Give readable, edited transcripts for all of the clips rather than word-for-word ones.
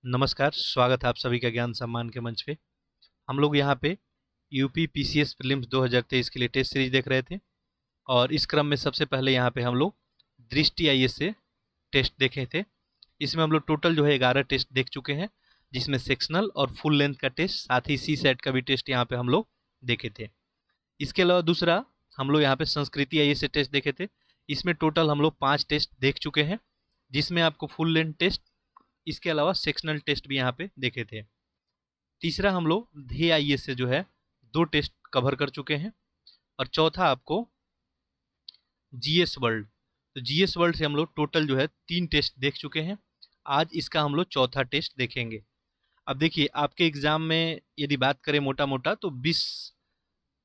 नमस्कार, स्वागत है आप सभी का ज्ञान सम्मान के मंच पे। हम लोग यहाँ पे यूपी पीसीएस प्रीलिम्स 2023 के लिए टेस्ट सीरीज देख रहे थे और इस क्रम में सबसे पहले यहाँ पे हम लोग दृष्टि आईएएस से टेस्ट देखे थे। इसमें हम लोग टोटल जो है 11 टेस्ट देख चुके हैं, जिसमें सेक्शनल और फुल लेंथ का टेस्ट, साथ ही सी सेट का भी टेस्ट यहाँ पे हम लोग देखे थे। इसके अलावा दूसरा हम लोग यहाँ पे संस्कृति आईएएस से टेस्ट देखे थे। इसमें टोटल हम लोग 5 टेस्ट देख चुके हैं, जिसमें आपको फुल लेंथ टेस्ट, इसके अलावा सेक्शनल टेस्ट भी यहाँ पे देखे थे। तीसरा हम लोग ध्येय आईएएस से जो है 2 टेस्ट कवर कर चुके हैं और चौथा आपको जीएस वर्ल्ड, तो जीएस वर्ल्ड से हम लोग टोटल जो है 3 टेस्ट देख चुके हैं। आज इसका हम लोग चौथा टेस्ट देखेंगे। अब देखिए, आपके एग्जाम में यदि बात करें मोटा मोटा तो 20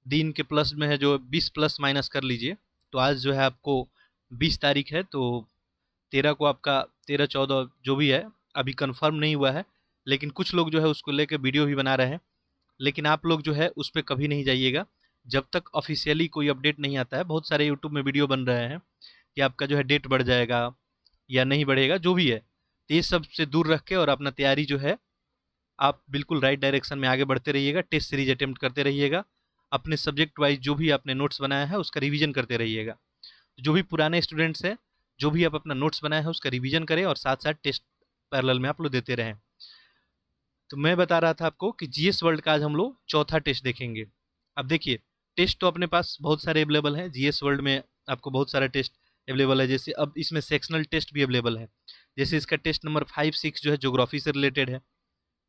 दिन के प्लस में है, जो 20 प्लस माइनस कर लीजिए, तो आज जो है आपको 20 तारीख है, तो 13 को आपका 13-14 जो भी है अभी कंफर्म नहीं हुआ है, लेकिन कुछ लोग जो है उसको लेकर वीडियो भी बना रहे हैं। लेकिन आप लोग जो है उस पर कभी नहीं जाइएगा जब तक ऑफिशियली कोई अपडेट नहीं आता है। बहुत सारे यूट्यूब में वीडियो बन रहे हैं कि आपका जो है डेट बढ़ जाएगा या नहीं बढ़ेगा, जो भी है, तो ये सब से दूर रख के और अपना तैयारी जो है आप बिल्कुल राइट डायरेक्शन में आगे बढ़ते रहिएगा। टेस्ट सीरीज अटेम्प्ट करते रहिएगा, अपने सब्जेक्ट वाइज जो भी आपने नोट्स बनाया है उसका रिवीजन करते रहिएगा। जो भी पुराने स्टूडेंट्स हैं, जो भी आप अपना नोट्स बनाया है उसका रिवीजन करें और साथ साथ टेस्ट पैरेलल में आप लोग देते रहें। तो मैं बता रहा था आपको कि जीएस वर्ल्ड का आज हम लोग चौथा टेस्ट देखेंगे। अब देखिए, टेस्ट तो अपने पास बहुत सारे अवेलेबल हैं। जीएस वर्ल्ड में आपको बहुत सारा टेस्ट अवेलेबल है, जैसे अब इसमें सेक्शनल टेस्ट भी अवेलेबल है। जैसे इसका टेस्ट नंबर 5-6 जो है ज्योग्राफी से रिलेटेड है,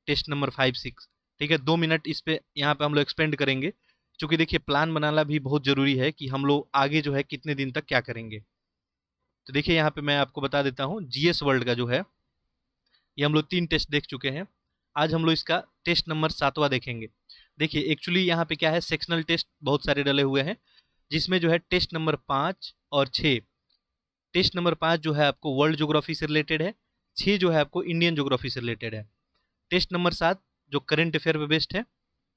टेस्ट नंबर 5-6। ठीक है, 2 मिनट इस पे यहाँ पे हम लोग एक्सपेंड करेंगे, क्योंकि देखिए प्लान बनाना भी बहुत ज़रूरी है कि हम लोग आगे जो है कितने दिन तक क्या करेंगे। तो देखिए यहाँ पे मैं आपको बता देता हूँ, जीएस वर्ल्ड का जो है ये हम लोग 3 टेस्ट देख चुके हैं। आज हम लोग इसका टेस्ट नंबर 7वां देखेंगे। देखिए एक्चुअली यहाँ पे क्या है, सेक्शनल टेस्ट बहुत सारे डले हुए हैं, जिसमें जो है टेस्ट नंबर 5 और 6। टेस्ट नंबर 5 जो है आपको वर्ल्ड ज्योग्राफी से रिलेटेड है, 6 जो है आपको इंडियन ज्योग्राफी से रिलेटेड है। टेस्ट नंबर 7 जो करंट अफेयर पे बेस्ड है,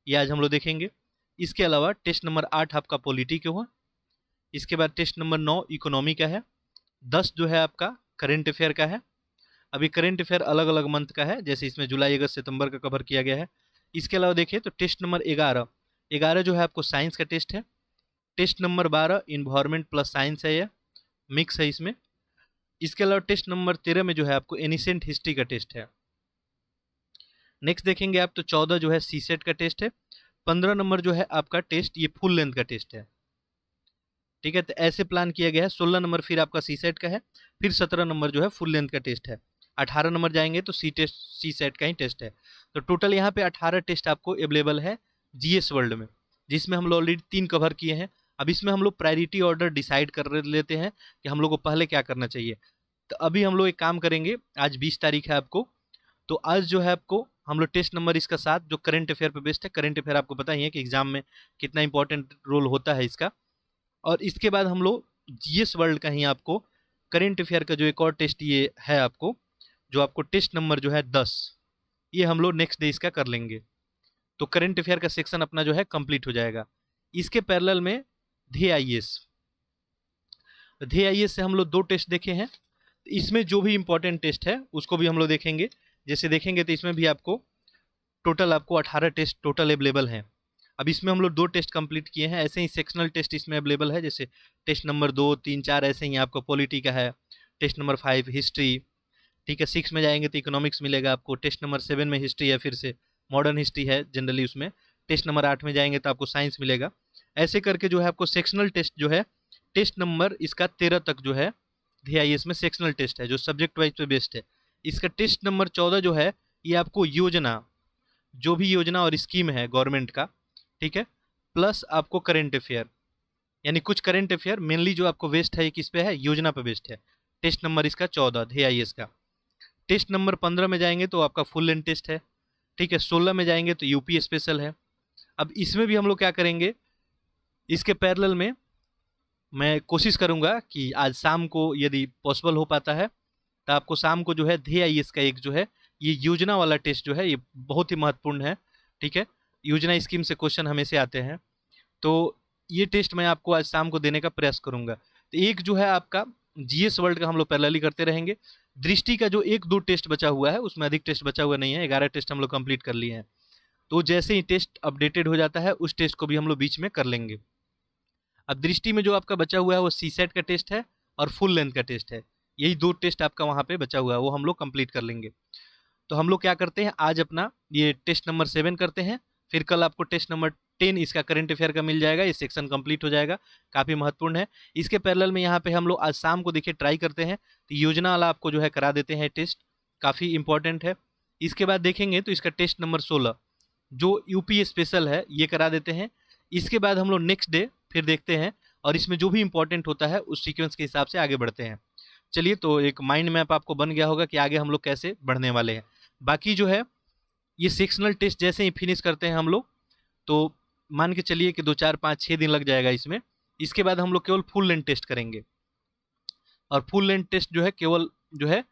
ये आज हम लोग देखेंगे। इसके अलावा टेस्ट नंबर 8 आपका पॉलिटी के हुआ। इसके बाद टेस्ट नंबर 9 इकोनॉमी का है। 10 जो है आपका करंट अफेयर का है। अभी करंट अफेयर अलग अलग मंथ का है, जैसे इसमें जुलाई अगस्त सितंबर का कवर किया गया है। इसके अलावा देखिए तो टेस्ट नंबर 11 जो है आपको साइंस का टेस्ट है। Test number 12 environment plus science है, यह मिक्स है इसमें। इसके अलावा टेस्ट नंबर 13 में जो है आपको एनिसेंट हिस्ट्री का टेस्ट है। नेक्स्ट देखेंगे आप तो 14 जो है सी सेट का टेस्ट है। 15 नंबर जो है आपका टेस्ट ये फुल लेंथ का टेस्ट है। ठीक है, तो ऐसे प्लान किया गया है। 16 नंबर फिर आपका सी सेट का है, फिर 17 नंबर जो है फुल लेंथ का टेस्ट है। 18 नंबर जाएंगे तो सी सेट का ही टेस्ट है। तो टोटल यहाँ पे 18 टेस्ट आपको अवेलेबल है जीएस वर्ल्ड में, जिसमें हम लोग ऑलरेडी 3 कवर किए हैं। अब इसमें हम लोग प्रायोरिटी ऑर्डर डिसाइड कर लेते हैं कि हम लोग को पहले क्या करना चाहिए। तो अभी हम लोग एक काम करेंगे, आज 20 तारीख है आपको, तो आज जो है आपको हम लोग टेस्ट नंबर इसका 7 जो करंट अफेयर पे बेस्ड है। करंट अफेयर आपको पता ही है कि एग्जाम में कितना इंपॉर्टेंट रोल होता है इसका। और इसके बाद हम लोग जीएस वर्ल्ड का ही आपको करंट अफेयर का जो एक और टेस्ट ये है आपको, जो आपको टेस्ट नंबर जो है 10, ये हम लोग नेक्स्ट डे इसका कर लेंगे। तो करंट अफेयर का सेक्शन अपना जो है कंप्लीट हो जाएगा। इसके पैरेलल में ध्येय आईएएस से हम लोग 2 टेस्ट देखे हैं। इसमें जो भी इंपॉर्टेंट टेस्ट है उसको भी हम लोग देखेंगे। जैसे देखेंगे तो इसमें भी आपको टोटल आपको 18 टेस्ट टोटल अवेलेबल हैं। अब इसमें हम लोग 2 टेस्ट कंप्लीट किए हैं, ऐसे ही सेक्शनल टेस्ट इसमें अवेलेबल है, जैसे टेस्ट नंबर 2, 3, 4 ऐसे ही आपको पॉलिटी का है। Test number 5 history. ठीक है, 6 में जाएंगे तो इकोनॉमिक्स मिलेगा आपको। टेस्ट नंबर 7 में हिस्ट्री है, फिर से मॉडर्न हिस्ट्री है जनरली उसमें। टेस्ट नंबर 8 में जाएंगे तो आपको साइंस मिलेगा। ऐसे करके जो है आपको सेक्शनल टेस्ट जो है टेस्ट नंबर इसका 13 तक जो है DIS में सेक्शनल टेस्ट है, जो सब्जेक्ट वाइज पे बेस्ड है। इसका टेस्ट नंबर 14 जो है ये आपको योजना, जो भी योजना और स्कीम है गवर्नमेंट का, ठीक है, प्लस आपको करंट अफेयर, यानी कुछ करंट अफेयर मेनली जो आपको वेस्ट है किस पे है, योजना पे बेस्ड है। टेस्ट नंबर इसका 14 DIS का। टेस्ट नंबर 15 में जाएंगे तो आपका फुल लेंथ टेस्ट है। ठीक है, 16 में जाएंगे तो यूपी स्पेशल है। अब इसमें भी हम लोग क्या करेंगे, इसके पैरेलल में मैं कोशिश करूंगा कि आज शाम को यदि पॉसिबल हो पाता है तो आपको शाम को जो है DIS का एक जो है ये योजना वाला टेस्ट जो है ये बहुत ही महत्वपूर्ण है। ठीक है, योजना स्कीम से क्वेश्चन हमेशा आते हैं, तो ये टेस्ट मैं आपको आज शाम को देने का प्रयास करूंगा। तो एक जो है आपका जीएस वर्ल्ड का हम लोग पैरेलली करते रहेंगे। दृष्टि का जो 1-2 टेस्ट बचा हुआ है, उसमें अधिक टेस्ट बचा हुआ नहीं है, 11 टेस्ट हम लोग कंप्लीट कर लिए हैं। तो जैसे ही टेस्ट अपडेटेड हो जाता है, उस टेस्ट को भी हम लोग बीच में कर लेंगे। अब दृष्टि में जो आपका बचा हुआ है वो सीसेट का टेस्ट है और फुल लेंथ का टेस्ट है। यही 2 टेस्ट आपका वहाँ पे बचा हुआ है, वो हम लोग कंप्लीट कर लेंगे। तो हम लोग क्या करते हैं, आज अपना ये टेस्ट नंबर 7 करते हैं, फिर कल आपको टेस्ट नंबर 10 इसका करंट अफेयर का मिल जाएगा, ये सेक्शन कंप्लीट हो जाएगा, काफ़ी महत्वपूर्ण है। इसके पैरेलल में यहाँ पे हम लोग आज शाम को देखिए ट्राई करते हैं, तो योजना वाला आपको जो है करा देते हैं टेस्ट, काफ़ी इंपॉर्टेंट है। इसके बाद देखेंगे तो इसका टेस्ट नंबर 16 जो यूपी स्पेशल है ये करा देते हैं। इसके बाद हम लोग नेक्स्ट डे फिर देखते हैं, और इसमें जो भी इंपॉर्टेंट होता है उस सीक्वेंस के हिसाब से आगे बढ़ते हैं। चलिए, तो एक माइंड मैप आपको बन गया होगा कि आगे हम लोग कैसे बढ़ने वाले हैं। बाकी जो है ये सेक्शनल टेस्ट जैसे ही फिनिश करते हैं हम लोग, तो मान के चलिए कि 2, 4, 5, 6 दिन लग जाएगा इसमें। इसके बाद हम लोग केवल फुल लेंथ टेस्ट करेंगे, और फुल लेंथ टेस्ट जो है केवल जो है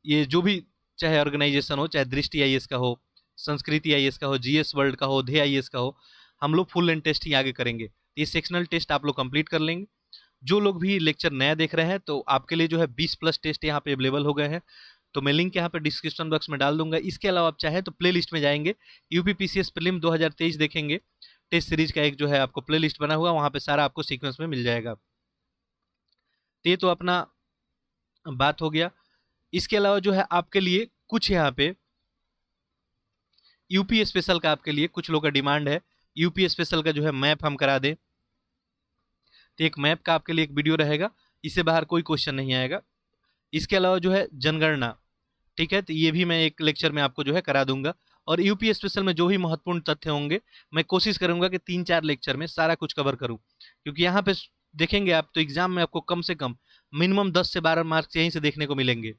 ये जो भी चाहे ऑर्गेनाइजेशन हो, चाहे दृष्टि आईएएस का हो, संस्कृति आईएएस का हो, जीएस वर्ल्ड का हो, धे आईएएस का हो, हम लोग फुल लेंथ टेस्ट ही आगे करेंगे। ये सेक्शनल टेस्ट आप लोग कंप्लीट कर लेंगे। जो लोग भी लेक्चर नया देख रहे हैं, तो आपके लिए जो है 20+ टेस्ट यहाँ पे अवेलेबल हो गए हैं, तो मैं लिंक यहाँ पे डिस्क्रिप्शन बॉक्स में डाल दूंगा। इसके अलावा आप चाहें तो प्ले लिस्ट में जाएंगे, यूपी पीसीएस प्रीलिम 2023 देखेंगे, टेस्ट सीरीज का एक जो है आपको प्ले लिस्ट बना हुआ, वहाँ पे सारा आपको सीक्वेंस में मिल जाएगा। तो ये तो अपना बात हो गया। इसके अलावा जो है आपके लिए कुछ यहाँ पे यूपी स्पेशल का आपके लिए कुछ लोगों का डिमांड है, यूपी स्पेशल का जो है मैप हम करा दें। तो एक मैप का आपके लिए एक वीडियो रहेगा, इससे बाहर कोई क्वेश्चन नहीं आएगा। इसके अलावा जो है जनगणना, ठीक है, तो ये भी मैं एक लेक्चर में आपको जो है करा दूंगा। और यूपी स्पेशल में जो भी महत्वपूर्ण तथ्य होंगे, मैं कोशिश करूंगा कि 3-4 लेक्चर में सारा कुछ कवर करूं, क्योंकि यहाँ पे देखेंगे आप तो एग्जाम में आपको कम से कम मिनिमम 10 से 12 मार्क्स यहीं से देखने को मिलेंगे।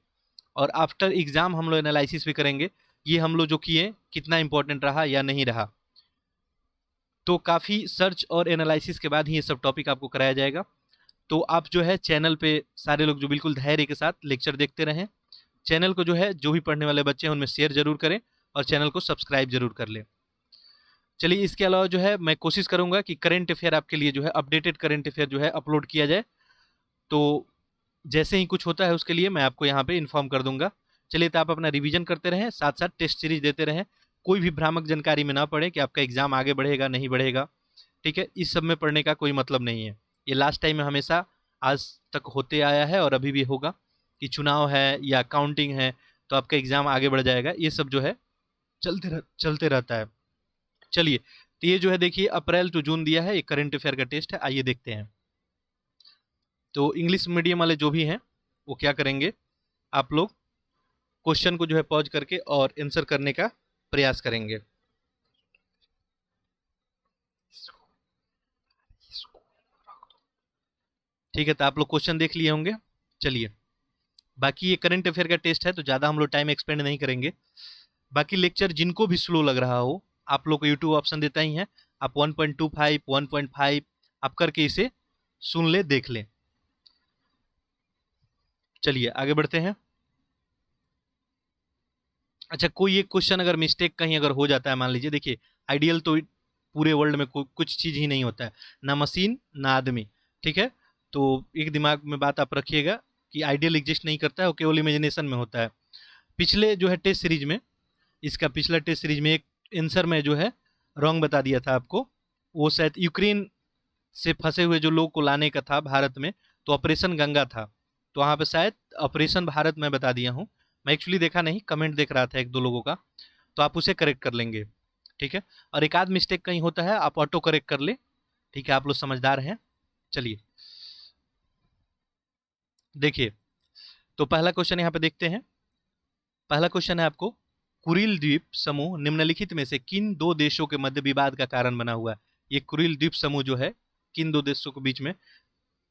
और आफ्टर एग्जाम हम लोग एनालिसिस भी करेंगे, ये हम लोग जो किए कितना इंपॉर्टेंट रहा या नहीं रहा। तो काफ़ी सर्च और एनालिसिस के बाद ही ये सब टॉपिक आपको कराया जाएगा। तो आप जो है चैनल पे सारे लोग जो बिल्कुल धैर्य के साथ लेक्चर देखते रहें, चैनल को जो है जो भी पढ़ने वाले बच्चे हैं उनमें शेयर जरूर करें, और चैनल को सब्सक्राइब जरूर कर लें। चलिए, इसके अलावा जो है मैं कोशिश करूंगा कि करंट अफेयर आपके लिए जो है अपडेटेड करंट अफेयर जो है अपलोड किया जाए। तो जैसे ही कुछ होता है उसके लिए मैं आपको यहाँ पे इन्फॉर्म कर दूंगा। चलिए, तो आप अपना रिवीजन करते रहें, साथ साथ टेस्ट सीरीज देते रहें, कोई भी भ्रामक जानकारी में ना पड़े कि आपका एग्जाम आगे बढ़ेगा नहीं बढ़ेगा, ठीक है, इस सब में पढ़ने का कोई मतलब नहीं है। ये लास्ट टाइम में हमेशा आज तक होते आया है और अभी भी होगा कि चुनाव है या काउंटिंग है तो आपका एग्जाम आगे बढ़ जाएगा, ये सब जो है चलते रहता है। चलिए, तो ये जो है देखिए अप्रैल टू जून दिया है, ये करंट अफेयर का टेस्ट है, आइए देखते हैं। तो इंग्लिश मीडियम वाले जो भी हैं वो क्या करेंगे, आप लोग क्वेश्चन को जो है पॉज करके और आंसर करने का प्रयास करेंगे। ठीक है, तो आप लोग क्वेश्चन देख लिए होंगे। चलिए, बाकी ये करंट अफेयर का टेस्ट है तो ज़्यादा हम लोग टाइम एक्सपेंड नहीं करेंगे। बाकी लेक्चर जिनको भी स्लो लग रहा हो, आप लोग को यूट्यूब ऑप्शन देता ही है, आप 1.25 1.5 आप करके इसे सुन ले, देख लें। चलिए आगे बढ़ते हैं। अच्छा, कोई एक क्वेश्चन अगर मिस्टेक कहीं अगर हो जाता है, मान लीजिए, देखिए आइडियल तो पूरे वर्ल्ड में कुछ चीज़ ही नहीं होता है, ना मशीन ना आदमी, ठीक है। तो एक दिमाग में बात आप रखिएगा कि आइडियल एग्जिस्ट नहीं करता है, वो केवल इमेजिनेशन में होता है। पिछले जो है टेस्ट सीरीज में, इसका पिछला टेस्ट सीरीज में एक आंसर में जो है रॉन्ग बता दिया था आपको, वो शायद यूक्रेन से फंसे हुए जो लोग को लाने का था भारत में, तो ऑपरेशन गंगा था, तो वहाँ पे शायद ऑपरेशन भारत में बता दिया हूँ। मैं एक्चुअली देखा नहीं, कमेंट देख रहा था 1-2 लोगों का, तो आप उसे करेक्ट कर लेंगे, ठीक है। और एक आध मिस्टेक कहीं होता है आप ऑटो करेक्ट कर ले, ठीक है, आप लोग समझदार हैं। चलिए देखिए, तो पहला क्वेश्चन यहाँ पे देखते हैं। पहला क्वेश्चन है आपको, कुरिल द्वीप समूह निम्नलिखित में से किन 2 देशों के मध्य विवाद का कारण बना हुआ है। ये कुरिल द्वीप समूह जो है किन 2 देशों के बीच में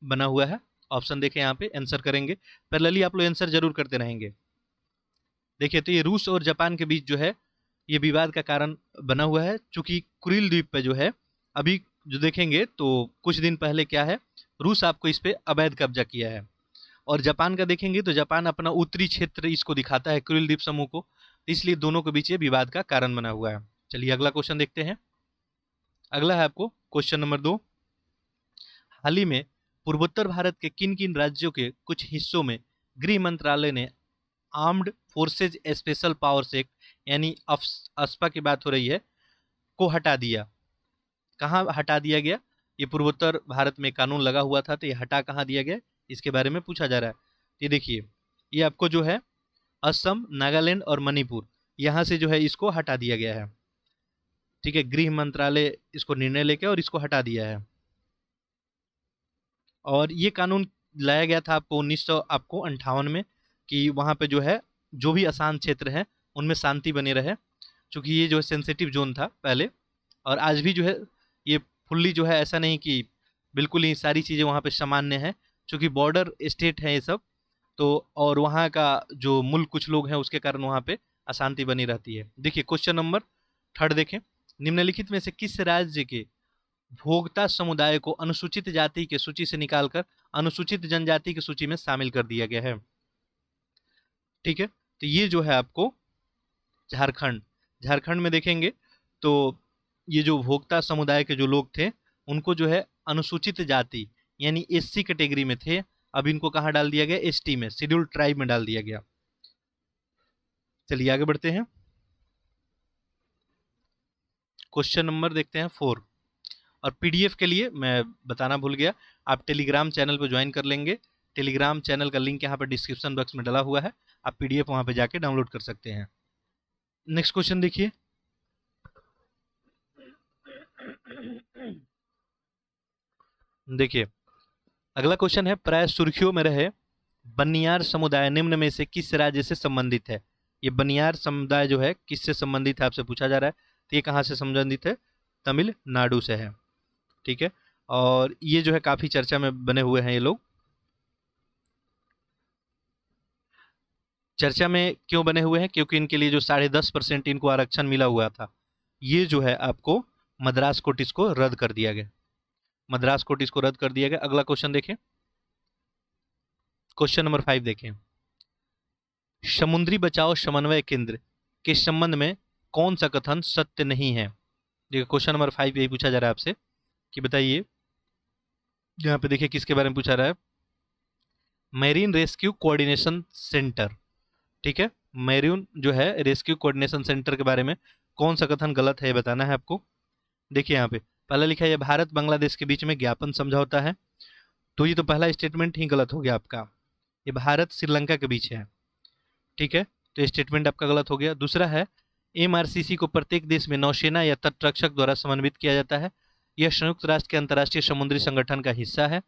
बना हुआ है। ऑप्शन देखें, यहाँ पे आंसर करेंगे, पैरेलली आप लोग आंसर जरूर करते रहेंगे। देखिए, तो ये रूस और जापान के बीच जो है ये विवाद का कारण बना हुआ है, चूंकि कुरिल द्वीप पे जो है अभी जो देखेंगे तो कुछ दिन पहले क्या है, रूस आपको इस पे अवैध कब्जा किया है। और जापान का देखेंगे तो जापान अपना उत्तरी क्षेत्र इसको दिखाता है कुरिल द्वीप समूह को, इसलिए दोनों के बीच ये विवाद का कारण बना हुआ है। चलिए अगला क्वेश्चन देखते हैं। अगला है आपको क्वेश्चन नंबर 2। हाल ही में पूर्वोत्तर भारत के किन किन राज्यों के कुछ हिस्सों में गृह मंत्रालय ने armed forces special powers act यानी अफ्स्पा की बात हो रही है, को हटा दिया। कहाँ हटा दिया गया? ये पूर्वोत्तर भारत में कानून लगा हुआ था, तो ये हटा कहाँ दिया गया, इसके बारे में पूछा जा रहा है। ये देखिए, ये आपको जो है असम, नागालैंड और मणिपुर, यहाँ से जो है इसको हटा दिया गया है। ठीक है, गृह मंत्रालय इसको निर्णय लेके और इसको हटा दिया है। और ये कानून लाया गया था आपको 1958 में, कि वहाँ पे जो है जो भी अशांत क्षेत्र हैं उनमें शांति बनी रहे, क्योंकि ये जो है सेंसिटिव जोन था पहले। और आज भी जो है ये फुल्ली जो है ऐसा नहीं कि बिल्कुल ही सारी चीज़ें वहाँ पे सामान्य हैं, क्योंकि बॉर्डर स्टेट हैं ये सब, तो और वहाँ का जो मुल्क कुछ लोग हैं उसके कारण वहाँ पे अशांति बनी रहती है। देखिए क्वेश्चन नंबर 3 देखें, निम्नलिखित में से किस राज्य के भोक्ता समुदाय को अनुसूचित जाति की सूची से निकालकर अनुसूचित जनजाति की सूची में शामिल कर दिया गया है? ठीक है, तो ये जो है आपको झारखंड, झारखंड में देखेंगे तो ये जो भोक्ता समुदाय के जो लोग थे उनको जो है अनुसूचित जाति यानी एससी कैटेगरी में थे, अब इनको कहाँ डाल दिया गया? एसटी में, शेड्यूल्ड ट्राइब में डाल दिया गया। चलिए आगे बढ़ते हैं, क्वेश्चन नंबर देखते हैं 4। और पीडीएफ के लिए मैं बताना भूल गया, आप टेलीग्राम चैनल पर ज्वाइन कर लेंगे। टेलीग्राम चैनल का लिंक यहाँ पर डिस्क्रिप्शन बॉक्स में डाला हुआ है, आप पीडीएफ वहाँ पे जाके डाउनलोड कर सकते हैं। नेक्स्ट क्वेश्चन देखिए, देखिए अगला क्वेश्चन है, प्राय सुर्खियों में रहे बनियार समुदाय निम्न में से किस राज्य से संबंधित है? ये बनियार समुदाय जो है किससे संबंधित है आपसे पूछा जा रहा है, तो ये कहाँ से संबंधित है? तमिलनाडु से है। ठीक है, और ये जो है काफी चर्चा में बने हुए हैं ये लोग। चर्चा में क्यों बने हुए हैं? क्योंकि इनके लिए जो 10.5% इनको आरक्षण मिला हुआ था, ये जो है आपको मद्रास कोर्ट इसको रद्द कर दिया गया, मद्रास कोर्ट इसको रद्द कर दिया गया। अगला क्वेश्चन देखें, क्वेश्चन नंबर 5 देखें, समुद्री बचाव समन्वय केंद्र के संबंध में कौन सा कथन सत्य नहीं है? देखिए क्वेश्चन नंबर 5 यही पूछा जा रहा है आपसे कि बताइए, यहाँ पे देखिए किसके बारे में पूछा रहा है, मैरीन रेस्क्यू कोऑर्डिनेशन सेंटर। ठीक है, मैरीन जो है रेस्क्यू कोऑर्डिनेशन सेंटर के बारे में कौन सा कथन गलत है ये बताना है आपको। देखिए यहाँ पे पहला लिखा है भारत बांग्लादेश के बीच में ज्ञापन समझौता है, तो ये तो पहला स्टेटमेंट ही गलत हो गया आपका, ये भारत श्रीलंका के बीच है। ठीक है, तो ये स्टेटमेंट आपका गलत हो गया। दूसरा है एमआरसीसी को प्रत्येक देश में नौसेना या तटरक्षक द्वारा समन्वित किया जाता है, यह संयुक्त राष्ट्र के अंतर्राष्ट्रीय समुद्री संगठन का हिस्सा है,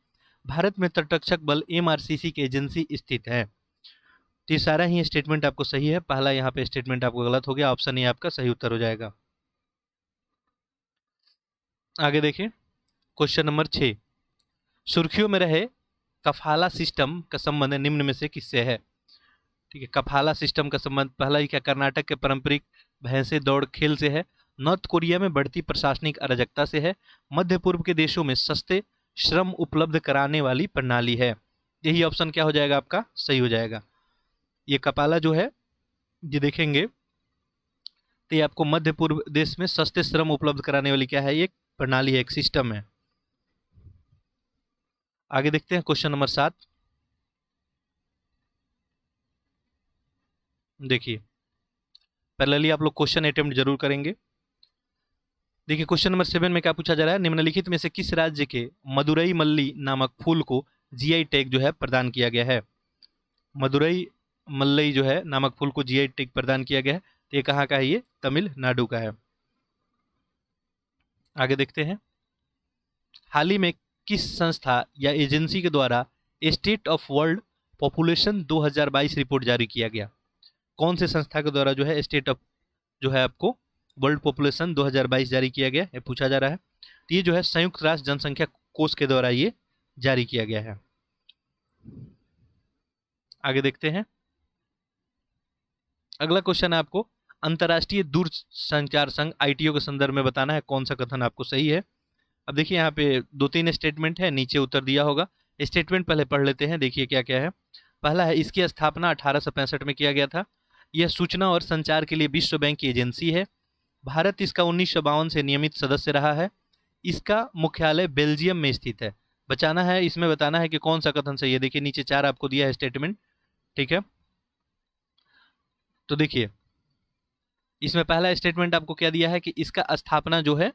भारत में तटरक्षक बल एमआरसीसी की एजेंसी स्थित है। तो ये सारा ही स्टेटमेंट आपको सही है, पहला यहाँ पे स्टेटमेंट आपको गलत हो गया, ऑप्शन ए आपका सही उत्तर हो जाएगा। आगे देखिए, क्वेश्चन नंबर 6, सुर्खियों में रहे कफाला सिस्टम का संबंध निम्न में से किससे है? ठीक है, कफाला सिस्टम का संबंध पहला ही क्या कर्नाटक के पारंपरिक भैंसे दौड़ खेल से है, नॉर्थ कोरिया में बढ़ती प्रशासनिक अराजकता से है, मध्य पूर्व के देशों में सस्ते श्रम उपलब्ध कराने वाली प्रणाली है। यही ऑप्शन क्या हो जाएगा आपका? सही हो जाएगा। ये कपाला जो है ये देखेंगे तो ये आपको मध्य पूर्व देश में सस्ते श्रम उपलब्ध कराने वाली क्या है? ये प्रणाली है, एक सिस्टम है। आगे देखते हैं क्वेश्चन नंबर 7, देखिए पैरेलली आप लोग क्वेश्चन अटेम्प्ट जरूर करेंगे। देखिए क्वेश्चन नंबर 7 में क्या पूछा जा रहा है, निम्नलिखित में से किस राज्य के मदुरई मल्ली नामक फूल को जीआई टैग जो है प्रदान किया गया है? मदुरई मल्लई जो है नामक फूल को जीआई टैग प्रदान किया गया है, तो ये कहाँ का है? ये तमिलनाडु का है। आगे देखते हैं, हाल ही में किस संस्था या एजेंसी के द्वारा state of world population 2022 report जारी किया गया? कौन से संस्था के द्वारा जो है स्टेट ऑफ जो है आपको वर्ल्ड पॉपुलेशन 2022 जारी किया गया ये पूछा जा रहा है। तो ये जो है संयुक्त राष्ट्र जनसंख्या कोष के द्वारा ये जारी किया गया है। आगे देखते हैं, अगला क्वेश्चन है आपको अंतर्राष्ट्रीय दूरसंचार संघ आईटीओ के संदर्भ में बताना है कौन सा कथन आपको सही है। अब देखिए यहाँ पे 2-3 स्टेटमेंट है, नीचे उत्तर दिया होगा। स्टेटमेंट पहले पढ़ लेते हैं, देखिए क्या क्या है। पहला है इसकी स्थापना 1865 में किया गया था, यह सूचना और संचार के लिए विश्व बैंक की एजेंसी है, भारत इसका 1952 से नियमित सदस्य रहा है, इसका मुख्यालय बेल्जियम में स्थित है। बचाना है, इसमें बताना है कि कौन सा कथन सही है। देखिए नीचे 4 आपको दिया है स्टेटमेंट। ठीक है, तो देखिए इसमें पहला स्टेटमेंट आपको क्या दिया है कि इसका स्थापना जो है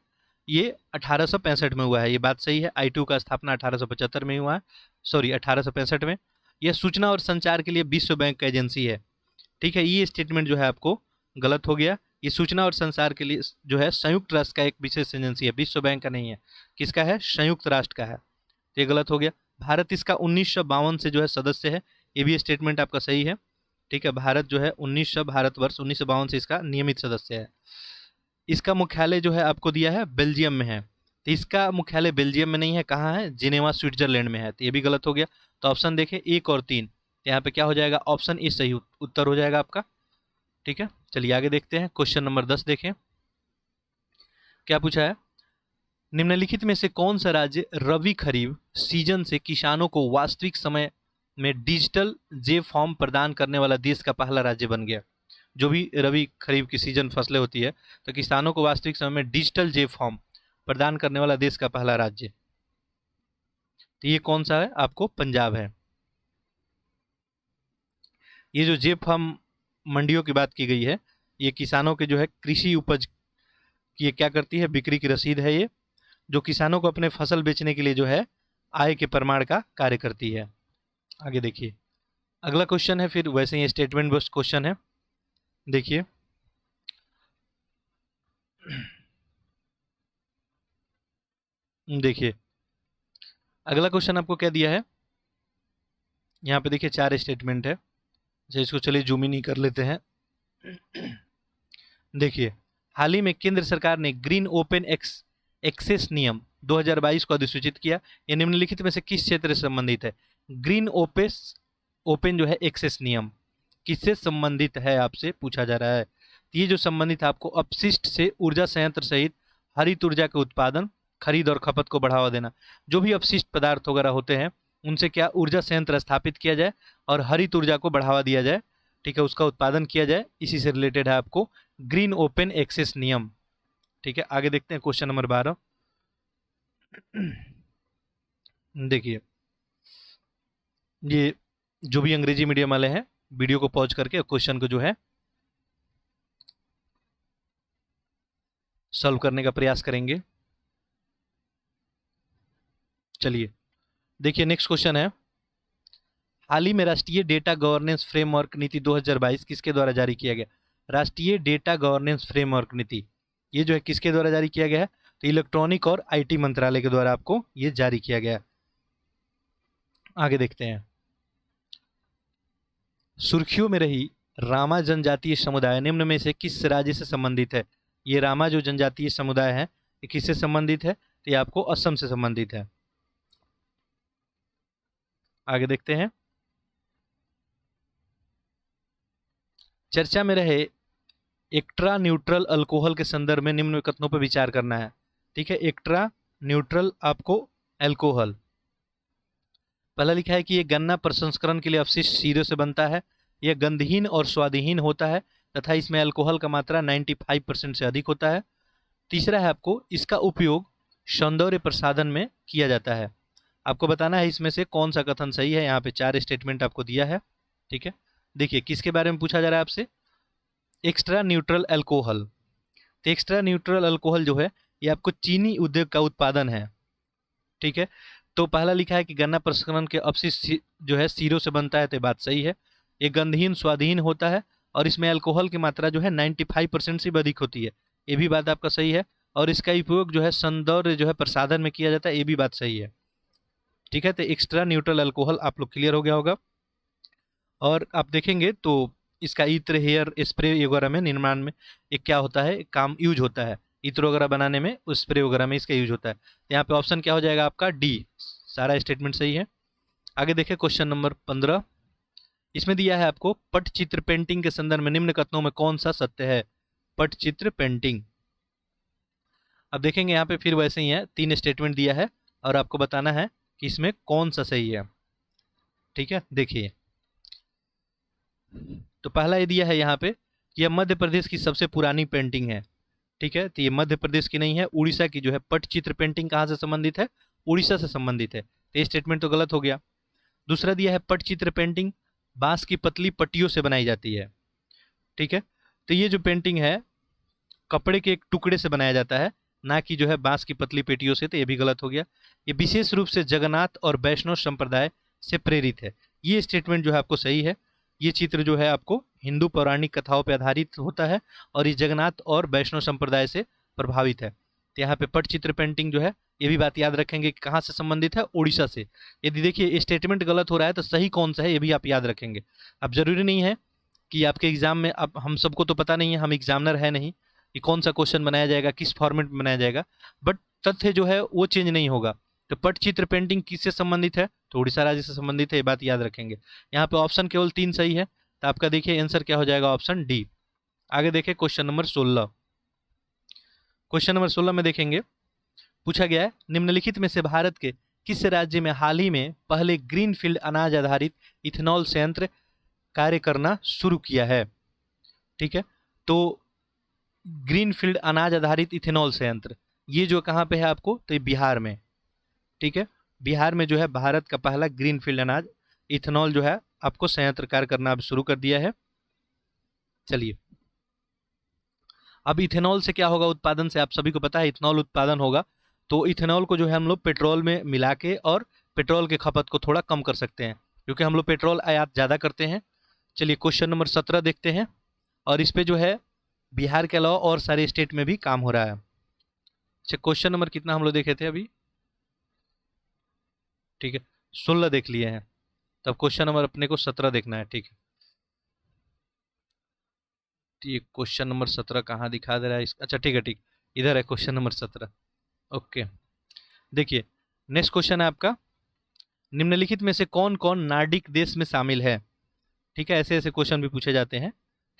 ये 1865 में हुआ है, ये बात सही है। I2 का स्थापना 1875 में हुआ है, सॉरी 1865 में। यह सूचना और संचार के लिए विश्व बैंक का एजेंसी है, ठीक है। ये स्टेटमेंट जो है आपको गलत हो गया। ये सूचना और संचार के लिए जो है संयुक्त राष्ट्र का एक विशेष एजेंसी है, विश्व बैंक का नहीं है। किसका है? संयुक्त राष्ट्र का है, तो ये गलत हो गया। भारत इसका 1952 से जो है सदस्य है, ये भी स्टेटमेंट आपका सही है, ठीक है। भारत जो है भारतवर्ष 1952 से इसका नियमित सदस्य है। इसका मुख्यालय जो है आपको दिया है बेल्जियम में है, तो इसका मुख्यालय बेल्जियम में नहीं है, कहाँ है? जिनेवा स्विट्जरलैंड में है, तो ये भी गलत हो गया। तो ऑप्शन देखें 1 और 3, तो यहाँ पे क्या हो जाएगा? ऑप्शन ए सही उत्तर हो जाएगा आपका, ठीक है। चलिए आगे देखते हैं, क्वेश्चन नंबर 10 देखें क्या पूछा है। निम्नलिखित में से कौन सा राज्य रबी खरीफ सीजन से किसानों को वास्तविक समय में डिजिटल जे फॉर्म प्रदान करने वाला देश का पहला राज्य बन गया? जो भी रबी खरीफ की सीजन फसलें होती है तो किसानों को वास्तविक समय में डिजिटल जे फॉर्म प्रदान करने वाला देश का पहला राज्य, तो ये कौन सा है? आपको पंजाब है। ये जो जे फॉर्म मंडियों की बात की गई है, ये किसानों के जो है कृषि उपज की ये क्या करती है? बिक्री की रसीद है ये, जो किसानों को अपने फसल बेचने के लिए जो है आय के प्रमाण का कार्य करती है। आगे देखिए अगला क्वेश्चन है, फिर वैसे ही स्टेटमेंट बेस्ड क्वेश्चन है। देखिए देखिए अगला क्वेश्चन आपको क्या दिया है, यहाँ पे देखिए 4 स्टेटमेंट है, जो इसको चलिए जूम इन कर लेते हैं। देखिए हाल ही में केंद्र सरकार ने ग्रीन ओपन एक्सेस नियम 2022 को अधिसूचित किया। यह निम्नलिखित में से किस क्षेत्र से संबंधित है? ग्रीन ओपन जो है एक्सेस नियम किससे संबंधित है आपसे पूछा जा रहा है। तो ये जो संबंधित है आपको अपशिष्ट से ऊर्जा संयंत्र सहित हरित ऊर्जा के उत्पादन, खरीद और खपत को बढ़ावा देना। जो भी अपशिष्ट पदार्थ वगैरह होते हैं उनसे क्या ऊर्जा संयंत्र स्थापित किया जाए और हरित ऊर्जा को बढ़ावा दिया जाए, ठीक है, उसका उत्पादन किया जाए, इसी से रिलेटेड है आपको ग्रीन ओपन एक्सेस नियम, ठीक है। आगे देखते हैं क्वेश्चन नंबर 12। देखिए ये जो भी अंग्रेजी मीडियम वाले हैं वीडियो को पॉज करके क्वेश्चन को जो है सॉल्व करने का प्रयास करेंगे। चलिए देखिए नेक्स्ट क्वेश्चन है, हाल ही में राष्ट्रीय डेटा गवर्नेंस फ्रेमवर्क नीति 2022 किसके द्वारा जारी किया गया? राष्ट्रीय डेटा गवर्नेंस फ्रेमवर्क नीति ये जो है किसके द्वारा जारी किया गया है? तो इलेक्ट्रॉनिक और आईटी मंत्रालय के द्वारा आपको ये जारी किया गया। आगे देखते हैं, सुर्खियों में रही रामा जनजातीय समुदाय निम्न में से किस राज्य से संबंधित है? ये रामा जो जनजातीय समुदाय है ये किससे संबंधित है? तो ये आपको असम से संबंधित है। आगे देखते हैं, चर्चा में रहे एक्स्ट्रा न्यूट्रल अल्कोहल के संदर्भ में निम्न कथनों पर विचार करना है, ठीक है। एक्स्ट्रा न्यूट्रल आपको अल्कोहल, पहला लिखा है कि यह गन्ना प्रसंस्करण के लिए अपशिष्ट सीरों से बनता है, यह गंधहीन और स्वादहीन होता है तथा इसमें अल्कोहल का मात्रा 95% से अधिक होता है। तीसरा है आपको इसका उपयोग सौंदर्य प्रसाधन में किया जाता है। आपको बताना है इसमें से कौन सा कथन सही है। यहाँ पे 4 स्टेटमेंट आपको दिया है, ठीक है। देखिए किसके बारे में पूछा जा रहा है आपसे? Extra neutral alcohol. तो एक्स्ट्रा न्यूट्रल अल्कोहल जो है ये आपको चीनी उद्योग का उत्पादन है, ठीक है। तो पहला लिखा है कि गन्ना प्रसंस्करण के अपशिष्ट जो है सीरों से बनता है, तो बात सही है। ये गंधहीन स्वादहीन होता है और इसमें अल्कोहल की मात्रा जो है 95% से भी अधिक होती है, ये भी बात आपका सही है। और इसका उपयोग जो है सौंदर्य जो है प्रसाधन में किया जाता है, ये भी बात सही है, ठीक है। तो एक्स्ट्रा न्यूट्रल अल्कोहल आप लोग क्लियर हो गया होगा। और आप देखेंगे तो इसका इत्र, हेयर स्प्रे वगैरह में निर्माण में एक क्या होता है काम यूज होता है, इत्र वगैरह बनाने में उस स्प्रे वगैरह में इसका यूज होता है। तो यहाँ पे ऑप्शन क्या हो जाएगा आपका? डी, सारा स्टेटमेंट सही है। आगे देखें क्वेश्चन नंबर 15, इसमें दिया है आपको पटचित्र पेंटिंग के संदर्भ में निम्न कथनों में कौन सा सत्य है? पटचित्र पेंटिंग, अब देखेंगे यहाँ पे फिर वैसे ही है, 3 स्टेटमेंट दिया है और आपको बताना है कि इसमें कौन सा सही है, ठीक है। देखिए तो पहला ये दिया है यहाँ पे, यह मध्य प्रदेश की सबसे पुरानी पेंटिंग है, ठीक है। तो ये मध्य प्रदेश की नहीं है, उड़ीसा की जो है पटचित्र पेंटिंग कहाँ से संबंधित है? उड़ीसा से संबंधित है, तो ये स्टेटमेंट तो गलत हो गया। दूसरा दिया है पटचित्र पेंटिंग बांस की पतली पट्टियों से बनाई जाती है, ठीक है। तो ये जो पेंटिंग है कपड़े के एक टुकड़े से बनाया जाता है, ना कि जो है बांस की पतली पेटियों से, तो ये भी गलत हो गया। ये विशेष रूप से जगन्नाथ और वैष्णव संप्रदाय से प्रेरित है, ये स्टेटमेंट जो है आपको सही है। ये चित्र जो है आपको हिंदू पौराणिक कथाओं पर आधारित होता है और ये जगन्नाथ और वैष्णव संप्रदाय से प्रभावित है। तो यहाँ पे पटचित्र पेंटिंग जो है, ये भी बात याद रखेंगे कि कहाँ से संबंधित है, उड़ीसा से। यदि देखिए स्टेटमेंट गलत हो रहा है तो सही कौन सा है ये भी आप याद रखेंगे। अब जरूरी नहीं है कि आपके एग्जाम में, अब हम सबको तो पता नहीं है, हम एग्जामिनर है नहीं कि कौन सा क्वेश्चन बनाया जाएगा, किस फॉर्मेट में बनाया जाएगा, बट तथ्य जो है वो चेंज नहीं होगा। तो पटचित्र पेंटिंग किससे संबंधित है, तो उड़ीसा राज्य से संबंधित है, ये बात याद रखेंगे। यहाँ पे ऑप्शन केवल 3 सही है, तो आपका देखिए आंसर क्या हो जाएगा, ऑप्शन डी। आगे देखिए क्वेश्चन नंबर 16। क्वेश्चन नंबर 16 में देखेंगे, पूछा गया है निम्नलिखित में से भारत के किस राज्य में हाल ही में पहले ग्रीनफील्ड अनाज आधारित इथेनॉल संयंत्र कार्य करना शुरू किया है। ठीक है, तो ग्रीनफील्ड अनाज आधारित इथेनॉल संयंत्र ये जो कहाँ पे है आपको, तो ये बिहार में। ठीक है, बिहार में जो है भारत का पहला ग्रीनफील्ड अनाज इथेनॉल जो है आपको संयंत्र कार्य करना अब शुरू कर दिया है। चलिए, अब इथेनॉल से क्या होगा, उत्पादन से आप सभी को पता है इथेनॉल उत्पादन होगा। तो इथेनॉल को जो है हम लोग पेट्रोल में मिला के और पेट्रोल के खपत को थोड़ा कम कर सकते हैं, क्योंकि हम लोग पेट्रोल आयात ज़्यादा करते हैं। चलिए क्वेश्चन नंबर 17 देखते हैं, और इस पे जो है बिहार के अलावा और सारे स्टेट में भी काम हो रहा है। अच्छा, क्वेश्चन नंबर कितना हम लोग देखे थे अभी, ठीक है 16 देख लिए हैं, तब क्वेश्चन नंबर अपने को 17 देखना है। ठीक है, तो ये क्वेश्चन नंबर 17 कहाँ दिखा दे रहा है अच्छा ठीक है, ठीक, इधर है क्वेश्चन नंबर 17। ओके, देखिए नेक्स्ट क्वेश्चन है आपका, निम्नलिखित में से कौन कौन नार्डिक देश में शामिल है। ठीक है, ऐसे ऐसे क्वेश्चन भी पूछे जाते हैं।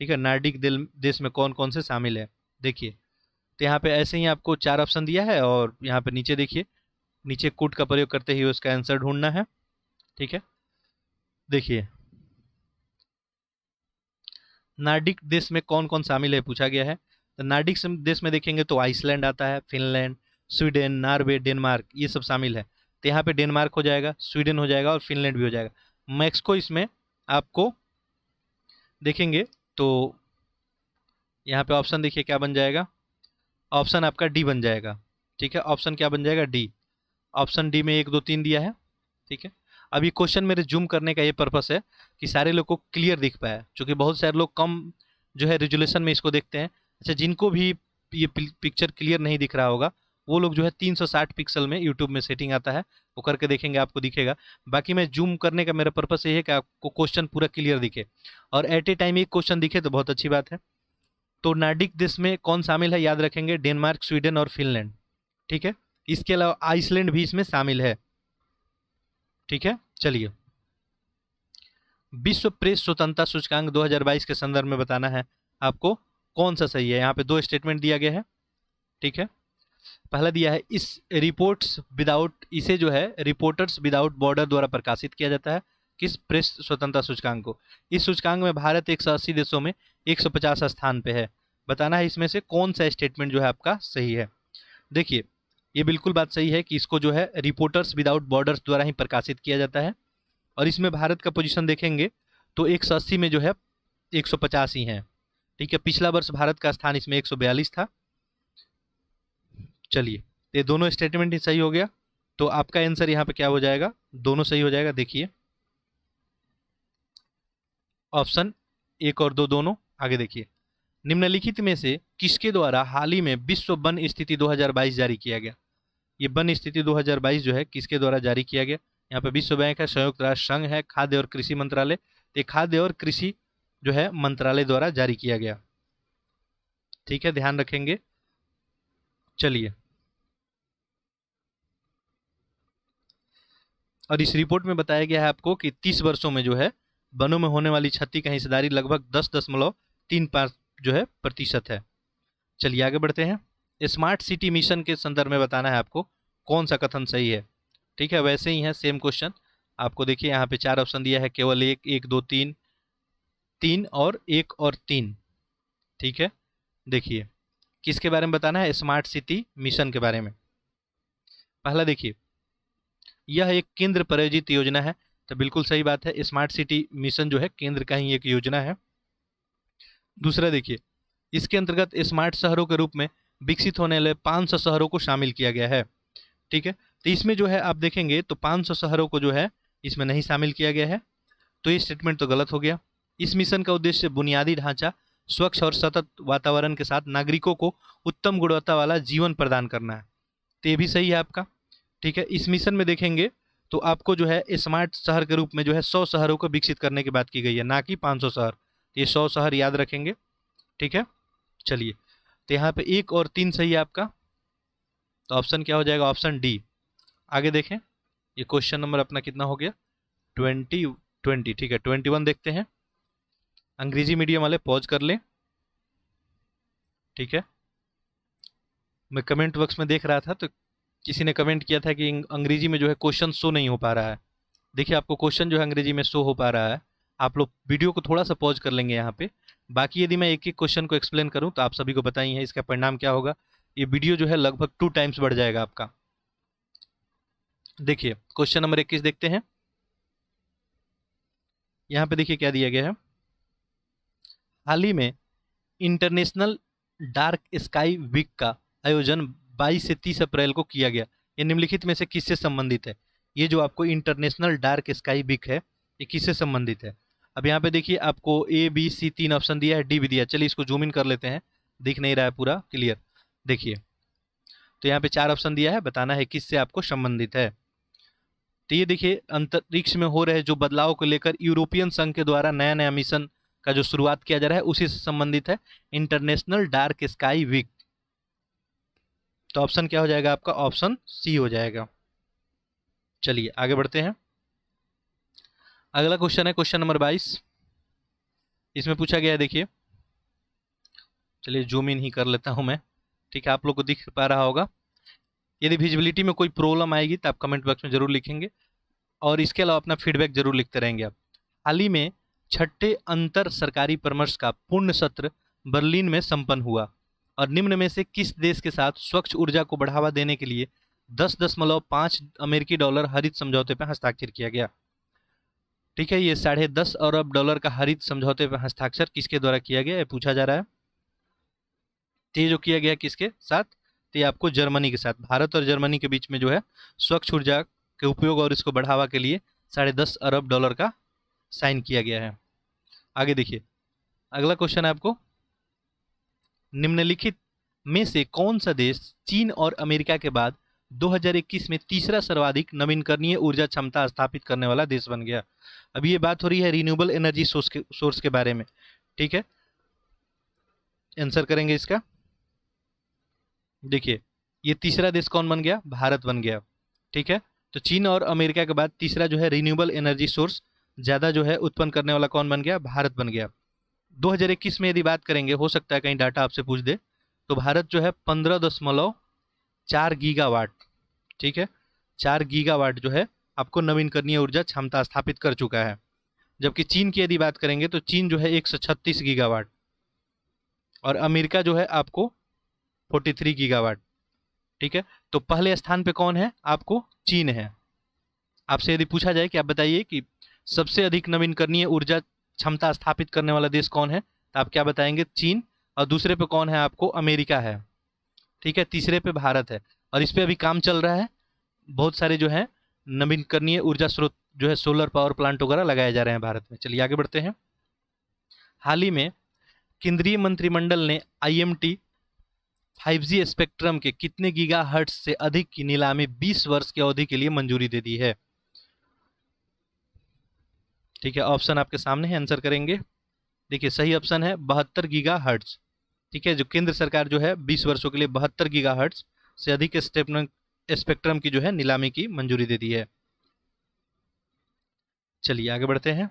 ठीक है, नार्डिक देश में कौन कौन से शामिल है। देखिए, तो यहाँ पे ऐसे ही आपको 4 ऑप्शन दिया है, और यहाँ पे नीचे देखिए, नीचे कूट का प्रयोग करते हुए उसका आंसर ढूंढना है। ठीक है, देखिए नार्डिक देश में कौन कौन शामिल है पूछा गया है। तो नार्डिक देश में देखेंगे तो आइसलैंड आता है, फिनलैंड, स्वीडन, नॉर्वे, डेनमार्क, ये सब शामिल है। तो यहाँ पे डेनमार्क हो जाएगा, स्वीडन हो जाएगा और फिनलैंड भी हो जाएगा। मैक्सिको इसमें आपको देखेंगे तो यहाँ पे ऑप्शन देखिए क्या बन जाएगा, ऑप्शन आपका डी बन जाएगा। ठीक है, ऑप्शन क्या बन जाएगा, डी। ऑप्शन डी में 1 2 3 दिया है। ठीक है, अब ये क्वेश्चन मेरे जूम करने का ये पर्पस है कि सारे लोग को क्लियर दिख पाए, क्योंकि बहुत सारे लोग कम जो है रेजोल्यूशन में इसको देखते हैं। अच्छा, जिनको भी ये पिक्चर क्लियर नहीं दिख रहा होगा वो लोग जो है 360 पिक्सल में यूट्यूब में सेटिंग आता है, वो करके देखेंगे आपको दिखेगा। बाकी मैं जूम करने का मेरा पर्पस ये है कि आपको क्वेश्चन पूरा क्लियर दिखे, और एट ए टाइम एक क्वेश्चन दिखे तो बहुत अच्छी बात है। तो नार्डिक देश में कौन शामिल है, याद रखेंगे डेनमार्क, स्वीडन और फिनलैंड। ठीक है, इसके अलावा आइसलैंड भी इसमें शामिल है। ठीक है, चलिए, विश्व प्रेस स्वतंत्रता सूचकांक 2022 के संदर्भ में बताना है आपको कौन सा सही है। यहाँ पे 2 स्टेटमेंट दिया गया है। ठीक है, पहला दिया है इस रिपोर्ट्स विदाउट, इसे जो है रिपोर्टर्स विदाउट बॉर्डर द्वारा प्रकाशित किया जाता है। किस प्रेस स्वतंत्रता सूचकांक को, इस सूचकांक में भारत 180 देशों में 150 स्थान पे है। बताना है इसमें से कौन सा स्टेटमेंट जो है आपका सही है। देखिए, ये बिल्कुल बात सही है कि इसको जो है रिपोर्टर्स विदाउट बॉर्डर्स द्वारा ही प्रकाशित किया जाता है, और इसमें भारत का पोजीशन देखेंगे तो 180 में जो है 150 ही है। ठीक है, पिछला वर्ष भारत का स्थान इसमें 142 था। चलिए, ये दोनों स्टेटमेंट ही सही हो गया, तो आपका आंसर यहाँ पे क्या हो जाएगा, दोनों सही हो जाएगा। देखिए ऑप्शन 1 और 2 दोनों। आगे देखिए, निम्नलिखित में से किसके द्वारा हाल ही में विश्व वन स्थिति 2022 जारी किया गया। ये वन स्थिति 2022 जो है किसके द्वारा जारी किया गया। यहाँ पे विश्व बैंक है, संयुक्त राष्ट्र संघ है, खाद्य और कृषि मंत्रालय। ये खाद्य और कृषि जो है मंत्रालय द्वारा जारी किया गया। ठीक है, ध्यान रखेंगे। चलिए, और इस रिपोर्ट में बताया गया है आपको कि 30 वर्षों में जो है वनों में होने वाली क्षति का हिस्सेदारी लगभग 10.35 जो है प्रतिशत है। चलिए आगे बढ़ते हैं। स्मार्ट सिटी मिशन के संदर्भ में बताना है आपको कौन सा कथन सही है। ठीक है, वैसे ही है सेम क्वेश्चन। आपको देखिए यहाँ पे 4 ऑप्शन दिया है, केवल 1 1 2 3, 3 और 1 और 3। ठीक है, देखिए किसके बारे में बताना है, स्मार्ट सिटी मिशन के बारे में। पहला देखिए, यह एक केंद्र प्रायोजित योजना है, तो बिल्कुल सही बात है, स्मार्ट सिटी मिशन जो है केंद्र का ही एक योजना है। दूसरा देखिए, इसके अंतर्गत स्मार्ट शहरों के रूप में विकसित होने वाले 500 शहरों को शामिल किया गया है। ठीक है, तो इसमें जो है आप देखेंगे तो 500 शहरों को जो है इसमें नहीं शामिल किया गया है, तो ये स्टेटमेंट तो गलत हो गया। इस मिशन का उद्देश्य बुनियादी ढांचा, स्वच्छ और सतत वातावरण के साथ नागरिकों को उत्तम गुणवत्ता वाला जीवन प्रदान करना है, तो ये भी सही है आपका। ठीक है, इस मिशन में देखेंगे तो आपको जो है स्मार्ट शहर के रूप में जो है 100 शहरों को विकसित करने की बात की गई है, ना कि 500 शहर। ये 100 शहर याद रखेंगे। ठीक है, चलिए, तो यहाँ पे 1 और 3 सही है आपका, तो ऑप्शन क्या हो जाएगा? Option D. आगे देखें, ये क्वेश्चन नंबर अपना कितना हो गया? 20। ठीक है, 21 देखते हैं। अंग्रेजी मीडियम वाले पॉज कर लें। ठीक है, मैं कमेंट बॉक्स में देख रहा था तो किसी ने कमेंट किया था कि अंग्रेजी में जो है क्वेश्चन शो नहीं हो पा रहा है। देखिए, आपको क्वेश्चन जो है अंग्रेजी में शो हो पा रहा है। आप लोग वीडियो को थोड़ा सा पॉज कर लेंगे यहाँ पे। बाकी यदि मैं एक एक क्वेश्चन को एक्सप्लेन करूँ तो आप सभी को पता ही है इसका परिणाम क्या होगा। ये वीडियो जो है लगभग 2 टाइम्स बढ़ जाएगा आपका। देखिए, क्वेश्चन नंबर 21 देखते हैं। यहाँ पे देखिए क्या दिया गया है। हाल ही में इंटरनेशनल डार्क स्काई वीक का आयोजन 22 से 30 अप्रैल को किया गया। ये निम्नलिखित में से किससे संबंधित है? ये जो आपको इंटरनेशनल डार्क स्काई वीक है, ये किससे संबंधित है? अब यहाँ पे देखिए आपको ए बी सी 3 ऑप्शन दिया है, डी भी दिया है। चलिए इसको जूम इन कर लेते हैं, दिख नहीं रहा है पूरा क्लियर। देखिए, तो यहाँ पे 4 ऑप्शन दिया है, बताना है किससे आपको संबंधित है। तो ये देखिए, अंतरिक्ष में हो रहे जो बदलाव को लेकर यूरोपियन संघ के द्वारा नया नया मिशन का जो शुरुआत किया जा रहा है उसी से संबंधित है इंटरनेशनल डार्क स्काई वीक। तो ऑप्शन क्या हो जाएगा आपका? ऑप्शन सी हो जाएगा। चलिए आगे बढ़ते हैं। अगला क्वेश्चन है क्वेश्चन नंबर 22। इसमें पूछा गया है, देखिए, चलिए जूम इन ही कर लेता हूं मैं। ठीक है, आप लोग को दिख पा रहा होगा। यदि विजिबिलिटी में कोई प्रॉब्लम आएगी तो आप कमेंट बॉक्स में जरूर लिखेंगे, और इसके अलावा अपना फीडबैक जरूर लिखते रहेंगे आप। हाल ही में 6ठे अंतर सरकारी परामर्श का पूर्ण सत्र बर्लिन में संपन्न हुआ, और निम्न में से किस देश के साथ स्वच्छ ऊर्जा को बढ़ावा देने के लिए 10.5 अमेरिकी डॉलर हरित समझौते पर हस्ताक्षर किया गया? ठीक है, ये 10.5 अरब डॉलर का हरित समझौते पर हस्ताक्षर किसके द्वारा किया गया, ये पूछा जा रहा है। तो ये जो किया गया किसके साथ? तो ये आपको जर्मनी के साथ, भारत और जर्मनी के बीच में जो है स्वच्छ ऊर्जा के उपयोग और इसको बढ़ावा के लिए 10.5 अरब डॉलर का साइन किया गया है। आगे देखिए, अगला क्वेश्चन है आपको, निम्नलिखित में से कौन सा देश चीन और अमेरिका के बाद 2021 में तीसरा सर्वाधिक नवीनकरणीय ऊर्जा क्षमता स्थापित करने वाला देश बन गया? अभी ये बात हो रही है रिन्यूएबल एनर्जी सोर्स के बारे में। ठीक है, आंसर करेंगे इसका। देखिए, ये तीसरा देश कौन बन गया? भारत बन गया। ठीक है, तो चीन और अमेरिका के बाद तीसरा जो है रिन्यूएबल एनर्जी सोर्स ज़्यादा जो है उत्पन्न करने वाला कौन बन गया? भारत बन गया। 2021 में यदि बात करेंगे, हो सकता है कहीं डाटा आपसे पूछ दे, तो भारत जो है 15.4 गीगावाट, ठीक है, 4 गीगावाट जो है आपको नवीनकरणीय ऊर्जा क्षमता स्थापित कर चुका है। जबकि चीन की यदि बात करेंगे तो चीन जो है 136 गीगावाट, और अमेरिका जो है आपको 43 गीगावाट। ठीक है, तो पहले स्थान पे कौन है? आपको चीन है। आपसे यदि पूछा जाए कि आप बताइए कि सबसे अधिक नवीनकरणीय ऊर्जा क्षमता स्थापित करने वाला देश कौन है, तो आप क्या बताएंगे? चीन। और दूसरे पे कौन है? आपको अमेरिका है। ठीक है, तीसरे पे भारत है, और इस पे अभी काम चल रहा है। बहुत सारे जो है नवीनकरणीय ऊर्जा स्रोत जो है सोलर पावर प्लांट वगैरह लगाए जा रहे हैं भारत में। चलिए आगे बढ़ते हैं। हाल ही में केंद्रीय मंत्रिमंडल ने IMT 5G स्पेक्ट्रम के कितने गीगाहर्ट्ज से अधिक की नीलामी 20 वर्ष की अवधि के लिए मंजूरी दे दी है? ठीक है, ऑप्शन आपके सामने है, आंसर करेंगे। देखिए, सही ऑप्शन है 72 गीगाहर्ट्ज। ठीक है, जो केंद्र सरकार जो है 20 वर्षों के लिए 72 गीगाहर्ट्ज से अधिक स्पेक्ट्रम की जो है नीलामी की मंजूरी दे दी है। चलिए आगे बढ़ते हैं।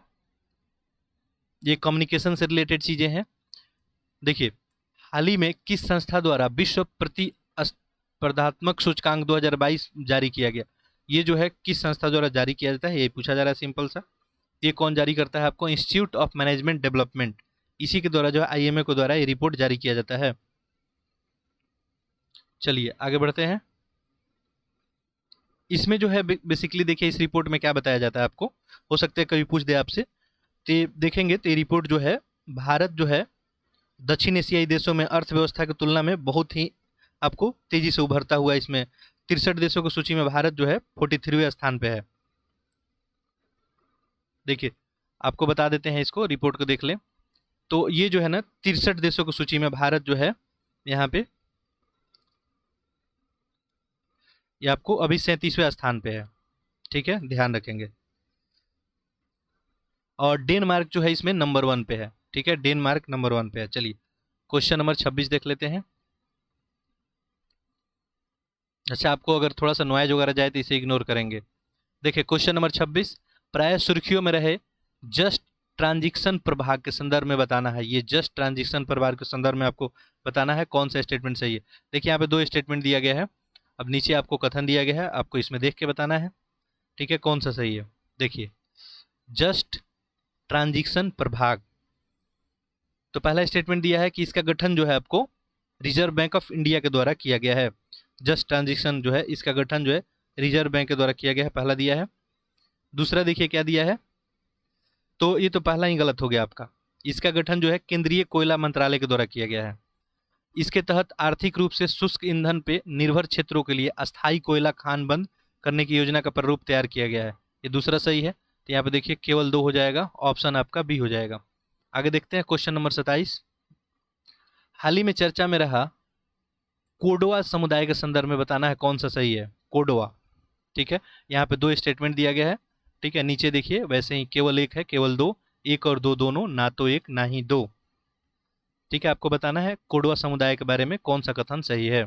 ये कम्युनिकेशन से रिलेटेड चीजें हैं। देखिए, हाल ही में किस संस्था द्वारा विश्व प्रतिस्पर्धात्मक सूचकांक 2022 जारी किया गया? ये जो है किस संस्था द्वारा जारी किया जाता है, ये पूछा जा रहा है सिंपल सा। ये कौन जारी करता है? आपको इंस्टीट्यूट ऑफ मैनेजमेंट डेवलपमेंट, इसी के द्वारा जो है IMA को द्वारा ये रिपोर्ट जारी किया जाता है। चलिए आगे बढ़ते हैं। इसमें जो है बेसिकली देखिए, इस रिपोर्ट में क्या बताया जाता है आपको, हो सकता है कभी पूछ दे आपसे। तो देखेंगे तो ये रिपोर्ट जो है भारत जो है दक्षिण एशियाई देशों में अर्थव्यवस्था की तुलना में बहुत ही आपको तेजी से उभरता हुआ इसमें 63 देशों की सूची में भारत जो है 43वें स्थान पे है। देखिए आपको बता देते हैं, इसको रिपोर्ट को देख लें तो ये जो है ना 63 देशों की सूची में भारत जो है यहाँ पे ये आपको अभी 37वें स्थान पे है। ठीक है, ध्यान रखेंगे। और डेनमार्क जो है इसमें नंबर 1 पे है। ठीक है, डेनमार्क नंबर 1 पे है। चलिए क्वेश्चन नंबर 26 देख लेते हैं। अच्छा, आपको अगर थोड़ा सा नॉइज वगैरह जाए तो इसे इग्नोर करेंगे। देखिए क्वेश्चन नंबर 26 प्राय सुर्खियों में रहे जस्ट ट्रांजिशन प्रभाग के संदर्भ में बताना है। ये जस्ट ट्रांजिशन प्रभाग के संदर्भ में आपको बताना है कौन सा स्टेटमेंट सही है। देखिए यहाँ पे 2 स्टेटमेंट दिया गया है। अब नीचे आपको कथन दिया गया है, आपको इसमें देख के बताना है। ठीक है, कौन सा सही है। देखिए जस्ट ट्रांजिशन प्रभाग, तो पहला स्टेटमेंट दिया है कि इसका गठन जो है आपको रिजर्व बैंक ऑफ इंडिया के द्वारा किया गया है। जस्ट ट्रांजिशन जो है इसका गठन जो है रिजर्व बैंक के द्वारा किया गया है, पहला दिया है। दूसरा देखिए क्या दिया है, तो ये तो पहला ही गलत हो गया आपका। इसका गठन जो है केंद्रीय कोयला मंत्रालय के द्वारा किया गया है। इसके तहत आर्थिक रूप से शुष्क ईंधन पे निर्भर क्षेत्रों के लिए अस्थायी कोयला खान बंद करने की योजना का प्रारूप तैयार किया गया है। ये दूसरा सही है, तो यहाँ पे देखिए केवल 2 हो जाएगा, ऑप्शन आपका बी हो जाएगा। आगे देखते हैं क्वेश्चन नंबर 27। हाल ही में चर्चा में रहा कोडवा समुदाय के संदर्भ में बताना है कौन सा सही है। कोडवा, ठीक है, यहाँ पे 2 स्टेटमेंट दिया गया है। ठीक है, नीचे देखिए वैसे ही केवल 1 है, केवल 2, 1 और 2 दोनों, ना तो 1 ना ही 2। ठीक है, आपको बताना है कोडवा समुदाय के बारे में कौन सा कथन सही है।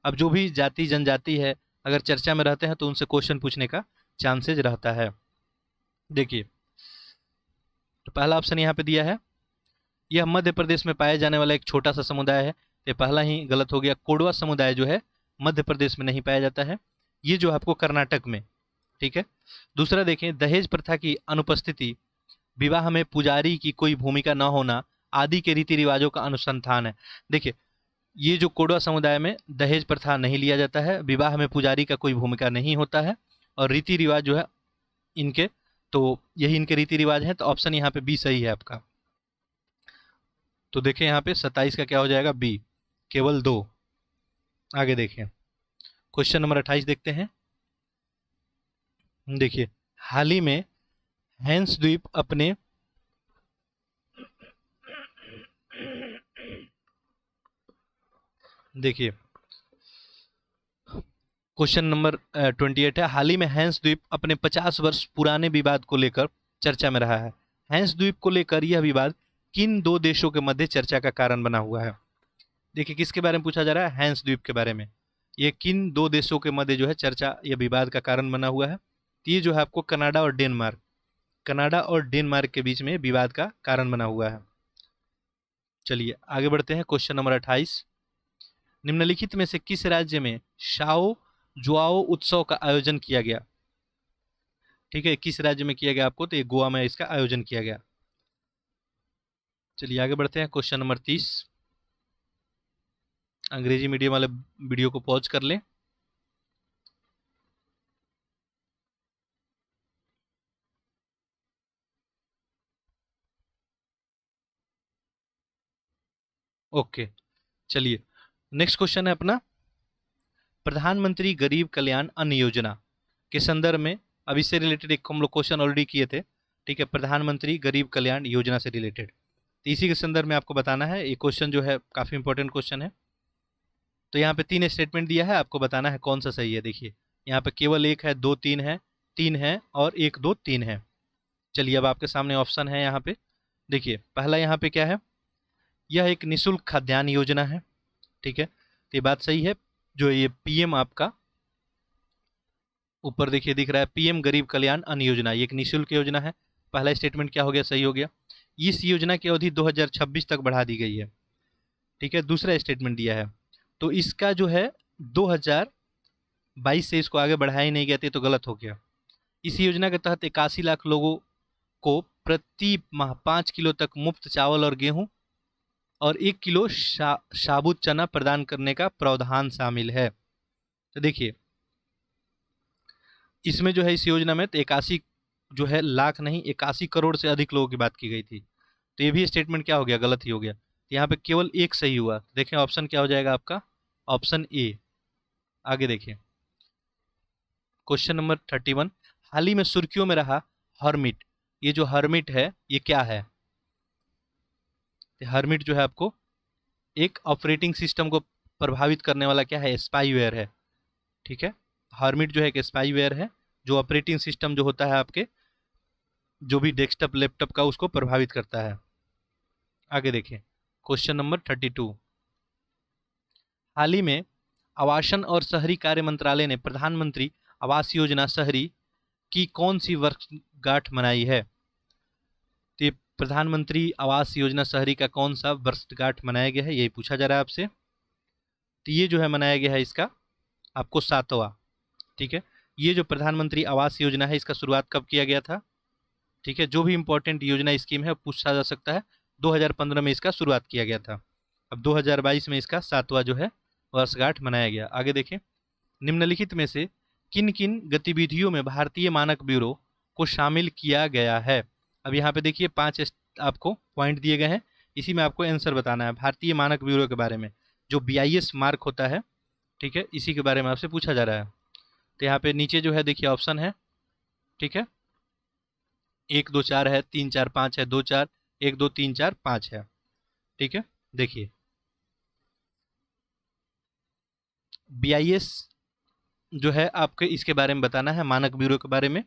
अब जो भी जाति जनजाति है अगर चर्चा में रहते हैं तो उनसे क्वेश्चन पूछने का चांसेज रहता है। देखिए तो पहला ऑप्शन यहाँ पे दिया है, यह मध्य प्रदेश में पाया जाने वाला एक छोटा सा समुदाय है। ये पहला ही गलत हो गया। कोडवा समुदाय जो है मध्य प्रदेश में नहीं पाया जाता है, ये जो आपको कर्नाटक में। ठीक है, दूसरा देखें दहेज प्रथा की अनुपस्थिति, विवाह में पुजारी की कोई भूमिका न होना आदि के रीति रिवाजों का अनुसंधान है। देखिए ये जो कोडवा समुदाय में दहेज प्रथा नहीं लिया जाता है, विवाह में पुजारी का कोई भूमिका नहीं होता है, और रीति रिवाज जो है इनके, तो यही इनके रीति रिवाज हैं। तो ऑप्शन यहाँ पे बी सही है आपका। तो देखें यहाँ पे 27 का क्या हो जाएगा, बी, केवल 2। आगे देखें क्वेश्चन नंबर 28 देखते हैं। देखिए हाल ही में हैंस द्वीप अपने देखिए क्वेश्चन नंबर 28 है, हाल ही में हैंस द्वीप अपने 50 वर्ष पुराने विवाद को लेकर चर्चा में रहा है। हैंस द्वीप को लेकर यह विवाद किन 2 देशों के मध्य चर्चा का कारण बना हुआ है। देखिए किसके बारे में पूछा जा रहा है, हैंस द्वीप के बारे में। ये किन 2 देशों के मध्य जो है चर्चा या विवाद का कारण बना हुआ है। तो ये जो है आपको कनाडा और डेनमार्क, कनाडा और डेनमार्क के बीच में विवाद का कारण बना हुआ है। चलिए आगे बढ़ते हैं क्वेश्चन नंबर 28। निम्नलिखित में से किस राज्य में शाओ जुआओ उत्सव का आयोजन किया गया। ठीक है, किस राज्य में किया गया आपको, तो ये गोवा में इसका आयोजन किया गया। चलिए आगे बढ़ते हैं क्वेश्चन नंबर 30। अंग्रेजी मीडियम वाले वीडियो को पॉज कर लें। ओके, चलिए नेक्स्ट क्वेश्चन है अपना प्रधानमंत्री गरीब कल्याण अन्न योजना के संदर्भ में। अब इससे रिलेटेड एक हम लोग क्वेश्चन ऑलरेडी किए थे। ठीक है, प्रधानमंत्री गरीब कल्याण योजना से रिलेटेड, तो इसी के संदर्भ में आपको बताना है। ये क्वेश्चन जो है काफ़ी इंपॉर्टेंट क्वेश्चन है। तो यहाँ पे 3 स्टेटमेंट दिया है, आपको बताना है कौन सा सही है। देखिए यहाँ पे केवल 1 है, 2 3 है, 3 है और 1 2 3 है। चलिए अब आपके सामने ऑप्शन है यहाँ पे। देखिए पहला यहाँ पे क्या है, यह एक निःशुल्क खाद्यान्न योजना है। ठीक है, तो ये बात सही है। जो ये पीएम आपका ऊपर देखिए दिख रहा है, पीएम गरीब कल्याण अन्न योजना, ये एक निःशुल्क योजना है। पहला स्टेटमेंट क्या हो गया, सही हो गया। इस योजना की अवधि 2026 तक बढ़ा दी गई है। ठीक है, दूसरा स्टेटमेंट दिया है, तो इसका जो है 2022 से इसको आगे बढ़ाया ही नहीं गया, तो गलत हो गया। इस योजना के तहत 81 लाख लोगों को प्रति माह 5 किलो तक मुफ्त चावल और गेहूं और 1 किलो साबुत चना प्रदान करने का प्रावधान शामिल है। तो देखिए इसमें जो है इस योजना में तो 81 जो है लाख नहीं, 81 करोड़ से अधिक लोगों की बात की गई थी। तो ये भी स्टेटमेंट क्या हो गया, गलत ही हो गया। तो यहाँ पे केवल एक सही हुआ। देखें ऑप्शन क्या हो जाएगा आपका, ऑप्शन ए। आगे देखिए क्वेश्चन नंबर 31, हाल ही में सुर्खियों में रहा हर्मिट। ये जो हर्मिट है ये क्या है? हर्मिट जो है आपको एक ऑपरेटिंग सिस्टम को प्रभावित करने वाला क्या है, स्पाईवेयर है। ठीक है, हर्मिट जो है एक स्पाईवेयर है जो ऑपरेटिंग सिस्टम जो होता है आपके जो भी डेस्कटॉप लैपटॉप का उसको प्रभावित करता है। आगे देखिए क्वेश्चन नंबर 32, हाल ही में आवासन और शहरी कार्य मंत्रालय ने प्रधानमंत्री आवास योजना शहरी की कौन सी वर्षगांठ मनाई है? तो ये प्रधानमंत्री आवास योजना शहरी का कौन सा वर्षगांठ मनाया गया है, यही पूछा जा रहा है आपसे। तो ये जो है मनाया गया है इसका आपको 7वां। ठीक है, ये जो प्रधानमंत्री आवास योजना है इसका शुरुआत कब किया गया था? ठीक है, जो भी इंपॉर्टेंट योजना स्कीम है पूछा जा सकता है। 2015 में इसका शुरुआत किया गया था। अब 2022 में इसका 7वां जो है वर्षगांठ मनाया गया। आगे देखें, निम्नलिखित में से किन किन गतिविधियों में भारतीय मानक ब्यूरो को शामिल किया गया है? अब यहाँ पे देखिए 5 आपको पॉइंट दिए गए हैं, इसी में आपको आंसर बताना है भारतीय मानक ब्यूरो के बारे में। जो BIS मार्क होता है, ठीक है, इसी के बारे में आपसे पूछा जा रहा है। तो यहाँ पे नीचे जो है देखिए ऑप्शन है, ठीक है, 1 2 4 है, 3 4 5 है, 2 4 1 2 3 4 5 है। ठीक है, देखिए BIS जो है आपके इसके बारे में बताना है, मानक ब्यूरो के बारे में।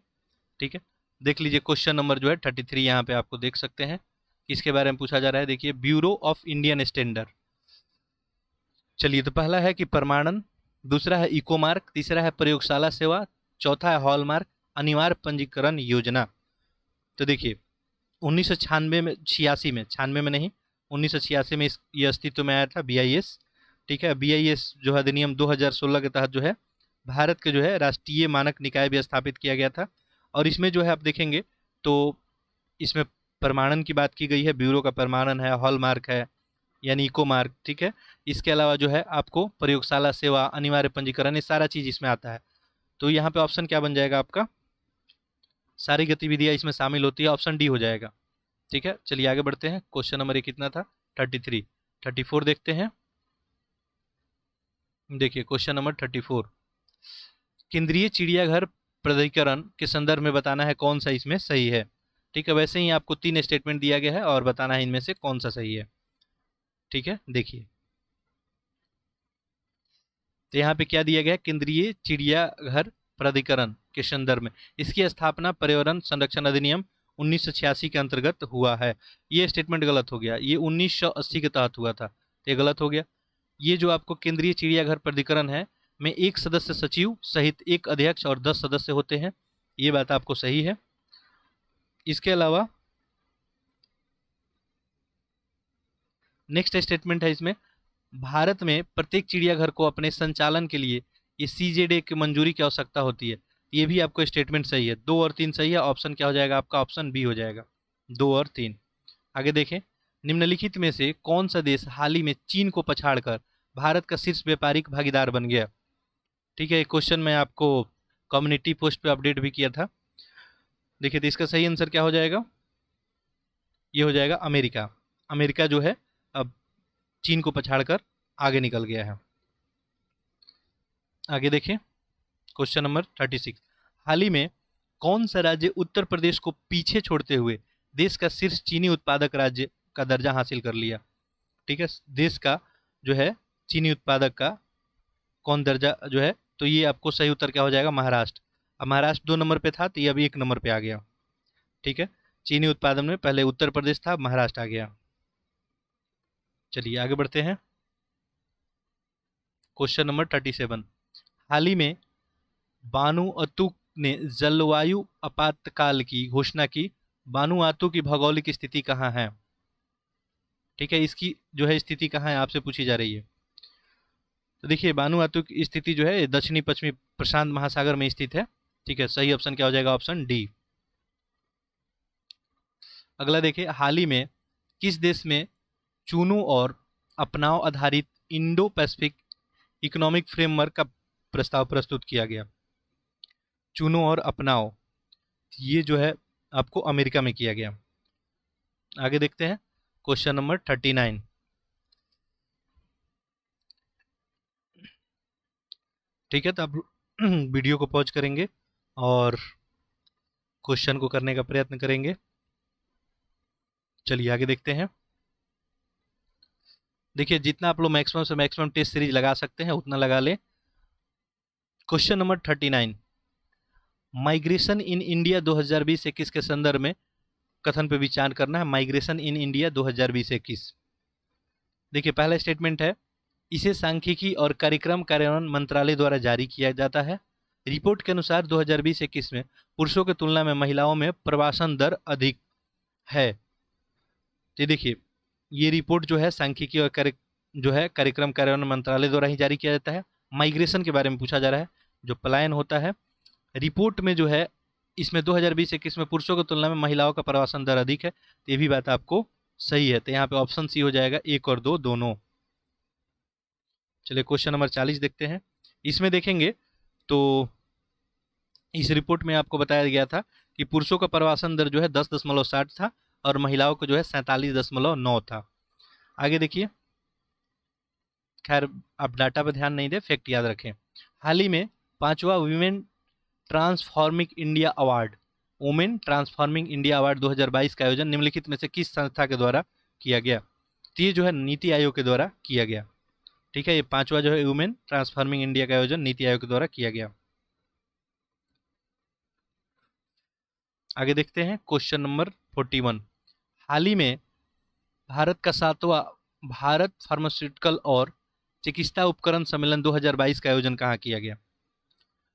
ठीक है, देख लीजिए क्वेश्चन नंबर जो है 33 यहाँ पे आपको देख सकते हैं किसके बारे में पूछा जा रहा है। देखिए ब्यूरो ऑफ इंडियन स्टैंडर्ड। चलिए, तो पहला है कि प्रमाणन, दूसरा है इकोमार्क, तीसरा है प्रयोगशाला सेवा, चौथा है हॉलमार्क अनिवार्य पंजीकरण योजना। तो देखिए 1996 में, 86 में, 96 में नहीं, 1986 में ये अस्तित्व में आया था BIS। ठीक है, BIS जो है अधिनियम 2016 के तहत जो है भारत के जो है राष्ट्रीय मानक निकाय भी स्थापित किया गया था। और इसमें जो है आप देखेंगे तो इसमें प्रमाणन की बात की गई है, ब्यूरो का प्रमाणन है, हॉलमार्क है यानी इको मार्क। ठीक है, इसके अलावा जो है आपको प्रयोगशाला सेवा, अनिवार्य पंजीकरण, ये सारा चीज़ इसमें आता है। तो यहाँ पे ऑप्शन क्या बन जाएगा आपका, सारी गतिविधियाँ इसमें शामिल होती है, ऑप्शन डी हो जाएगा। ठीक है, चलिए आगे बढ़ते हैं। क्वेश्चन नंबर एक कितना था, 33। 34 देखते हैं। देखिए क्वेश्चन नंबर 34, केंद्रीय चिड़ियाघर प्राधिकरण के संदर्भ में बताना है कौन सा इसमें सही है। ठीक है, वैसे ही आपको 3 स्टेटमेंट दिया गया है और बताना है इनमें से कौन सा सही है। ठीक है, देखिए तो यहाँ पे क्या दिया गया है, केंद्रीय चिड़ियाघर प्राधिकरण के संदर्भ में इसकी स्थापना पर्यावरण संरक्षण अधिनियम 1986 के अंतर्गत हुआ है। ये स्टेटमेंट गलत हो गया, ये 1980 के तहत हुआ था, तो ये गलत हो गया। ये जो आपको केंद्रीय चिड़ियाघर प्राधिकरण है में 1 सदस्य सचिव सहित 1 अध्यक्ष और 10 सदस्य होते हैं, ये बात आपको सही है। इसके अलावा नेक्स्ट स्टेटमेंट है इसमें, भारत में प्रत्येक चिड़ियाघर को अपने संचालन के लिए ये CZA की मंजूरी की आवश्यकता होती है, ये भी आपको स्टेटमेंट सही है। 2 और 3 सही है, ऑप्शन क्या हो जाएगा आपका, ऑप्शन बी हो जाएगा, 2 और 3। आगे देखें, निम्नलिखित में से कौन सा देश हाल ही में चीन को पछाड़कर भारत का शीर्ष व्यापारिक भागीदार बन गया? ठीक है, एक क्वेश्चन मैं आपको कम्युनिटी पोस्ट पे अपडेट भी किया था। देखिए तो इसका सही आंसर क्या हो जाएगा, ये हो जाएगा अमेरिका। अमेरिका जो है अब चीन को पछाड़कर आगे निकल गया है। आगे देखें क्वेश्चन नंबर 36, हाल ही में कौन सा राज्य उत्तर प्रदेश को पीछे छोड़ते हुए देश का शीर्ष चीनी उत्पादक राज्य का दर्जा हासिल कर लिया? ठीक है, देश का जो है चीनी उत्पादक का कौन दर्जा जो है, तो ये आपको सही उत्तर क्या हो जाएगा, महाराष्ट्र। अब महाराष्ट्र 2 नंबर पे था तो ये अभी 1 नंबर पे आ गया। ठीक है, चीनी उत्पादन में पहले उत्तर प्रदेश था, महाराष्ट्र आ गया। चलिए आगे बढ़ते हैं। क्वेश्चन नंबर 37, हाल ही में बानुअतु ने जलवायु आपातकाल की घोषणा की, बानुआतु की भौगोलिक स्थिति कहाँ है? ठीक है, इसकी जो है स्थिति कहाँ है आपसे पूछी जा रही है। तो देखिए बानुआतु की स्थिति जो है दक्षिणी पश्चिमी प्रशांत महासागर में स्थित है। ठीक है, सही ऑप्शन क्या हो जाएगा, ऑप्शन डी। अगला देखिए, हाल ही में किस देश में चुनू और अपनाव आधारित इंडो पैसिफिक इकोनॉमिक फ्रेमवर्क का प्रस्ताव प्रस्तुत किया गया? चुनो और अपनाओ, ये जो है आपको अमेरिका में किया गया। आगे देखते हैं क्वेश्चन नंबर 39, ठीक है, तो आप वीडियो को पॉज करेंगे और क्वेश्चन को करने का प्रयत्न करेंगे। चलिए आगे देखते हैं। देखिए, जितना आप लोग मैक्सिमम से मैक्सिमम टेस्ट सीरीज लगा सकते हैं उतना लगा लें। Question number 39, migration in India 2020-21 के संदर्भ में कथन पे विचार करना है। Migration in India 2020-21। देखिए, पहला स्टेटमेंट है, इसे सांख्यिकी और कार्यक्रम कार्यान्वयन मंत्रालय द्वारा जारी किया जाता है। रिपोर्ट के अनुसार 2020-21 में पुरुषों की तुलना में महिलाओं में प्रवासन दर अधिक है। तो देखिए, ये रिपोर्ट जो है सांख्यिकी और कार्यक्रम कार्यान्वयन मंत्रालय द्वारा ही जारी किया जाता है। माइग्रेशन के बारे में पूछा जा रहा है, जो पलायन होता है। रिपोर्ट में जो है इसमें 2020-21 में पुरुषों की तुलना में महिलाओं का प्रवासन दर अधिक है, तो ये भी बात आपको सही है। तो यहाँ पे ऑप्शन सी हो जाएगा, 1 और 2 दोनों। चलिए क्वेश्चन नंबर 40 देखते हैं। इसमें देखेंगे तो इस रिपोर्ट में आपको बताया गया था कि पुरुषों का प्रवासन दर जो है 10.60 था और महिलाओं को जो है 47.9 था। आगे देखिए, खैर आप डाटा पर ध्यान नहीं दें, फैक्ट याद रखें। हाल ही में 5वां women transforming India award, women transforming India award 2022 का आयोजन निम्नलिखित में से किस संस्था के द्वारा किया गया? तो ये जो है नीति आयोग के द्वारा किया गया। ठीक है, ये 5वां जो है वुमेन ट्रांसफॉर्मिंग इंडिया का आयोजन नीति आयोग के द्वारा किया गया। आगे देखते हैं क्वेश्चन नंबर 41, हाल ही में भारत का 7वां भारत फार्मास्यूटिकल और चिकित्सा उपकरण सम्मेलन 2022 का आयोजन कहाँ किया गया?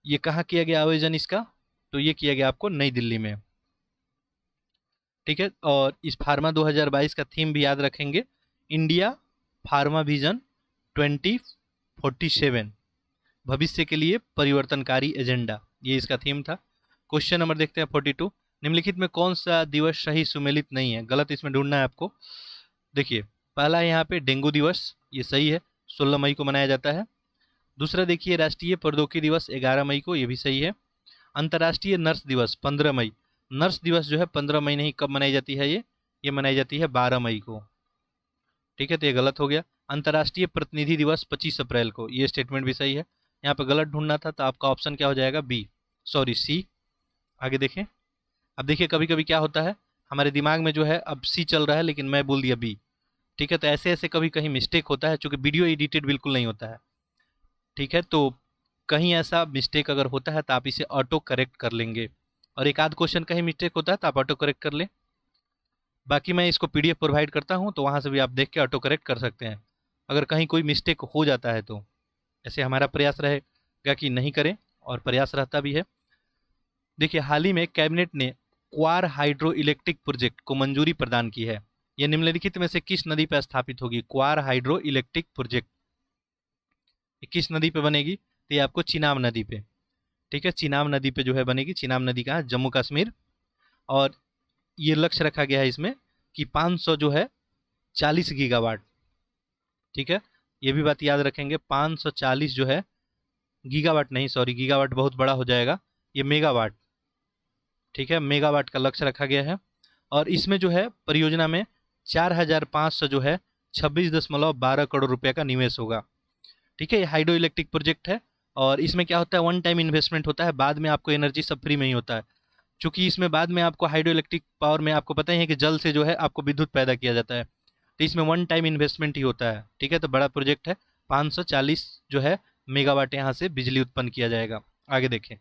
ये कहाँ किया गया आयोजन इसका? तो ये किया गया आपको नई दिल्ली में। ठीक है, और इस फार्मा 2022 का थीम भी याद रखेंगे, इंडिया फार्मा विजन 2047, भविष्य के लिए परिवर्तनकारी एजेंडा, ये इसका थीम था। क्वेश्चन नंबर देखते हैं 42, निम्नलिखित में कौन सा दिवस सही सुमेलित नहीं है? गलत इसमें ढूंढना है आपको। देखिए, पहला है यहाँ पे डेंगू दिवस, ये सही है, 16 मई को मनाया जाता है। दूसरा देखिए, राष्ट्रीय प्रौद्योगिकी दिवस 11 मई को, ये भी सही है। अंतर्राष्ट्रीय नर्स दिवस 15 मई, नर्स दिवस जो है 15 मई नहीं, कब मनाई जाती है? ये मनाई जाती है 12 मई को। ठीक है, तो ये गलत हो गया। अंतर्राष्ट्रीय प्रतिनिधि दिवस 25 अप्रैल को, ये स्टेटमेंट भी सही है। यहाँ पे गलत ढूंढना था, तो आपका ऑप्शन क्या हो जाएगा? सी। आगे देखें। अब देखिए, कभी कभी क्या होता है, हमारे दिमाग में जो है अब सी चल रहा है लेकिन मैं बोल दिया बी। ठीक है, तो ऐसे ऐसे कभी कहीं मिस्टेक होता है, चूंकि वीडियो एडिटेड बिल्कुल नहीं होता है। ठीक है, तो कहीं ऐसा मिस्टेक अगर होता है तो आप इसे ऑटो करेक्ट कर लेंगे, और एक आध क्वेश्चन कहीं मिस्टेक होता है तो आप ऑटो करेक्ट कर लें। बाकी मैं इसको पीडीएफ प्रोवाइड करता हूँ, तो वहाँ से भी आप देख के ऑटो करेक्ट कर सकते हैं अगर कहीं कोई मिस्टेक हो जाता है तो। ऐसे हमारा प्रयास रहेगा कि नहीं करें, और प्रयास रहता भी है। देखिए, हाल ही में कैबिनेट ने क्वार हाइड्रो इलेक्ट्रिक प्रोजेक्ट को मंजूरी प्रदान की है। यह निम्नलिखित में से किस नदी पर स्थापित होगी? क्वार हाइड्रो इलेक्ट्रिक प्रोजेक्ट किस नदी पे बनेगी? तो ये आपको चिनाब नदी पे। ठीक है, चिनाब नदी पे जो है बनेगी। चिनाब नदी कहाँ? जम्मू कश्मीर। और ये लक्ष्य रखा गया है इसमें कि 500 जो है 40 गीगावाट। ठीक है, ये भी बात याद रखेंगे, 540 जो है गीगावाट नहीं, सॉरी गीगावाट बहुत बड़ा हो जाएगा, ये मेगावाट। ठीक है, मेगावाट का लक्ष्य रखा गया है। और इसमें जो है परियोजना में 4500 जो है 26.12 करोड़ रुपए का निवेश होगा। ठीक है, ये हाइड्रो इलेक्ट्रिक प्रोजेक्ट है, और इसमें क्या होता है, वन टाइम इन्वेस्टमेंट होता है, बाद में आपको एनर्जी सब फ्री में ही होता है। चूंकि इसमें बाद में आपको हाइड्रो इलेक्ट्रिक पावर में आपको पता ही है कि जल से जो है आपको विद्युत पैदा किया जाता है, तो इसमें वन टाइम इन्वेस्टमेंट ही होता है। ठीक है, तो बड़ा प्रोजेक्ट है, 540 जो है मेगावाट यहाँ से बिजली उत्पन्न किया जाएगा। आगे देखें,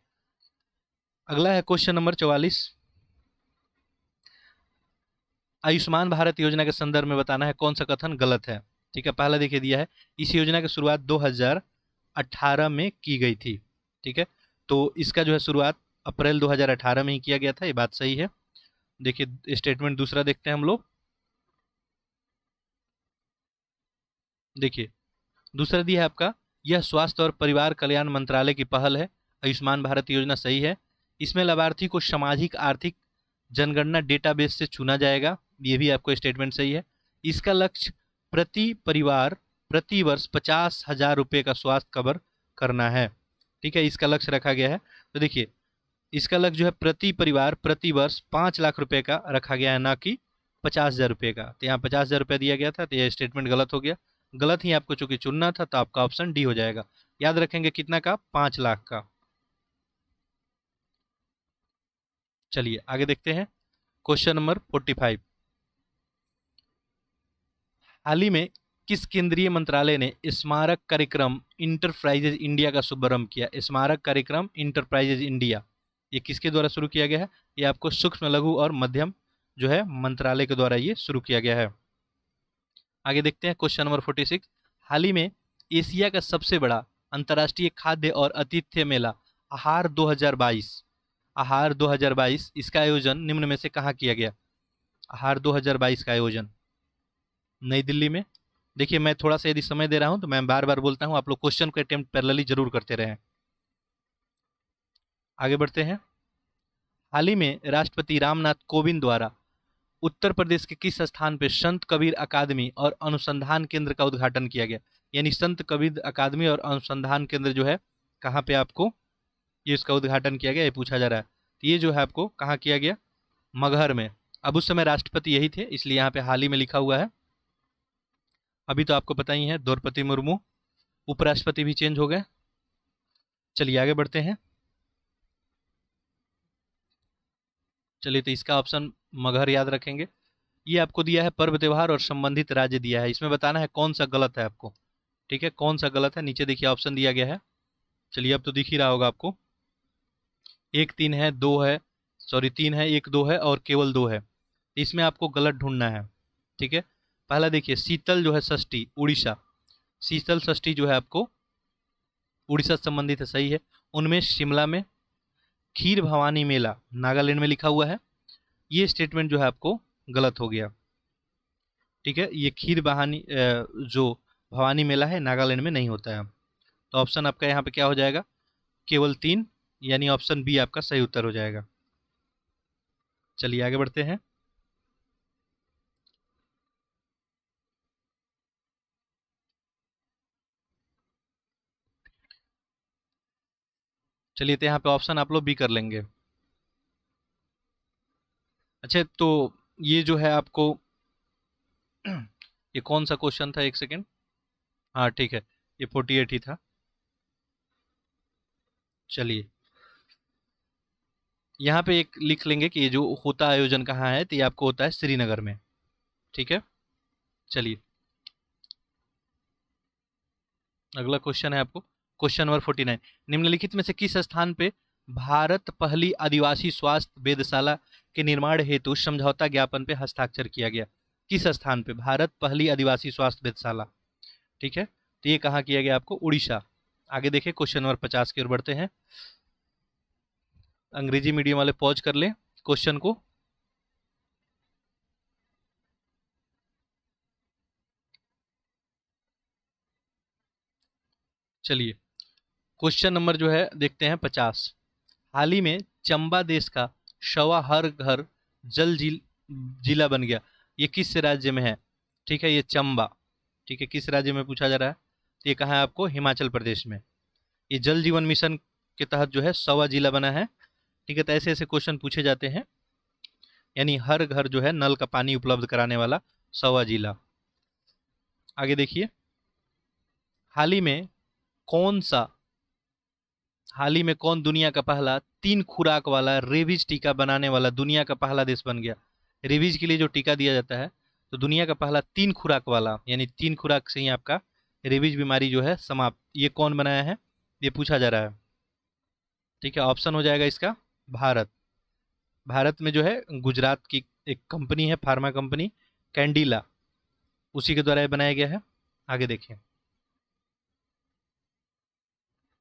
अगला है क्वेश्चन नंबर 44, आयुष्मान भारत योजना के संदर्भ में बताना है कौन सा कथन गलत है। ठीक है, पहला देखिए दिया है, इस योजना की शुरुआत 2018 में की गई थी। ठीक है, तो इसका जो है शुरुआत अप्रैल 2018 में ही किया गया था, ये बात सही है। देखिए स्टेटमेंट दूसरा देखते हैं हम लोग। देखिए, दूसरा दिया है आपका, यह स्वास्थ्य और परिवार कल्याण मंत्रालय की पहल है। आयुष्मान भारत योजना सही है। इसमें लाभार्थी को सामाजिक आर्थिक जनगणना डेटाबेस से चुना जाएगा, ये भी आपको स्टेटमेंट सही है। इसका लक्ष्य प्रति परिवार प्रति वर्ष 50,000 रुपये का स्वास्थ्य कवर करना है। ठीक है, इसका लक्ष्य रखा गया है। तो देखिए, इसका लक्ष्य जो है प्रति परिवार प्रति वर्ष 5 लाख रुपए का रखा गया है, ना कि 50,000 रुपये का। तो यहाँ 50,000 रुपये दिया गया था, तो यह स्टेटमेंट गलत हो गया। गलत ही आपको चूंकि चुनना था, तो आपका ऑप्शन डी हो जाएगा, याद रखेंगे कितना का, 5 लाख का। चलिए आगे देखते हैं क्वेश्चन नंबर 45। हाल ही में किस केंद्रीय मंत्रालय ने स्मारक कार्यक्रम इंटरप्राइजेज इंडिया का शुभारंभ किया? स्मारक कार्यक्रम इंटरप्राइजेज इंडिया, ये किसके द्वारा शुरू किया गया है? ये आपको सूक्ष्म लघु और मध्यम जो है मंत्रालय के द्वारा ये शुरू किया गया है। आगे देखते हैं क्वेश्चन नंबर 46। हाल ही में एशिया का सबसे बड़ा अंतर्राष्ट्रीय खाद्य और आतिथ्य मेला आहार 2022, आहार 2022, इसका आयोजन निम्न में से कहाँ किया गया? आहार 2022 का आयोजन नई दिल्ली में। देखिए मैं थोड़ा सा यदि समय दे रहा हूं तो मैं बार बार बोलता हूं, आप लोग क्वेश्चन को अटेम्प्ट पैरेलली जरूर करते रहें। आगे बढ़ते हैं। हाल ही में राष्ट्रपति रामनाथ कोविंद द्वारा उत्तर प्रदेश के किस स्थान पर संत कबीर अकादमी और अनुसंधान केंद्र का उद्घाटन किया गया? यानी संत कबीर अकादमी और अनुसंधान केंद्र जो है कहाँ पे आपको ये इसका उद्घाटन किया गया, ये पूछा जा रहा है। तो ये जो है आपको कहाँ किया गया? मगहर में। अब उस समय राष्ट्रपति यही थे, इसलिए यहाँ पे हाल ही में लिखा हुआ है। अभी तो आपको पता ही है द्रौपदी मुर्मू, उपराष्ट्रपति भी चेंज हो गए। चलिए आगे बढ़ते हैं। चलिए तो इसका ऑप्शन मगहर याद रखेंगे। ये आपको दिया है पर्व त्योहार और संबंधित राज्य दिया है, इसमें बताना है कौन सा गलत है आपको। ठीक है, कौन सा गलत है, नीचे देखिए ऑप्शन दिया गया है। चलिए अब तो दिख ही रहा होगा आपको, 1 3 है, 2 है, सॉरी 3 है, 1 2 है और केवल 2 है। इसमें आपको गलत ढूंढना है। ठीक है, पहला देखिए शीतल जो है षष्ठी उड़ीसा, शीतल षष्ठी जो है आपको उड़ीसा से संबंधित है, सही है। उनमें शिमला में, खीर भवानी मेला नागालैंड में लिखा हुआ है, ये स्टेटमेंट जो है आपको गलत हो गया। ठीक है, ये खीर बहानी जो भवानी मेला है नागालैंड में नहीं होता है। तो ऑप्शन आपका यहाँ पे क्या हो जाएगा? केवल 3, यानी ऑप्शन बी आपका सही उत्तर हो जाएगा। चलिए आगे बढ़ते हैं। चलिए तो यहाँ पे ऑप्शन आप लोग भी कर लेंगे। अच्छा तो ये जो है आपको ये कौन सा क्वेश्चन था, एक सेकेंड। हाँ ठीक है, ये 48 ही था। चलिए यहाँ पे एक लिख लेंगे कि ये जो होता आयोजन कहाँ है, तो ये आपको होता है श्रीनगर में। ठीक है, चलिए अगला क्वेश्चन है आपको, क्वेश्चन नंबर 49। निम्नलिखित में से किस स्थान पे भारत पहली आदिवासी स्वास्थ्य वेधशाला के निर्माण हेतु समझौता ज्ञापन पे हस्ताक्षर किया गया? किस स्थान पे भारत पहली आदिवासी स्वास्थ्य वेधशाला? ठीक है, तो ये कहाँ किया गया आपको? उड़ीसा। आगे देखिए क्वेश्चन नंबर 50 की ओर बढ़ते हैं। अंग्रेजी मीडियम वाले पॉज कर ले क्वेश्चन को। चलिए क्वेश्चन नंबर जो है देखते हैं 50। हाल ही में चंबा देश का शवा हर घर जल जिला बन गया, ये किस राज्य में है? ठीक है, ये चंबा। ठीक है, किस राज्य में पूछा जा रहा है? तो ये कहाँ है आपको? हिमाचल प्रदेश में। ये जल जीवन मिशन के तहत जो है शवा जिला बना है। ठीक है, तो ऐसे ऐसे क्वेश्चन पूछे जाते हैं, यानी हर घर जो है नल का पानी उपलब्ध कराने वाला शवा जिला। आगे देखिए, हाल ही में कौन सा हाल ही में कौन दुनिया का पहला 3 खुराक वाला रेबीज टीका बनाने वाला दुनिया का पहला देश बन गया? रेबीज के लिए जो टीका दिया जाता है, तो दुनिया का पहला 3 खुराक वाला, यानी 3 खुराक से ही आपका रेबीज बीमारी जो है समाप्त, ये कौन बनाया है, ये पूछा जा रहा है। ठीक है, ऑप्शन हो जाएगा इसका भारत। भारत में जो है गुजरात की एक कंपनी है, फार्मा कंपनी कैंडिला, उसी के द्वारा ये बनाया गया है। आगे देखिए,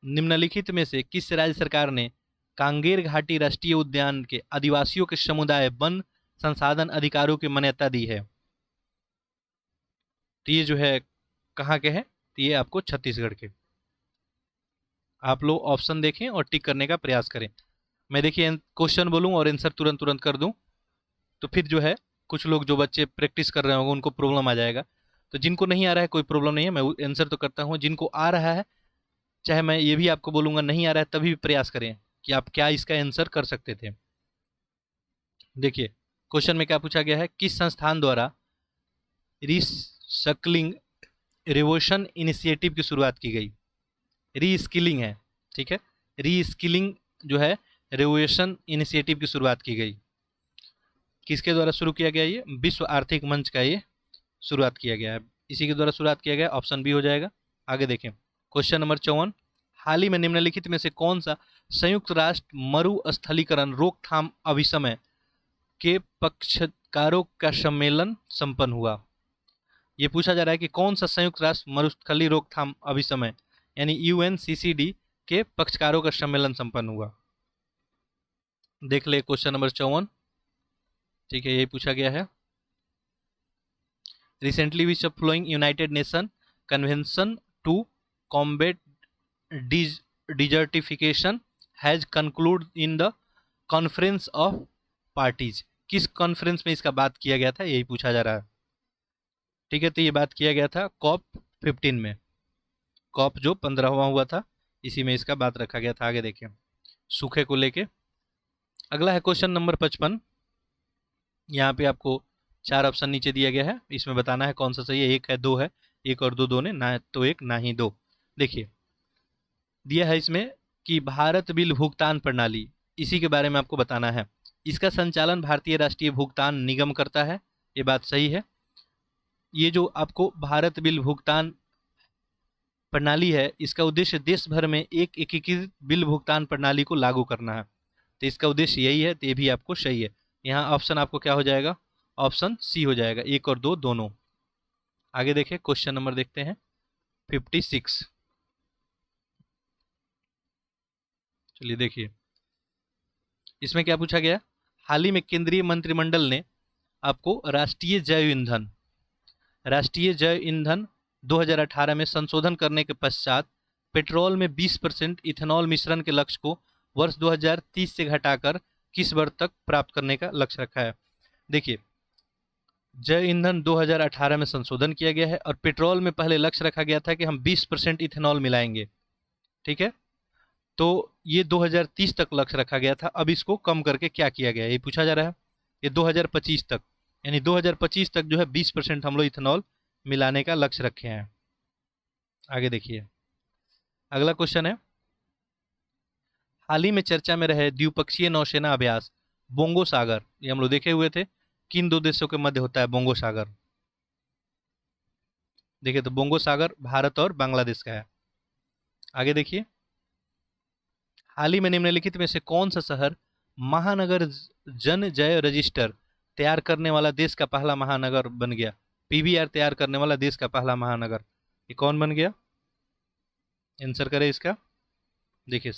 निम्नलिखित में से किस राज्य सरकार ने कांगेर घाटी राष्ट्रीय उद्यान के आदिवासियों के समुदाय वन संसाधन अधिकारों की मान्यता दी है? तो ये जो है कहाँ के हैं? तो ये आपको छत्तीसगढ़ के। आप लोग ऑप्शन देखें और टिक करने का प्रयास करें। मैं देखिए क्वेश्चन बोलूं और आंसर तुरंत तुरंत कर दूं, तो फिर जो है कुछ लोग जो बच्चे प्रैक्टिस कर रहे होंगे उनको प्रॉब्लम आ जाएगा। तो जिनको नहीं आ रहा है कोई प्रॉब्लम नहीं है, मैं आंसर तो करता हूँ। जिनको आ रहा है, चाहे मैं ये भी आपको बोलूंगा नहीं आ रहा है, तभी भी प्रयास करें कि आप क्या इसका आंसर कर सकते थे। देखिए क्वेश्चन में क्या पूछा गया है, किस संस्थान द्वारा रिसकलिंग रिवोल्यूशन इनिशिएटिव की शुरुआत की गई? री स्किलिंग है, ठीक है। री स्किलिंग जो है रेवोल्यूशन इनिशिएटिव की शुरुआत की गई। किसके द्वारा शुरू किया गया? ये विश्व आर्थिक मंच का ये शुरुआत किया गया है, इसी के द्वारा शुरुआत किया गया। ऑप्शन बी हो जाएगा। आगे देखें क्वेश्चन नंबर 54, हाल ही में निम्नलिखित में से कौन सा संयुक्त राष्ट्र मरुस्थलीकरण रोकथाम अभिसमय के पक्षकारों का सम्मेलन संपन्न हुआ? ये पूछा जा रहा है कि कौन सा संयुक्त राष्ट्र मरुस्थली रोकथाम अभिसमय यानी यूएनसीसीडी के पक्षकारों का सम्मेलन संपन्न हुआ। देख ले क्वेश्चन नंबर 54, ठीक है, यही पूछा गया है। Recently which of flowing United Nation convention to combat desertification has conclude in the conference of parties? किस कॉन्फ्रेंस में इसका बात किया गया था, यही पूछा जा रहा है, ठीक है। तो ये बात किया गया था कॉप 15 में, कॉप जो 15वां हुआ था इसी में इसका बात रखा गया था। आगे देखिए सूखे को लेके अगला है क्वेश्चन नंबर 55। यहाँ पे आपको 4 ऑप्शन नीचे दिया गया है, इसमें बताना है कौन सा सही है। एक है, दो है, एक और दो ने, ना तो एक ना ही दो। देखिए दिया है इसमें कि भारत बिल भुगतान प्रणाली, इसी के बारे में आपको बताना है। इसका संचालन भारतीय राष्ट्रीय भुगतान निगम करता है, ये बात सही है। ये जो आपको भारत बिल भुगतान प्रणाली है, इसका उद्देश्य देश भर में एक एकीकृत बिल भुगतान प्रणाली को लागू करना है, तो इसका उद्देश्य यही है, तो ये भी आपको सही है। यहाँ ऑप्शन आपको क्या हो जाएगा? ऑप्शन सी हो जाएगा, एक और दो दोनों। आगे देखें क्वेश्चन नंबर देखते हैं 56। चलिए देखिए इसमें क्या पूछा गया। हाल ही में केंद्रीय मंत्रिमंडल ने आपको राष्ट्रीय जैव ईंधन 2018 में संशोधन करने के पश्चात पेट्रोल में 20% इथेनॉल मिश्रण के लक्ष्य को वर्ष 2030 से घटाकर किस वर्ष तक प्राप्त करने का लक्ष्य रखा है? देखिए जैव ईंधन 2018 में संशोधन किया गया है और पेट्रोल में पहले लक्ष्य रखा गया था कि हम 20% इथेनॉल मिलाएंगे, ठीक है। तो ये 2030 तक लक्ष्य रखा गया था, अब इसको कम करके क्या किया गया ये पूछा जा रहा है। ये 2025 तक, यानी 2025 तक जो है 20% हम लोग इथेनॉल मिलाने का लक्ष्य रखे हैं। आगे देखिए अगला क्वेश्चन है, हाल ही में चर्चा में रहे द्विपक्षीय नौसेना अभ्यास बोंगो सागर, ये हम लोग देखे हुए थे, किन दो देशों के मध्य होता है बोंगो सागर? देखिए तो बोंगो सागर भारत और बांग्लादेश का है। आगे देखिए हाल ही में निम्नलिखित में से कौन सा शहर महानगर जन जय रजिस्टर तैयार करने वाला देश का पहला महानगर बन गया? पीवीआर तैयार करने वाला देश का पहला महानगर ये कौन बन गया? आंसर करें इसका। देखिए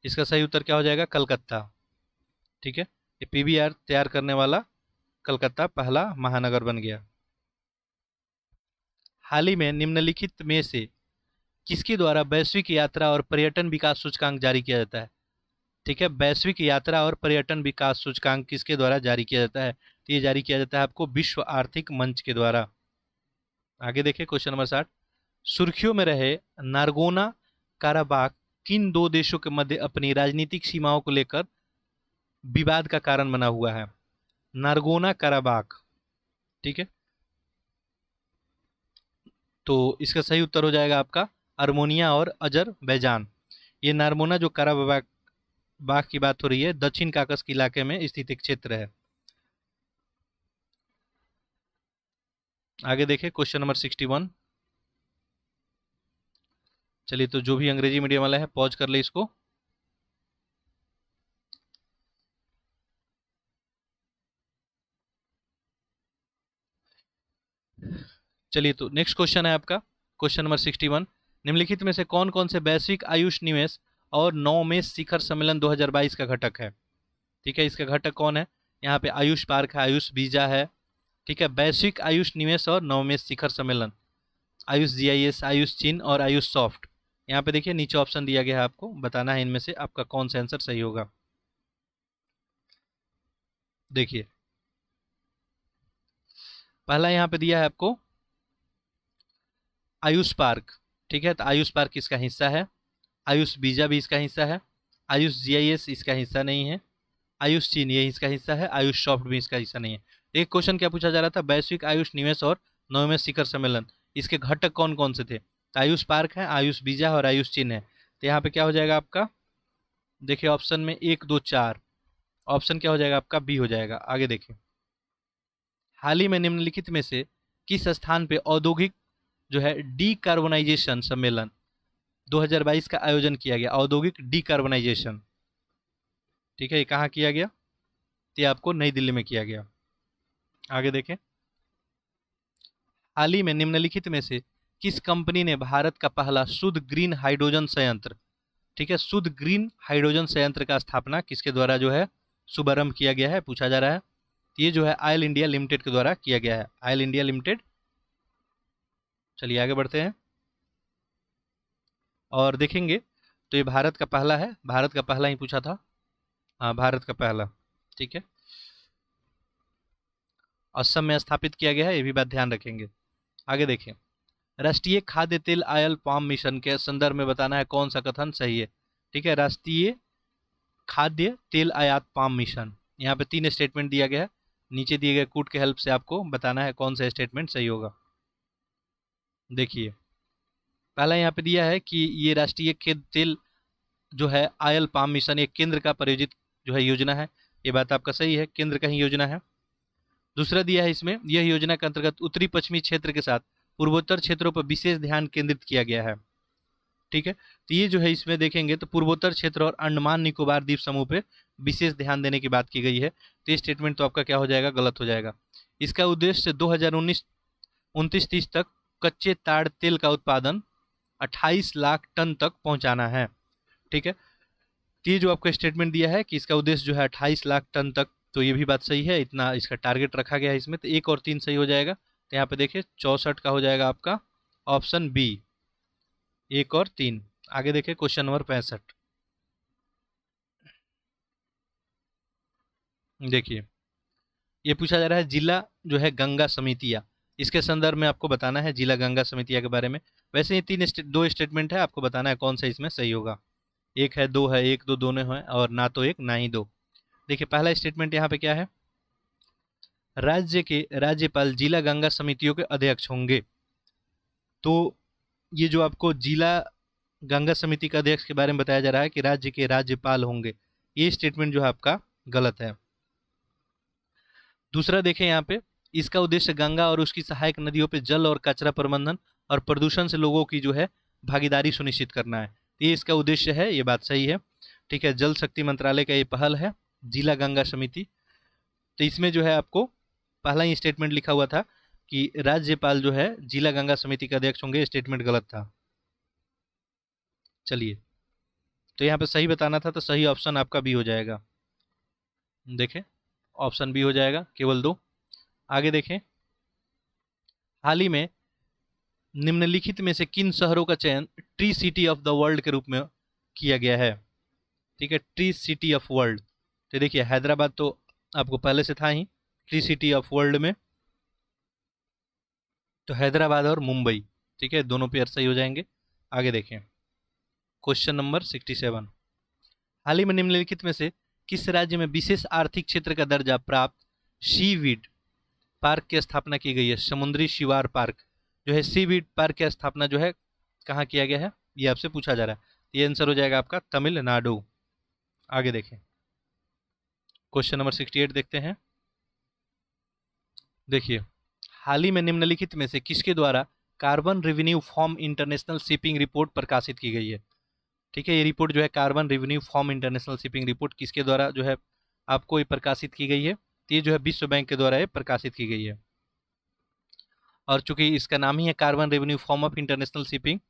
इसका सही उत्तर क्या हो जाएगा? कलकत्ता, ठीक है। ये पीवीआर तैयार करने वाला कलकत्ता पहला महानगर बन गया। हाल ही में निम्नलिखित में से किसके द्वारा वैश्विक यात्रा और पर्यटन विकास सूचकांक जारी किया जाता है? ठीक है, वैश्विक यात्रा और पर्यटन विकास सूचकांक किसके द्वारा जारी किया जाता है? तो ये जारी किया जाता है आपको विश्व आर्थिक मंच के द्वारा। आगे देखिए क्वेश्चन नंबर 60, सुर्खियों में रहे नारगोना काराबाख किन दो देशों के मध्य अपनी राजनीतिक सीमाओं को लेकर विवाद का कारण बना हुआ है? नारगोना काराबाख, ठीक है। तो इसका सही उत्तर हो जाएगा आपका अर्मेनिया और अजरबैजान। ये नारगोना जो काराबाख बाघ की बात हो रही है, दक्षिण काकस के इलाके में स्थित एक क्षेत्र है। आगे देखें क्वेश्चन नंबर 61। चलिए तो जो भी अंग्रेजी मीडियम वाला है पॉज कर ले इसको। चलिए तो नेक्स्ट क्वेश्चन है आपका क्वेश्चन नंबर 61, निम्नलिखित में से कौन कौन से वैश्विक आयुष निवेश और नवमेश शिखर सम्मेलन 2022 का घटक है? ठीक है, इसका घटक कौन है? यहाँ पे आयुष पार्क है, आयुष वीजा है, ठीक है। वैश्विक आयुष निवेश और नवमेश शिखर सम्मेलन, आयुष जीआईएस, आयुष चीन और आयुष सॉफ्ट। यहाँ पे देखिए नीचे ऑप्शन दिया गया है, आपको बताना है इनमें से आपका कौन सा आंसर सही होगा। देखिए पहला यहाँ पे दिया है आपको आयुष पार्क, ठीक है। तो आयुष पार्क इसका हिस्सा है, आयुष वीजा भी इसका हिस्सा है, आयुष जीआईएस इसका हिस्सा नहीं है, आयुष चीन ये इसका हिस्सा है, आयुष सॉफ्ट भी इसका हिस्सा नहीं है। एक क्वेश्चन क्या पूछा जा रहा था? वैश्विक आयुष निवेश और नवमेश शिखर सम्मेलन, इसके घटक कौन कौन से थे? तो आयुष पार्क है, आयुष बीजा और आयुष चिन्ह है। तो यहाँ पे क्या हो जाएगा आपका, देखिए ऑप्शन में 1 2 4, ऑप्शन क्या हो जाएगा आपका, बी हो जाएगा। आगे देखिए, हाल ही में निम्नलिखित में से किस स्थान पे औद्योगिक जो है डीकार्बोनाइजेशन सम्मेलन 2022 का आयोजन किया गया, औद्योगिक डीकार्बोनाइजेशन। ठीक है, ये कहाँ किया गया, ये आपको नई दिल्ली में किया गया। आगे देखें, हाल ही में निम्नलिखित में से किस कंपनी ने भारत का पहला शुद्ध ग्रीन हाइड्रोजन संयंत्र, ठीक है, शुद्ध ग्रीन हाइड्रोजन संयंत्र का स्थापना किसके द्वारा जो है शुभारंभ किया गया है, पूछा जा रहा है। ये जो है ऑयल इंडिया लिमिटेड के द्वारा किया गया है, ऑयल इंडिया लिमिटेड। चलिए आगे बढ़ते हैं और देखेंगे। तो ये भारत का पहला है, भारत का पहला ही पूछा था, हाँ भारत का पहला। ठीक है, असम में स्थापित किया गया है, ये भी बात ध्यान रखेंगे। आगे देखें, राष्ट्रीय खाद्य तेल ऑयल पाम मिशन के संदर्भ में बताना है कौन सा कथन सही है। ठीक है, राष्ट्रीय खाद्य तेल आयात पाम मिशन, यहाँ पे 3 स्टेटमेंट दिया गया है, नीचे दिए गए कूट के हेल्प से आपको बताना है कौन सा स्टेटमेंट सही होगा। देखिए, पहला यहाँ पे दिया है कि ये राष्ट्रीय खाद्य तेल जो है ऑयल पाम मिशन एक केंद्र का प्रायोजित जो है योजना है, ये बात आपका सही है, केंद्र का ही योजना है। दूसरा दिया है इसमें, यह योजना के अंतर्गत उत्तरी पश्चिमी क्षेत्र के साथ पूर्वोत्तर क्षेत्रों पर विशेष ध्यान केंद्रित किया गया है। ठीक है, तो ये जो है इसमें देखेंगे तो पूर्वोत्तर क्षेत्र और अंडमान निकोबार द्वीप समूह पे विशेष ध्यान देने की बात की गई है। तो ये स्टेटमेंट तो आपका क्या हो जाएगा, गलत हो जाएगा। इसका उद्देश्य 2019-29-30 तक कच्चे ताड़ तेल का उत्पादन 28 लाख टन तक पहुंचाना है। ठीक है, तो ये जो आपका स्टेटमेंट दिया है कि इसका उद्देश्य जो है 28 लाख टन तक, तो ये भी बात सही है, इतना इसका टारगेट रखा गया है इसमें। तो 1 और 3 सही हो जाएगा। तो यहाँ पे देखिए 64 का हो जाएगा आपका ऑप्शन बी, 1 और 3। आगे देखिए क्वेश्चन नंबर 65। देखिए, ये पूछा जा रहा है जिला जो है गंगा समितियाँ, इसके संदर्भ में आपको बताना है जिला गंगा समितियाँ के बारे में। वैसे ये दो स्टेटमेंट है, आपको बताना है कौन सा इसमें सही होगा। एक है, दो है, एक दो दोनों है, और ना तो एक ना ही दो। देखिए पहला स्टेटमेंट यहाँ पे क्या है, राज्य के राज्यपाल जिला गंगा समितियों के अध्यक्ष होंगे। तो ये जो आपको जिला गंगा समिति का अध्यक्ष के बारे में बताया जा रहा है कि राज्य के राज्यपाल होंगे, ये स्टेटमेंट जो है आपका गलत है। दूसरा देखें यहाँ पे, इसका उद्देश्य गंगा और उसकी सहायक नदियों पे जल और कचरा प्रबंधन और प्रदूषण से लोगों की जो है भागीदारी सुनिश्चित करना है, ये इसका उद्देश्य है, ये बात सही है। ठीक है, जल शक्ति मंत्रालय का ये पहल है जिला गंगा समिति। तो इसमें जो है आपको पहला ही स्टेटमेंट लिखा हुआ था कि राज्यपाल जो है जिला गंगा समिति के अध्यक्ष होंगे, स्टेटमेंट गलत था। चलिए, तो यहाँ पे सही बताना था, तो सही ऑप्शन आपका बी हो जाएगा। देखें, ऑप्शन बी हो जाएगा, केवल 2। आगे देखें, हाल ही में निम्नलिखित में से किन शहरों का चयन tree city of the world के रूप में किया गया है। ठीक है, ट्री सिटी ऑफ वर्ल्ड। तो देखिए हैदराबाद तो आपको पहले से था ही ट्री सिटी ऑफ वर्ल्ड में, तो हैदराबाद और मुंबई। ठीक है, दोनों पेयर सही हो जाएंगे। आगे देखें, क्वेश्चन नंबर 67। हाल ही में निम्नलिखित में से किस राज्य में विशेष आर्थिक क्षेत्र का दर्जा प्राप्त सीवीड पार्क की स्थापना की गई है, समुद्री शिवार पार्क जो है सीवीड पार्क की स्थापना जो है कहाँ किया गया है, ये आपसे पूछा जा रहा है। ये आंसर हो जाएगा आपका तमिलनाडु। आगे देखें, क्वेश्चन नंबर 68 देखते हैं। देखिए, हाल ही में निम्नलिखित में से किसके द्वारा carbon revenue form international shipping report प्रकाशित की गई है। ठीक है, ये रिपोर्ट जो है carbon revenue form international shipping report किसके द्वारा जो है आपको ये प्रकाशित की गई है, तो ये जो है विश्व बैंक के द्वारा ये प्रकाशित की गई है। और चूंकि इसका नाम ही है carbon revenue form of international shipping,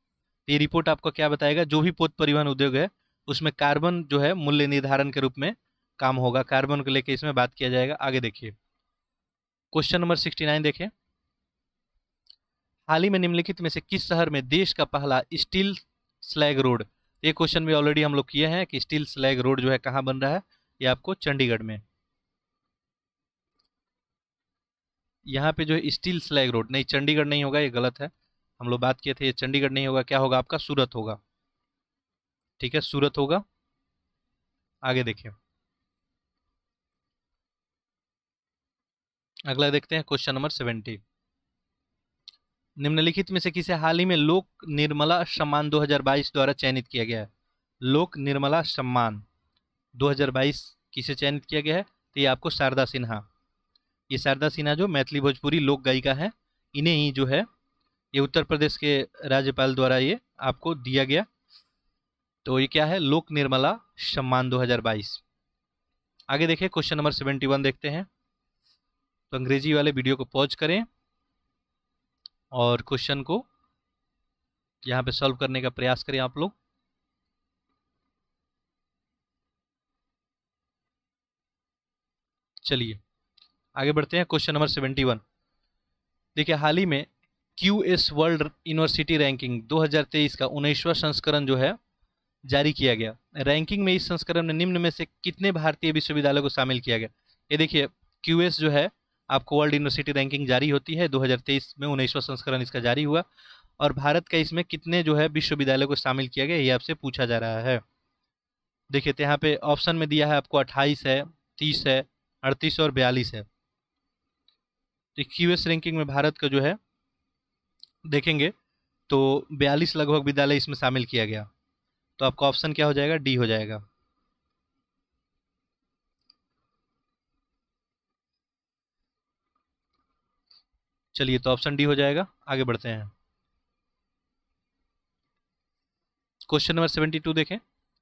ये रिपोर्ट आपको क्या बताएगा, जो भी पोत परिवहन उद्योग है उसमें कार्बन जो है मूल्य निर्धारण के रूप में काम होगा, कार्बन को लेकर इसमें बात किया जाएगा। आगे देखिए, क्वेश्चन नंबर 69 देखें। हाल ही में निम्नलिखित में से किस शहर में देश का पहला स्टील स्लैग रोड, ये क्वेश्चन भी ऑलरेडी हम लोग किए हैं कि स्टील स्लैग रोड जो है कहाँ बन रहा है, ये आपको चंडीगढ़ में। यहाँ पे जो है स्टील स्लैग रोड नहीं, चंडीगढ़ नहीं होगा, ये गलत है, हम लोग बात किए थे, ये चंडीगढ़ नहीं होगा, क्या होगा आपका सूरत होगा। ठीक है, सूरत होगा। आगे देखिए, अगला देखते हैं क्वेश्चन नंबर 70। निम्नलिखित में से किसे हाल ही में लोक निर्मला सम्मान 2022 द्वारा चयनित किया गया है? लोक निर्मला सम्मान 2022 किसे चयनित किया गया है? तो ये आपको शारदा सिन्हा, ये शारदा सिन्हा जो मैथिली भोजपुरी लोक गायिका है, इन्हें ही जो है ये उत्तर प्रदेश के राज्यपाल द्वारा ये आपको दिया गया। तो ये क्या है? लोक निर्मला सम्मान 2022। आगे देखिए क्वेश्चन नंबर 71 देखते हैं। तो अंग्रेजी वाले वीडियो को पॉज करें और क्वेश्चन को यहाँ पे सॉल्व करने का प्रयास करें आप लोग। चलिए आगे बढ़ते हैं। क्वेश्चन नंबर 71 देखिए, हाल ही में QS वर्ल्ड यूनिवर्सिटी रैंकिंग 2023 का 19वां संस्करण जो है जारी किया गया। रैंकिंग में इस संस्करण में निम्न में से कितने भारतीय विश्वविद्यालयों को शामिल किया गया? ये देखिए QS जो है आपको वर्ल्ड यूनिवर्सिटी रैंकिंग जारी होती है, 2023 में 19वां संस्करण इसका जारी हुआ, और भारत का इसमें कितने जो है विश्वविद्यालयों को शामिल किया गया ये आपसे पूछा जा रहा है। देखिए तो यहाँ पे ऑप्शन में दिया है आपको 28 है, 30 है, 38 और 42 है। तो QS रैंकिंग में भारत का जो है देखेंगे तो 42 लगभग विद्यालय इसमें शामिल किया गया। तो आपका ऑप्शन क्या हो जाएगा? डी हो जाएगा। चलिए तो ऑप्शन डी हो जाएगा। आगे बढ़ते हैं। क्वेश्चन नंबर 72 देखें,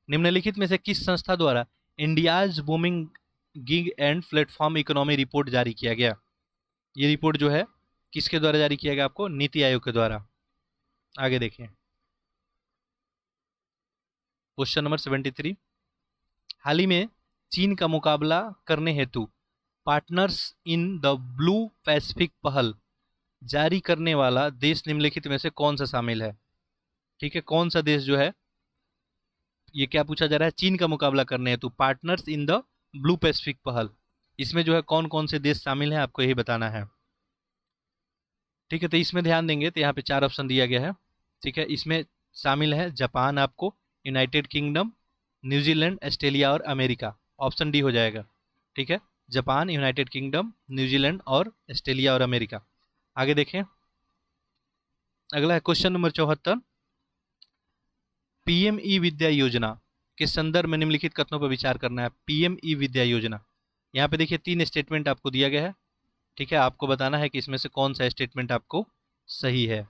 निम्नलिखित में से किस संस्था द्वारा India's booming gig and platform economy report जारी किया गया? ये रिपोर्ट जो है किसके द्वारा जारी किया गया? आपको नीति आयोग के द्वारा। आगे देखें क्वेश्चन नंबर 73, हाल ही में चीन का मुकाबला करने हेतु partners in the blue Pacific पहल जारी करने वाला देश निम्नलिखित में से कौन सा शामिल है? ठीक है, कौन सा देश जो है, ये क्या पूछा जा रहा है? चीन का मुकाबला करने हेतु partners in the blue Pacific पहल, इसमें जो है कौन कौन से देश शामिल हैं आपको यही बताना है। ठीक है, तो इसमें ध्यान देंगे तो यहाँ पे 4 ऑप्शन दिया गया है। ठीक है, इसमें शामिल है जापान, आपको यूनाइटेड किंगडम, न्यूजीलैंड, ऑस्ट्रेलिया और अमेरिका। ऑप्शन डी हो जाएगा। ठीक है, जापान, यूनाइटेड किंगडम, न्यूजीलैंड और ऑस्ट्रेलिया और अमेरिका। आगे देखें, अगला है क्वेश्चन नंबर 74, पीएमई विद्या योजना के संदर्भ में निम्नलिखित कथनों पर विचार करना है। पीएमई विद्या योजना, यहाँ पे देखिए 3 स्टेटमेंट आपको दिया गया है। ठीक है, आपको बताना है कि इसमें से कौन सा स्टेटमेंट आपको सही है।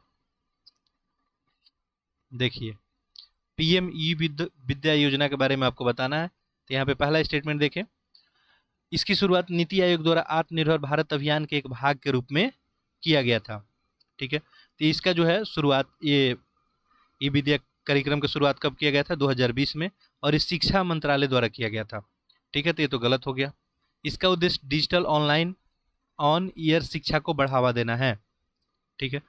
देखिए पीएमई विद्या योजना के बारे में आपको बताना है। तो यहाँ पे पहला स्टेटमेंट देखें, इसकी शुरुआत नीति आयोग द्वारा आत्मनिर्भर भारत अभियान के एक भाग के रूप में किया गया था। ठीक है, तो इसका जो है शुरुआत ये ई विद्या कार्यक्रम की शुरुआत कब किया गया था? 2020 में, और इस शिक्षा मंत्रालय द्वारा किया गया था। ठीक है, तो ये तो गलत हो गया। इसका उद्देश्य डिजिटल ऑनलाइन ऑन ईयर शिक्षा को बढ़ावा देना है। ठीक है,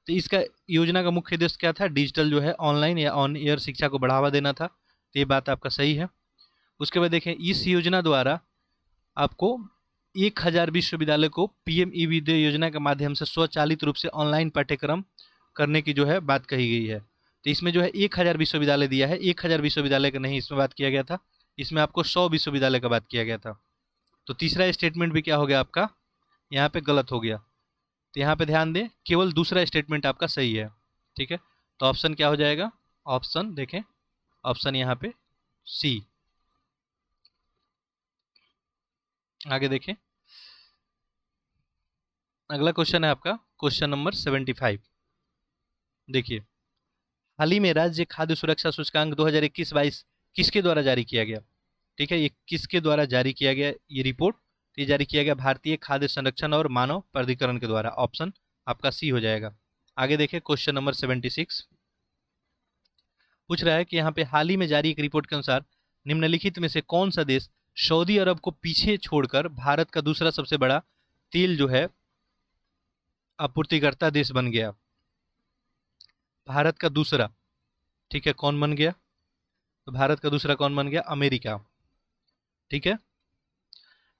तो इसका योजना का मुख्य उद्देश्य क्या था? डिजिटल जो है ऑनलाइन या ऑन ईयर शिक्षा को बढ़ावा देना था। तो ये बात आपका सही है। उसके बाद देखें, इस योजना द्वारा आपको 1000 विश्वविद्यालय को पीएमई विद्या योजना के माध्यम से स्वचालित रूप से ऑनलाइन पाठ्यक्रम करने की जो है बात कही गई है। तो इसमें जो है 1000 विश्वविद्यालय दिया है, 1000 विश्वविद्यालय का नहीं इसमें बात किया गया था, इसमें आपको 100 विश्वविद्यालय का बात किया गया था। तो तीसरा स्टेटमेंट भी क्या हो गया आपका? यहाँ पे गलत हो गया। तो यहाँ पे ध्यान दें, केवल दूसरा स्टेटमेंट आपका सही है। ठीक है, तो ऑप्शन क्या हो जाएगा? ऑप्शन देखें, ऑप्शन यहाँ पे सी। आगे देखें, अगला क्वेश्चन है आपका क्वेश्चन नंबर 75। देखिए, हाल ही में राज्य खाद्य सुरक्षा सूचकांक 2021-22 किसके द्वारा जारी किया गया? ठीक है, ये किसके द्वारा जारी किया गया ये रिपोर्ट? तो ये जारी किया गया भारतीय खाद्य संरक्षण और मानव प्राधिकरण के द्वारा। ऑप्शन आपका सी हो जाएगा। आगे देखिए क्वेश्चन नंबर 76 पूछ रहा है कि यहाँ पे हाल ही में जारी एक रिपोर्ट के अनुसार निम्नलिखित में से कौन सा देश सऊदी अरब को पीछे छोड़कर भारत का दूसरा सबसे बड़ा तेल जो है आपूर्तिकर्ता देश बन गया? भारत का दूसरा, ठीक है, कौन बन गया? तो भारत का दूसरा कौन बन गया? अमेरिका। ठीक है,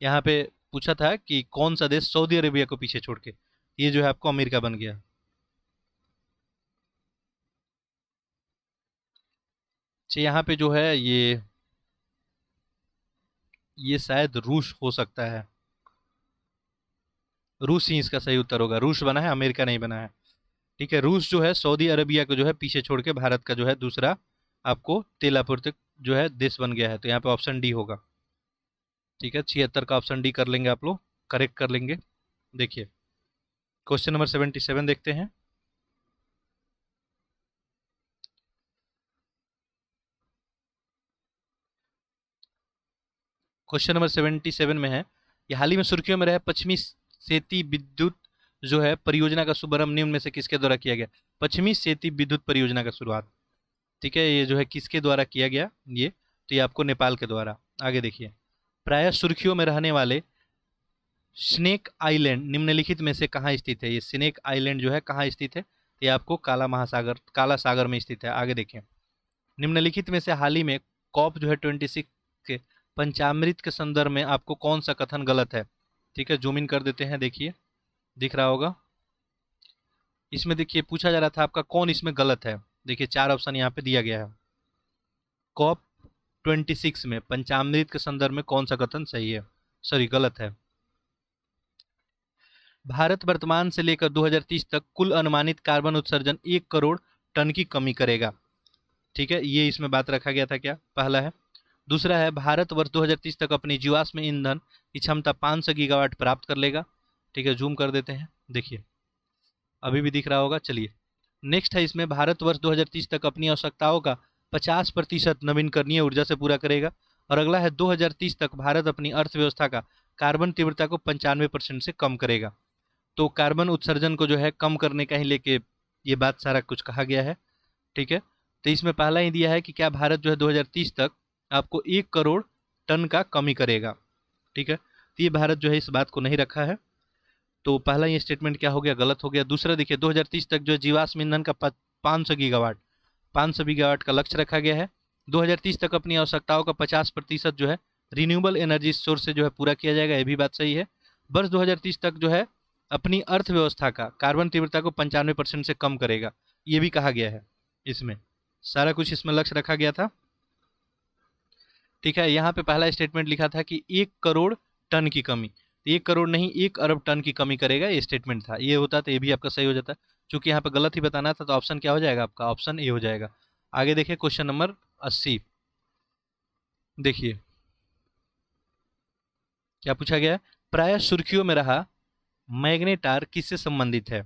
यहाँ पे पूछा था कि कौन सा देश सऊदी अरेबिया को पीछे छोड़ के, ये जो है आपको अमेरिका बन गया। अच्छा, यहाँ पे जो है ये शायद रूस हो सकता है। रूस ही इसका सही उत्तर होगा। रूस बना है, अमेरिका नहीं बना है। ठीक है, रूस जो है सऊदी अरबिया को जो है पीछे छोड़ के भारत का जो है दूसरा आपको तेल आपूर्ति जो है देश बन गया है। तो यहाँ पे ऑप्शन डी होगा। ठीक है, 76 का ऑप्शन डी कर लेंगे आप लोग, करेक्ट कर लेंगे। देखिए क्वेश्चन नंबर 77 देखते हैं। क्वेश्चन नंबर 77 में है, ये हाल ही में सुर्खियों में रहा पश्चिमी सेती विद्युत जो है परियोजना का शुभारंभ निम्न में से किसके द्वारा किया गया। पश्चिमी सेती विद्युत परियोजना का शुरुआत, ठीक है, ये जो है किसके द्वारा किया गया ये, तो ये आपको नेपाल के द्वारा। आगे देखिए, प्रायः सुर्खियों में रहने वाले स्नेक आइलैंड निम्नलिखित में से कहाँ स्थित है। ये स्नेक आइलैंड जो है कहाँ स्थित है, ये आपको काला सागर में स्थित है। आगे देखिए, निम्नलिखित में से हाल ही में कॉप जो है 26 के पंचामृत के संदर्भ में आपको कौन सा कथन गलत है। ठीक है, जूम इन कर देते हैं, देखिए दिख रहा होगा। इसमें देखिए पूछा जा रहा था आपका कौन इसमें गलत है। देखिए 4 ऑप्शन यहाँ पे दिया गया है। कॉप 26 में पंचामृत के संदर्भ में कौन सा कथन सही है, सॉरी गलत है। भारत वर्तमान से लेकर 2030 तक कुल अनुमानित कार्बन उत्सर्जन 1 करोड़ टन की कमी करेगा। ठीक है, ये इसमें बात रखा गया था क्या, पहला है। दूसरा है, भारत वर्ष 2030 तक अपनी जीवाश्म ईंधन की क्षमता 500 गीगावाट प्राप्त कर लेगा। ठीक है, जूम कर देते हैं, देखिए अभी भी दिख रहा होगा। चलिए नेक्स्ट है, इसमें भारत वर्ष 2030 तक अपनी आवश्यकताओं का 50% नवीनकरणीय ऊर्जा से पूरा करेगा। और अगला है 2030 तक भारत अपनी अर्थव्यवस्था का कार्बन तीव्रता को 95% से कम करेगा। तो कार्बन उत्सर्जन को जो है कम करने का ही लेके ये बात सारा कुछ कहा गया है। ठीक है, तो इसमें पहला ही दिया है कि क्या भारत जो है 2030 तक आपको 1 करोड़ टन का कमी करेगा। ठीक है, तो ये भारत जो है इस बात को नहीं रखा है, तो पहला ये स्टेटमेंट क्या हो गया, गलत हो गया। दूसरा देखिए 2030 तक जो है जीवाश्म ईंधन का 500 गीगावाट का लक्ष्य रखा गया है। 2030 तक अपनी आवश्यकताओं का 50% जो है रिन्यूएबल एनर्जी सोर्स से जो है पूरा किया जाएगा, ये भी बात सही है। वर्ष 2030 तक जो है अपनी अर्थव्यवस्था का कार्बन तीव्रता को 95% से कम करेगा, ये भी कहा गया है। इसमें सारा कुछ इसमें लक्ष्य रखा गया था। ठीक है, यहाँ पे पहला स्टेटमेंट लिखा था कि 1 करोड़ टन की कमी, 1 करोड़ नहीं 1 अरब टन की कमी करेगा, ये स्टेटमेंट था। ये होता तो ये भी आपका सही हो जाता, चूंकि यहाँ पे गलत ही बताना था, तो ऑप्शन क्या हो जाएगा आपका, ऑप्शन ए हो जाएगा। आगे देखिए क्वेश्चन नंबर 80, देखिए क्या पूछा गया है। प्रायः सुर्खियों में रहा मैग्नेटार किससे संबंधित है।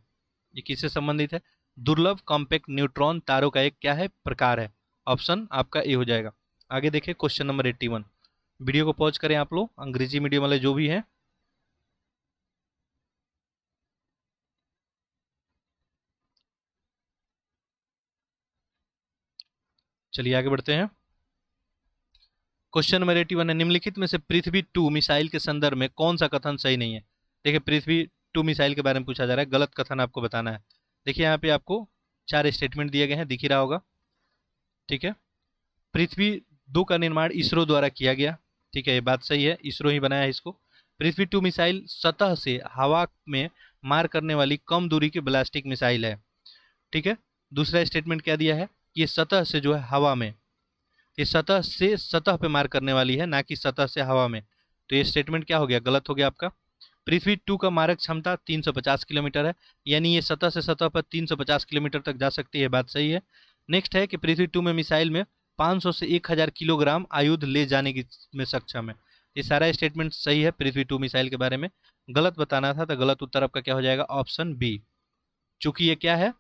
ये किससे संबंधित है, दुर्लभ कॉम्पैक्ट न्यूट्रॉन तारों का एक क्या है, प्रकार है। ऑप्शन आपका ए हो जाएगा। आगे देखिए क्वेश्चन नंबर 81, वीडियो को पॉज करें आप लोग, अंग्रेजी मीडियम वाले जो भी हैं। चलिए आगे बढ़ते हैं। क्वेश्चन नंबर 81 है, निम्नलिखित में से पृथ्वी 2 मिसाइल के संदर्भ में कौन सा कथन सही नहीं है। देखिए पृथ्वी 2 मिसाइल के बारे में पूछा जा रहा है, गलत कथन आपको बताना है। देखिए यहाँ पे आपको 4 स्टेटमेंट दिए गए हैं, दिख ही रहा होगा। ठीक है, पृथ्वी 2 का निर्माण इसरो द्वारा किया गया। ठीक है, ये बात सही है, इसरो ही बनाया है इसको। पृथ्वी 2 मिसाइल सतह से हवा में मार करने वाली कम दूरी की बैलिस्टिक मिसाइल है। ठीक है, दूसरा स्टेटमेंट क्या दिया है, ये सतह से जो है हवा में, ये सतह से सतह पे मार करने वाली है, ना कि सतह से हवा में। तो ये स्टेटमेंट क्या हो गया, गलत हो गया आपका। पृथ्वी 2 का मारक क्षमता 350 किलोमीटर है, यानी ये सतह से सतह पर 350 किलोमीटर तक जा सकती है, बात सही है। नेक्स्ट है कि पृथ्वी 2 में मिसाइल में 500 से 1000 किलोग्राम आयुध ले जाने की में सक्षम है। ये सारा स्टेटमेंट सही है पृथ्वी 2 मिसाइल के बारे में। गलत बताना था, तो गलत उत्तर आपका क्या हो जाएगा, ऑप्शन बी। चूंकि ये क्या है,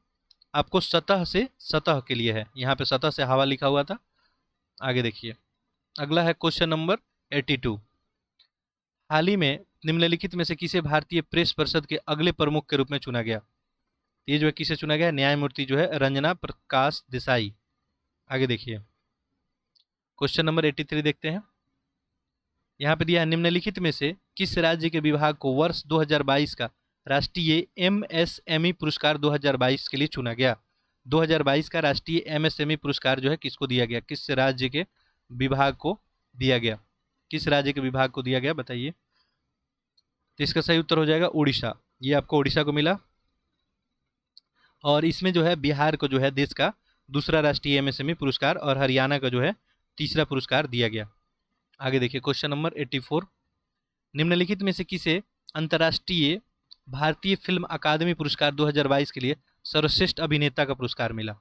आपको सतह से सतह के लिए है, यहाँ पे सतह से हवा लिखा हुआ था। आगे देखिए, अगला है क्वेश्चन नंबर 82, हाल ही में निम्नलिखित में से किसे भारतीय प्रेस परिषद के अगले प्रमुख के रूप में चुना गया। ये जो है किसे चुना गया, न्यायमूर्ति जो है रंजना प्रकाश देसाई। आगे देखिए क्वेश्चन नंबर 83 देखते हैं। यहाँ पे दिया है, निम्नलिखित में से किस राज्य के विभाग को वर्ष 2022 का राष्ट्रीय एमएसएमई पुरस्कार 2022 के लिए चुना गया। 2022 का राष्ट्रीय एमएसएमई पुरस्कार जो है किसको दिया गया, किस राज्य के विभाग को दिया गया, किस राज्य के विभाग को दिया गया बताइए। तो इसका सही उत्तर हो जाएगा उड़ीसा, ये आपको उड़ीसा को मिला। और इसमें जो है बिहार को जो है देश का दूसरा राष्ट्रीय एमएसएमई पुरस्कार और हरियाणा का जो है तीसरा पुरस्कार दिया गया। आगे देखिए क्वेश्चन नंबर 84, निम्नलिखित में से किसे अंतर्राष्ट्रीय भारतीय फिल्म अकादमी पुरस्कार 2022 के लिए सर्वश्रेष्ठ अभिनेता का पुरस्कार मिला।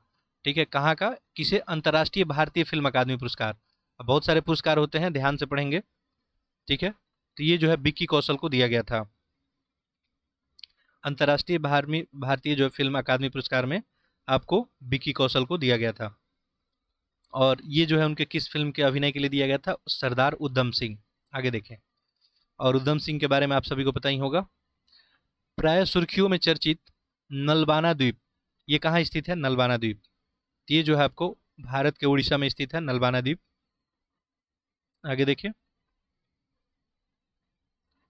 ठीक है, कहाँ का? किसे? अंतर्राष्ट्रीय भारतीय फिल्म अकादमी पुरस्कार। अब बहुत सारे पुरस्कार होते हैं, ध्यान से पढ़ेंगे। ठीक है, तो ये जो है विक्की कौशल को दिया गया था। अंतर्राष्ट्रीय भारतीय जो फिल्म अकादमी पुरस्कार में आपको विक्की कौशल को दिया गया था। और ये जो है उनके किस फिल्म के अभिनय के लिए दिया गया था? सरदार उधम सिंह। आगे देखें। और उधम सिंह के बारे में आप सभी को पता ही होगा। प्राय सुर्खियों में चर्चित नलबाना द्वीप, ये कहाँ स्थित है? नलबाना द्वीप। ये जो है आपको भारत के उड़ीसा में स्थित है नलबाना द्वीप। आगे देखिए,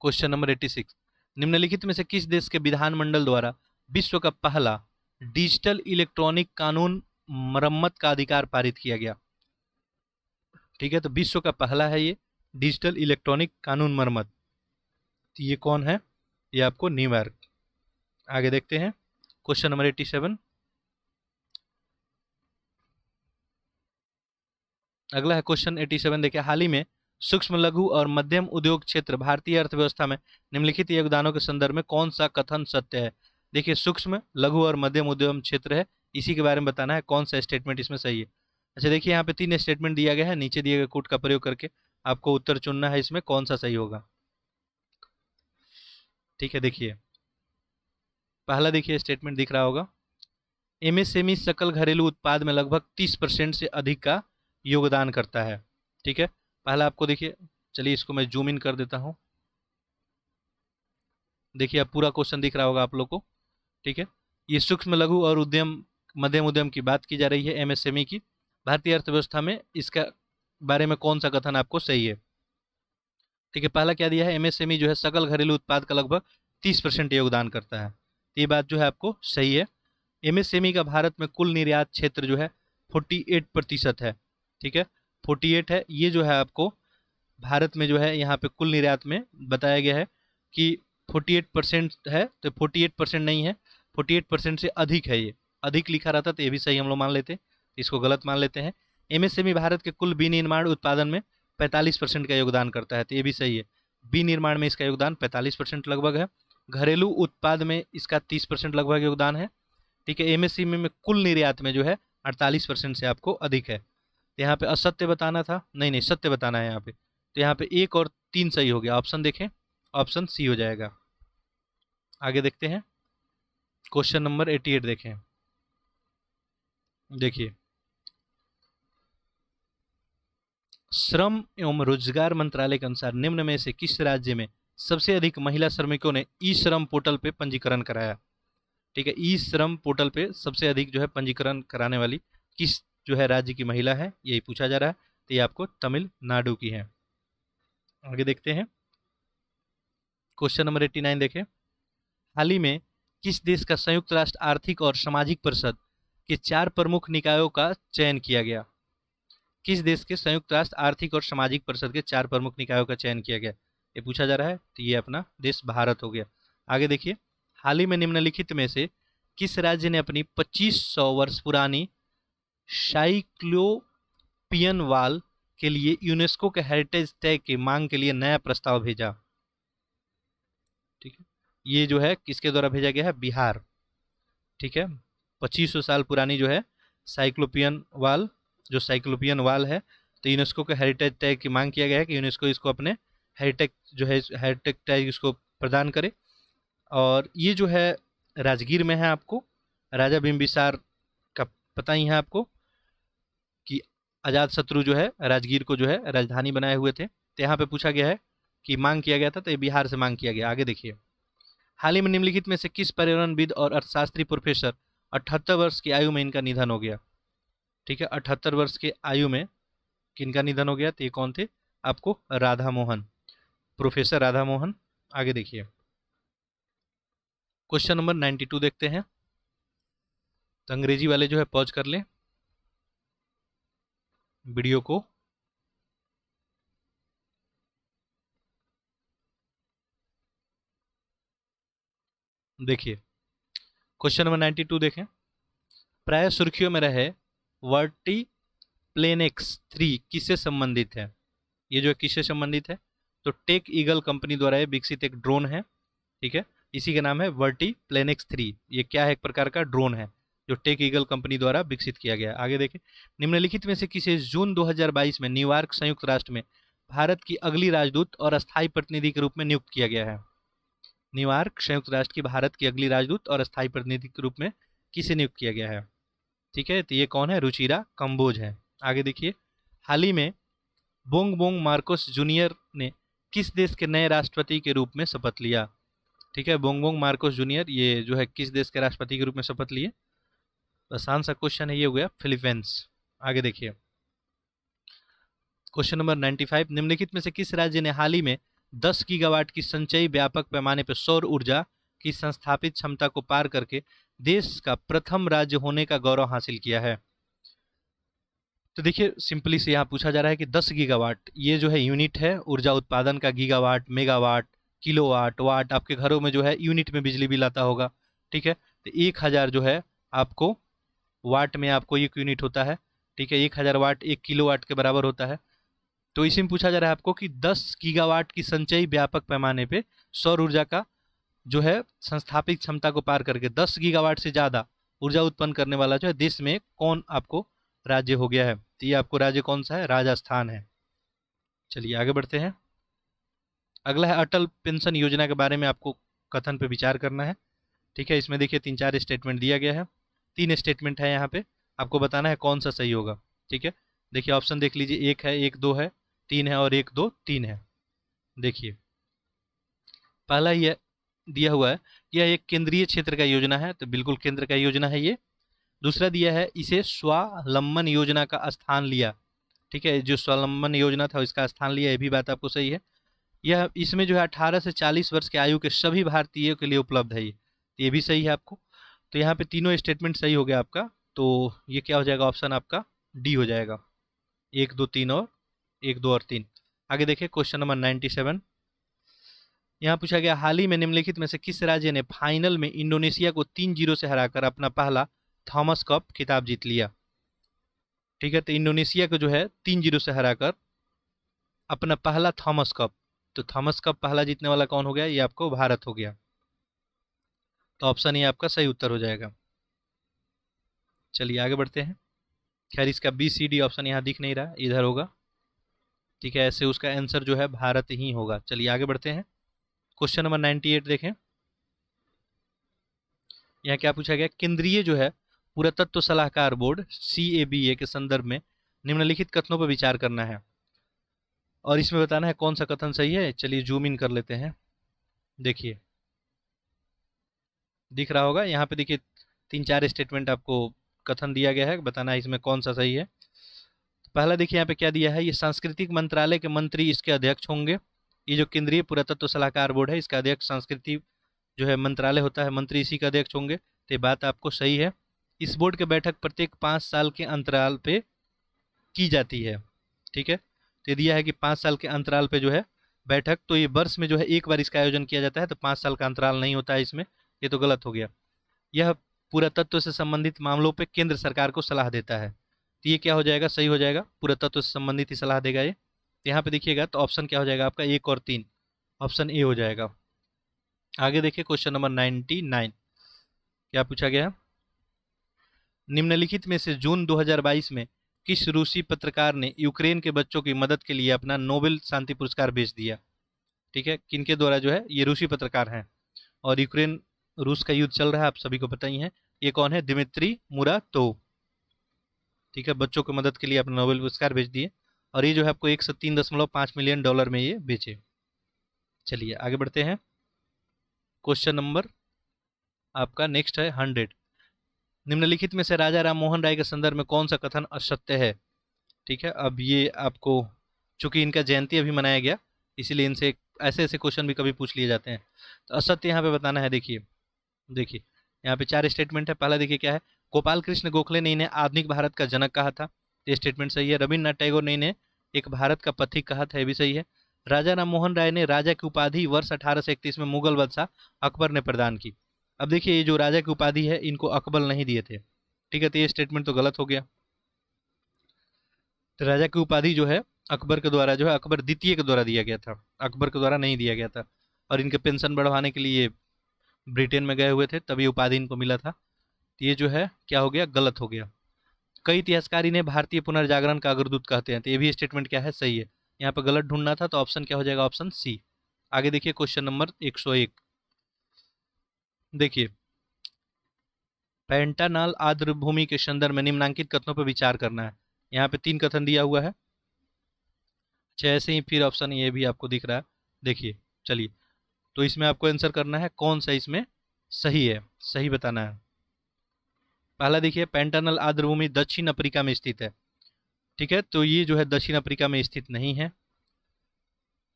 क्वेश्चन नंबर 86। निम्नलिखित में से किस देश के विधानमंडल द्वारा विश्व का पहला डिजिटल इलेक्ट्रॉनिक कानून मरम्मत का अधिकार पारित किया गया? ठीक है, तो विश्व का पहला है ये डिजिटल इलेक्ट्रॉनिक कानून मरम्मत। तो ये कौन है? ये आपको न्यूयॉर्क। आगे देखते हैं, क्वेश्चन नंबर 87। अगला है क्वेश्चन 87। देखिए, हाल ही में सूक्ष्म लघु और मध्यम उद्योग क्षेत्र भारतीय अर्थव्यवस्था में निम्नलिखित योगदानों के संदर्भ में कौन सा कथन सत्य है? देखिए, सूक्ष्म लघु और मध्यम उद्यम क्षेत्र है, इसी के बारे में बताना है कौन सा स्टेटमेंट इसमें सही है। अच्छा देखिए, यहाँ पे 3 स्टेटमेंट दिया गया है, नीचे दिए गए कोड का प्रयोग करके आपको उत्तर चुनना है, इसमें कौन सा सही होगा। ठीक है, देखिए पहला, देखिए स्टेटमेंट दिख रहा होगा, एमएसएमई सकल घरेलू उत्पाद में लगभग 30% से अधिक का योगदान करता है। ठीक है, पहला आपको देखिए, चलिए इसको मैं जूम इन कर देता हूँ। देखिए अब पूरा क्वेश्चन दिख रहा होगा आप लोग को। ठीक है, ये सूक्ष्म लघु और उद्यम मध्यम उद्यम की बात की जा रही है, एमएसएमई की। भारतीय अर्थव्यवस्था में इसका बारे में कौन सा कथन आपको सही है? ठीक है, पहला क्या दिया है? एमएसएमई जो है सकल घरेलू उत्पाद का लगभग 30% योगदान करता है। ये बात जो है आपको सही है। एमएसएमई का भारत में कुल निर्यात क्षेत्र जो है 48% है। ठीक है, 48 है। ये जो है आपको भारत में जो है यहाँ पे कुल निर्यात में बताया गया है कि 48% है, तो 48% नहीं है, 48% से अधिक है। ये अधिक लिखा रहता तो ये भी सही हम लोग मान लेते, इसको गलत मान लेते हैं। एमएसएमई भारत के कुल विनिर्माण उत्पादन में 45% का योगदान करता है, तो ये भी सही है। विनिर्माण में इसका योगदान 45% लगभग है। घरेलू उत्पाद में इसका 30% लगभग योगदान है। ठीक है, एमएसएमई में कुल निर्यात में जो है 48% से आपको अधिक है। तो यहाँ पे असत्य बताना था, नहीं नहीं सत्य बताना है यहाँ पे। तो यहाँ पे 1 और 3 सही हो गया। ऑप्शन देखें, ऑप्शन सी हो जाएगा। आगे देखते हैं, क्वेश्चन नंबर 88 देखें। देखिए, श्रम एवं रोजगार मंत्रालय के अनुसार निम्न में से किस राज्य में सबसे अधिक महिला श्रमिकों ने ई श्रम पोर्टल पे पंजीकरण कराया? ठीक है, ई श्रम पोर्टल पे सबसे अधिक जो है पंजीकरण कराने वाली किस जो है राज्य की महिला है, यही पूछा जा रहा है। तो ये आपको तमिलनाडु की है। आगे देखते हैं, क्वेश्चन नंबर 89 देखें। हाल ही में किस देश का संयुक्त राष्ट्र आर्थिक और सामाजिक परिषद के 4 प्रमुख निकायों का चयन किया गया? किस देश के संयुक्त राष्ट्र आर्थिक और सामाजिक परिषद के 4 प्रमुख निकायों का चयन किया गया, ये पूछा जा रहा है। तो ये अपना देश भारत हो गया। आगे देखिए, हाल ही में निम्नलिखित में से किस राज्य ने अपनी 2500 वर्ष पुरानी साइक्लोपियन वॉल के लिए यूनेस्को के हेरिटेज टैग की मांग के लिए नया प्रस्ताव भेजा? ठीक है, ये जो है किसके द्वारा भेजा गया है? बिहार। ठीक है, 2500 साल पुरानी जो है साइक्लोपियन वॉल, जो साइक्लोपियन वॉल है, तो यूनेस्को के हेरिटेज टैग की मांग किया गया है कि यूनेस्को इसको अपने हेरिटेज जो है हेरिटेज टैग इसको प्रदान करे। और ये जो है राजगीर में है। आपको राजा बिम्बिसार का पता ही है आपको कि अजात शत्रु जो है राजगीर को जो है राजधानी बनाए हुए थे। तो यहाँ पे पूछा गया है कि मांग किया गया था, तो ये बिहार से मांग किया गया। आगे देखिए, हाल ही में निम्नलिखित में से किस पर्यावरणविद और अर्थशास्त्री प्रोफेसर 78 वर्ष की आयु में इनका निधन हो गया? ठीक है, 78 वर्ष की आयु में किनका निधन हो गया? तो ये कौन थे? आपको राधा मोहन, प्रोफेसर राधा मोहन। आगे देखिए, क्वेश्चन नंबर 92 देखते हैं। तो अंग्रेजी वाले जो है पॉज कर लें वीडियो को। देखिए, क्वेश्चन नंबर 92 देखें। प्राय सुर्खियों में रहे वर्टी प्लेनेक्स 3 किससे संबंधित है? ये जो किससे संबंधित है? तो टेक ईगल कंपनी द्वारा विकसित एक ड्रोन है। ठीक है, इसी का नाम है वर्टीप्लेनेक्स 3। ये क्या है? एक प्रकार का ड्रोन है जो टेक ईगल कंपनी द्वारा विकसित किया गया है। आगे देखें, निम्नलिखित में से किसे जून 2022 में न्यूयॉर्क संयुक्त राष्ट्र में भारत की अगली राजदूत और अस्थायी प्रतिनिधि के रूप में नियुक्त किया गया है? न्यूयॉर्क संयुक्त राष्ट्र की भारत की अगली राजदूत और अस्थायी प्रतिनिधि के रूप में किसे नियुक्त किया गया है? ठीक है, तो ये कौन है? रुचिरा कंबोज है। आगे देखिए, हाल ही में बोंग बोंग मार्कोस जूनियर ने किस देश के नए राष्ट्रपति के रूप में शपथ लिया? ठीक है, बोंग बोंग मार्कोस जूनियर ये जो है किस देश के राष्ट्रपति के रूप में शपथ लिए? आसान सा क्वेश्चन है, ये हो गया फिलीपींस। आगे देखिए, क्वेश्चन नंबर 95, निम्नलिखित में से किस राज्य ने हाल ही में 10 गीगावाट की संचयी व्यापक पैमाने पर सौर ऊर्जा की संस्थापित क्षमता को पार करके देश का प्रथम राज्य होने का गौरव हासिल किया है? तो देखिए, सिंपली से यहाँ पूछा जा रहा है कि 10 गीगावाट ये जो है यूनिट है ऊर्जा उत्पादन का। गीगावाट, मेगावाट, किलोवाट, वाट आपके घरों में जो है यूनिट में बिजली बिल आता होगा। ठीक है, तो 1000 जो है आपको वाट में आपको एक यूनिट होता है। ठीक है, 1000 वाट 1 किलोवाट के बराबर होता है। तो इसी में पूछा जा रहा है आपको कि 10 गीगावाट की संचयी व्यापक पैमाने पे सौर ऊर्जा का जो है संस्थापित क्षमता को पार करके 10 गीगावाट से ज़्यादा ऊर्जा उत्पन्न करने वाला जो है देश में कौन आपको राज्य हो गया है? तो ये आपको राज्य कौन सा है? राजस्थान है। चलिए आगे बढ़ते हैं। अगला है अटल पेंशन योजना के बारे में आपको कथन पे विचार करना है। ठीक है, इसमें देखिए 3-4 स्टेटमेंट दिया गया है। 3 स्टेटमेंट है यहाँ पे, आपको बताना है कौन सा सही होगा। ठीक है, देखिए ऑप्शन देख लीजिए, 1 है, 1 2 है, 3 है और 1 2 3 है। देखिए, पहला ये दिया हुआ है, यह एक केंद्रीय क्षेत्र का योजना है, तो बिल्कुल केंद्र का योजना है ये। दूसरा दिया है, इसे स्वावलंबन योजना का स्थान लिया। ठीक है, जो स्वावलंबन योजना था इसका स्थान लिया, ये भी बात आपको सही है। यह इसमें जो है 18 से 40 वर्ष के आयु के सभी भारतीयों के लिए उपलब्ध है ये भी सही है आपको। तो यहाँ पे तीनों स्टेटमेंट सही हो गया आपका। तो ये क्या हो जाएगा? ऑप्शन आपका डी हो जाएगा, 1 2 3 और 1 2 और 3। आगे देखिए, क्वेश्चन नंबर 97, यहाँ पूछा गया, हाल ही में निम्नलिखित में से किस राज्य ने फाइनल में इंडोनेशिया को 3-0 से हराकर अपना पहला थॉमस कप खिताब जीत लिया? ठीक है, तो इंडोनेशिया को जो है 3-0 से हराकर अपना पहला थॉमस कप, तो थॉमस कप पहला जीतने वाला कौन हो गया? ये आपको भारत हो गया। तो ऑप्शन ये आपका सही उत्तर हो जाएगा। चलिए आगे बढ़ते हैं। खैर इसका बी सी डी ऑप्शन यहाँ दिख नहीं रहा, इधर होगा। ठीक है, ऐसे उसका आंसर जो है भारत ही होगा। चलिए आगे बढ़ते हैं। क्वेश्चन नंबर 98 देखें, यहाँ क्या पूछा गया, केंद्रीय जो है पुरातत्व सलाहकार बोर्ड CABA के संदर्भ में निम्नलिखित कथनों पर विचार करना है और इसमें बताना है कौन सा कथन सही है। चलिए जूम इन कर लेते हैं। देखिए दिख रहा होगा यहाँ पे, देखिए 3-4 स्टेटमेंट आपको कथन दिया गया है, बताना है इसमें कौन सा सही है। पहला देखिए यहाँ पे क्या दिया है, ये सांस्कृतिक मंत्रालय के मंत्री इसके अध्यक्ष होंगे। ये जो केंद्रीय पुरातत्व सलाहकार बोर्ड है इसका अध्यक्ष संस्कृति जो है मंत्रालय होता है, मंत्री इसी का अध्यक्ष होंगे। तो ये बात आपको सही है। इस बोर्ड की बैठक प्रत्येक 5 साल के अंतराल पे की जाती है। ठीक है, तो ये दिया है कि 5 साल के अंतराल पे जो है बैठक, तो ये वर्ष में जो है एक बार इसका आयोजन किया जाता है, तो 5 साल का अंतराल नहीं होता है इसमें, ये तो गलत हो गया। यह पुरातत्व से संबंधित मामलों पे केंद्र सरकार को सलाह देता है, तो ये क्या हो जाएगा? सही हो जाएगा, पुरातत्व से संबंधित ही सलाह देगा ये। तो यहाँ पे देखिएगा तो ऑप्शन क्या हो जाएगा आपका? 1 और 3, ऑप्शन ए हो जाएगा। आगे देखिए क्वेश्चन नंबर 99, क्या पूछा गया, निम्नलिखित में से जून 2022 में किस रूसी पत्रकार ने यूक्रेन के बच्चों की मदद के लिए अपना नोबेल शांति पुरस्कार भेज दिया? ठीक है, किनके द्वारा जो है, ये रूसी पत्रकार हैं और यूक्रेन रूस का युद्ध चल रहा है, आप सभी को पता ही है। ये कौन है? Dmitry Muratov. ठीक है, बच्चों की मदद के लिए अपना नोबेल पुरस्कार भेज दिए और ये जो है आपको 103.5 मिलियन डॉलर में ये बेचे। चलिए आगे बढ़ते हैं। क्वेश्चन नंबर आपका नेक्स्ट है 100, निम्नलिखित में से राजा राम मोहन राय के संदर्भ में कौन सा कथन असत्य है? ठीक है, अब ये आपको, चूंकि इनका जयंती अभी मनाया गया इसीलिए इनसे ऐसे ऐसे क्वेश्चन भी कभी पूछ लिए जाते हैं, तो असत्य यहाँ पे बताना है। देखिए देखिए यहाँ पे 4 स्टेटमेंट है। पहला देखिए क्या है, गोपाल कृष्ण गोखले ने इन्हें आधुनिक भारत का जनक कहा था, ये स्टेटमेंट सही है। रविन्द्रनाथ टैगोर ने इन्हें एक भारत का पथिक कहा था, ये भी सही है। राजा राम मोहन राय ने राजा की उपाधि वर्ष 1831 में मुगल बादशाह अकबर ने प्रदान की। अब देखिए ये जो राजा की उपाधि है इनको अकबर नहीं दिए थे। ठीक है, तो ये स्टेटमेंट तो गलत हो गया। तो राजा की उपाधि जो है अकबर के द्वारा जो है अकबर द्वितीय के द्वारा दिया गया था, अकबर के द्वारा नहीं दिया गया था। और इनके पेंशन बढ़वाने के लिए ब्रिटेन में गए हुए थे, तभी उपाधि इनको मिला था। तो ये जो है क्या हो गया, गलत हो गया। कई इतिहासकार इन्हें भारतीय पुनर्जागरण का अग्रदूत कहते हैं, तो ये भी स्टेटमेंट क्या है, सही है। यहाँ पे गलत ढूंढना था, तो ऑप्शन क्या हो जाएगा, ऑप्शन सी। आगे देखिए क्वेश्चन नंबर 101। देखिए, पैंटानाल आर्द्र भूमि के संदर्भ में निम्नांकित कथनों पर विचार करना है। यहाँ पे 3 कथन दिया हुआ है। अच्छा, ऐसे ही फिर ऑप्शन ये भी आपको दिख रहा है, देखिए। चलिए, तो इसमें आपको आंसर करना है कौन सा इसमें सही है, सही बताना है। पहला देखिए, पैंटानल आर्द्र भूमि दक्षिण अफ्रीका में स्थित है। ठीक है, तो ये जो है दक्षिण अफ्रीका में स्थित नहीं है,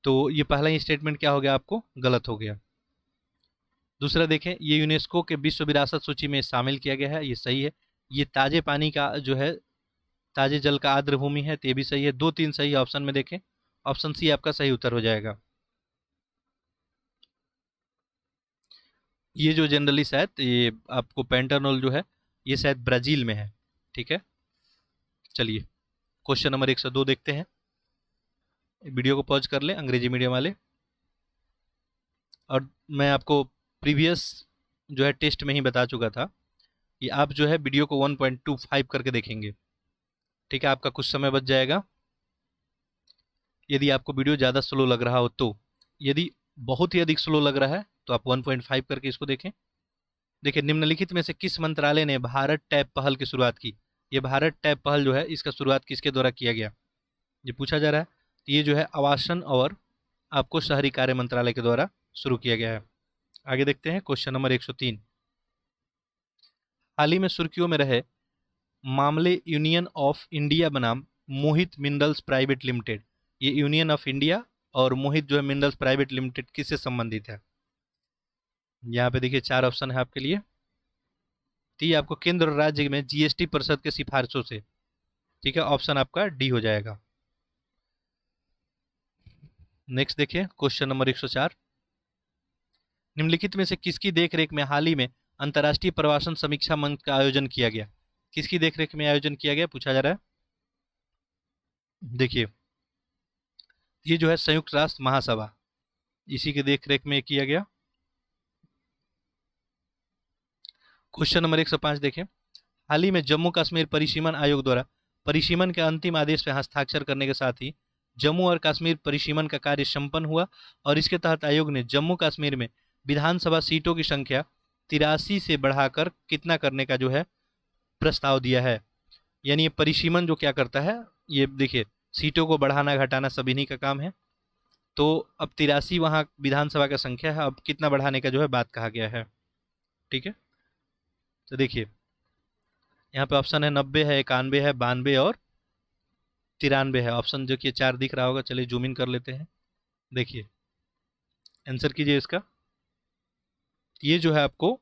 तो ये पहला ही स्टेटमेंट क्या हो गया, आपको गलत हो गया। दूसरा देखें, ये यूनेस्को के विश्व विरासत सूची में शामिल किया गया है, ये सही है। ये ताजे पानी का जो है, ताजे जल का आर्द्र भूमि है, तो ये भी सही है। 2 3 सही ऑप्शन में देखें, ऑप्शन सी आपका सही उत्तर हो जाएगा। ये जो जनरली शायद ये आपको पेंटानोल जो है, ये शायद ब्राजील में है। ठीक है, चलिए क्वेश्चन नंबर 102 देखते हैं। वीडियो को पॉज कर लें अंग्रेजी मीडियम वाले। और मैं आपको प्रीवियस जो है टेस्ट में ही बता चुका था कि आप जो है वीडियो को 1.25 करके देखेंगे। ठीक है, आपका कुछ समय बच जाएगा यदि आपको वीडियो ज़्यादा स्लो लग रहा हो तो। यदि बहुत ही अधिक स्लो लग रहा है तो आप 1.5 करके इसको देखें। देखिए, निम्नलिखित में से किस मंत्रालय ने भारत टैब पहल की शुरुआत की। ये भारत टैब पहल जो है, इसका शुरुआत किसके द्वारा किया गया, ये पूछा जा रहा है। तो ये जो है आवासन और आपको शहरी कार्य मंत्रालय के द्वारा शुरू किया गया है। आगे देखते हैं क्वेश्चन नंबर 103। हाल ही में सुर्खियों में रहे मामले यूनियन ऑफ इंडिया बनाम मोहित मिनरल्स प्राइवेट लिमिटेड। ये यूनियन ऑफ इंडिया और मोहित जो है मिनरल्स प्राइवेट लिमिटेड किससे संबंधित है। यहाँ पे देखिए 4 ऑप्शन है आपके लिए। तो ये आपको केंद्र और राज्य में जीएसटी परिषद के सिफारिशों से। ठीक है, ऑप्शन आपका डी हो जाएगा। नेक्स्ट देखिए क्वेश्चन नंबर 104। निम्नलिखित में से किसकी देखरेख में हाल ही में अंतर्राष्ट्रीय प्रवासन समीक्षा मंच का आयोजन किया गया। किसकी देखरेख में आयोजन किया गया पूछा जा रहा है। देखिए, ये जो है संयुक्त राष्ट्र महासभा, इसी की देखरेख में किया गया। क्वेश्चन नंबर 105 देखें। हाल ही में जम्मू कश्मीर परिसीमन आयोग द्वारा परिसीमन के अंतिम आदेश पर हस्ताक्षर करने के साथ ही जम्मू और कश्मीर परिसीमन का कार्य संपन्न हुआ और इसके तहत आयोग ने जम्मू कश्मीर में विधानसभा सीटों की संख्या 83 से बढ़ाकर कितना करने का जो है प्रस्ताव दिया है। यानी ये परिसीमन जो क्या करता है, ये देखिए सीटों को बढ़ाना घटाना सब इन्हीं का काम है। तो अब 83 वहाँ विधानसभा का संख्या है, अब कितना बढ़ाने का जो है बात कहा गया है। ठीक है, तो देखिए यहाँ पे ऑप्शन है 90 है, 91 है, 92 और 93 है। ऑप्शन जो कि 4 दिख रहा होगा, चलिए जूम इन कर लेते हैं। देखिए आंसर कीजिए इसका। ये जो है आपको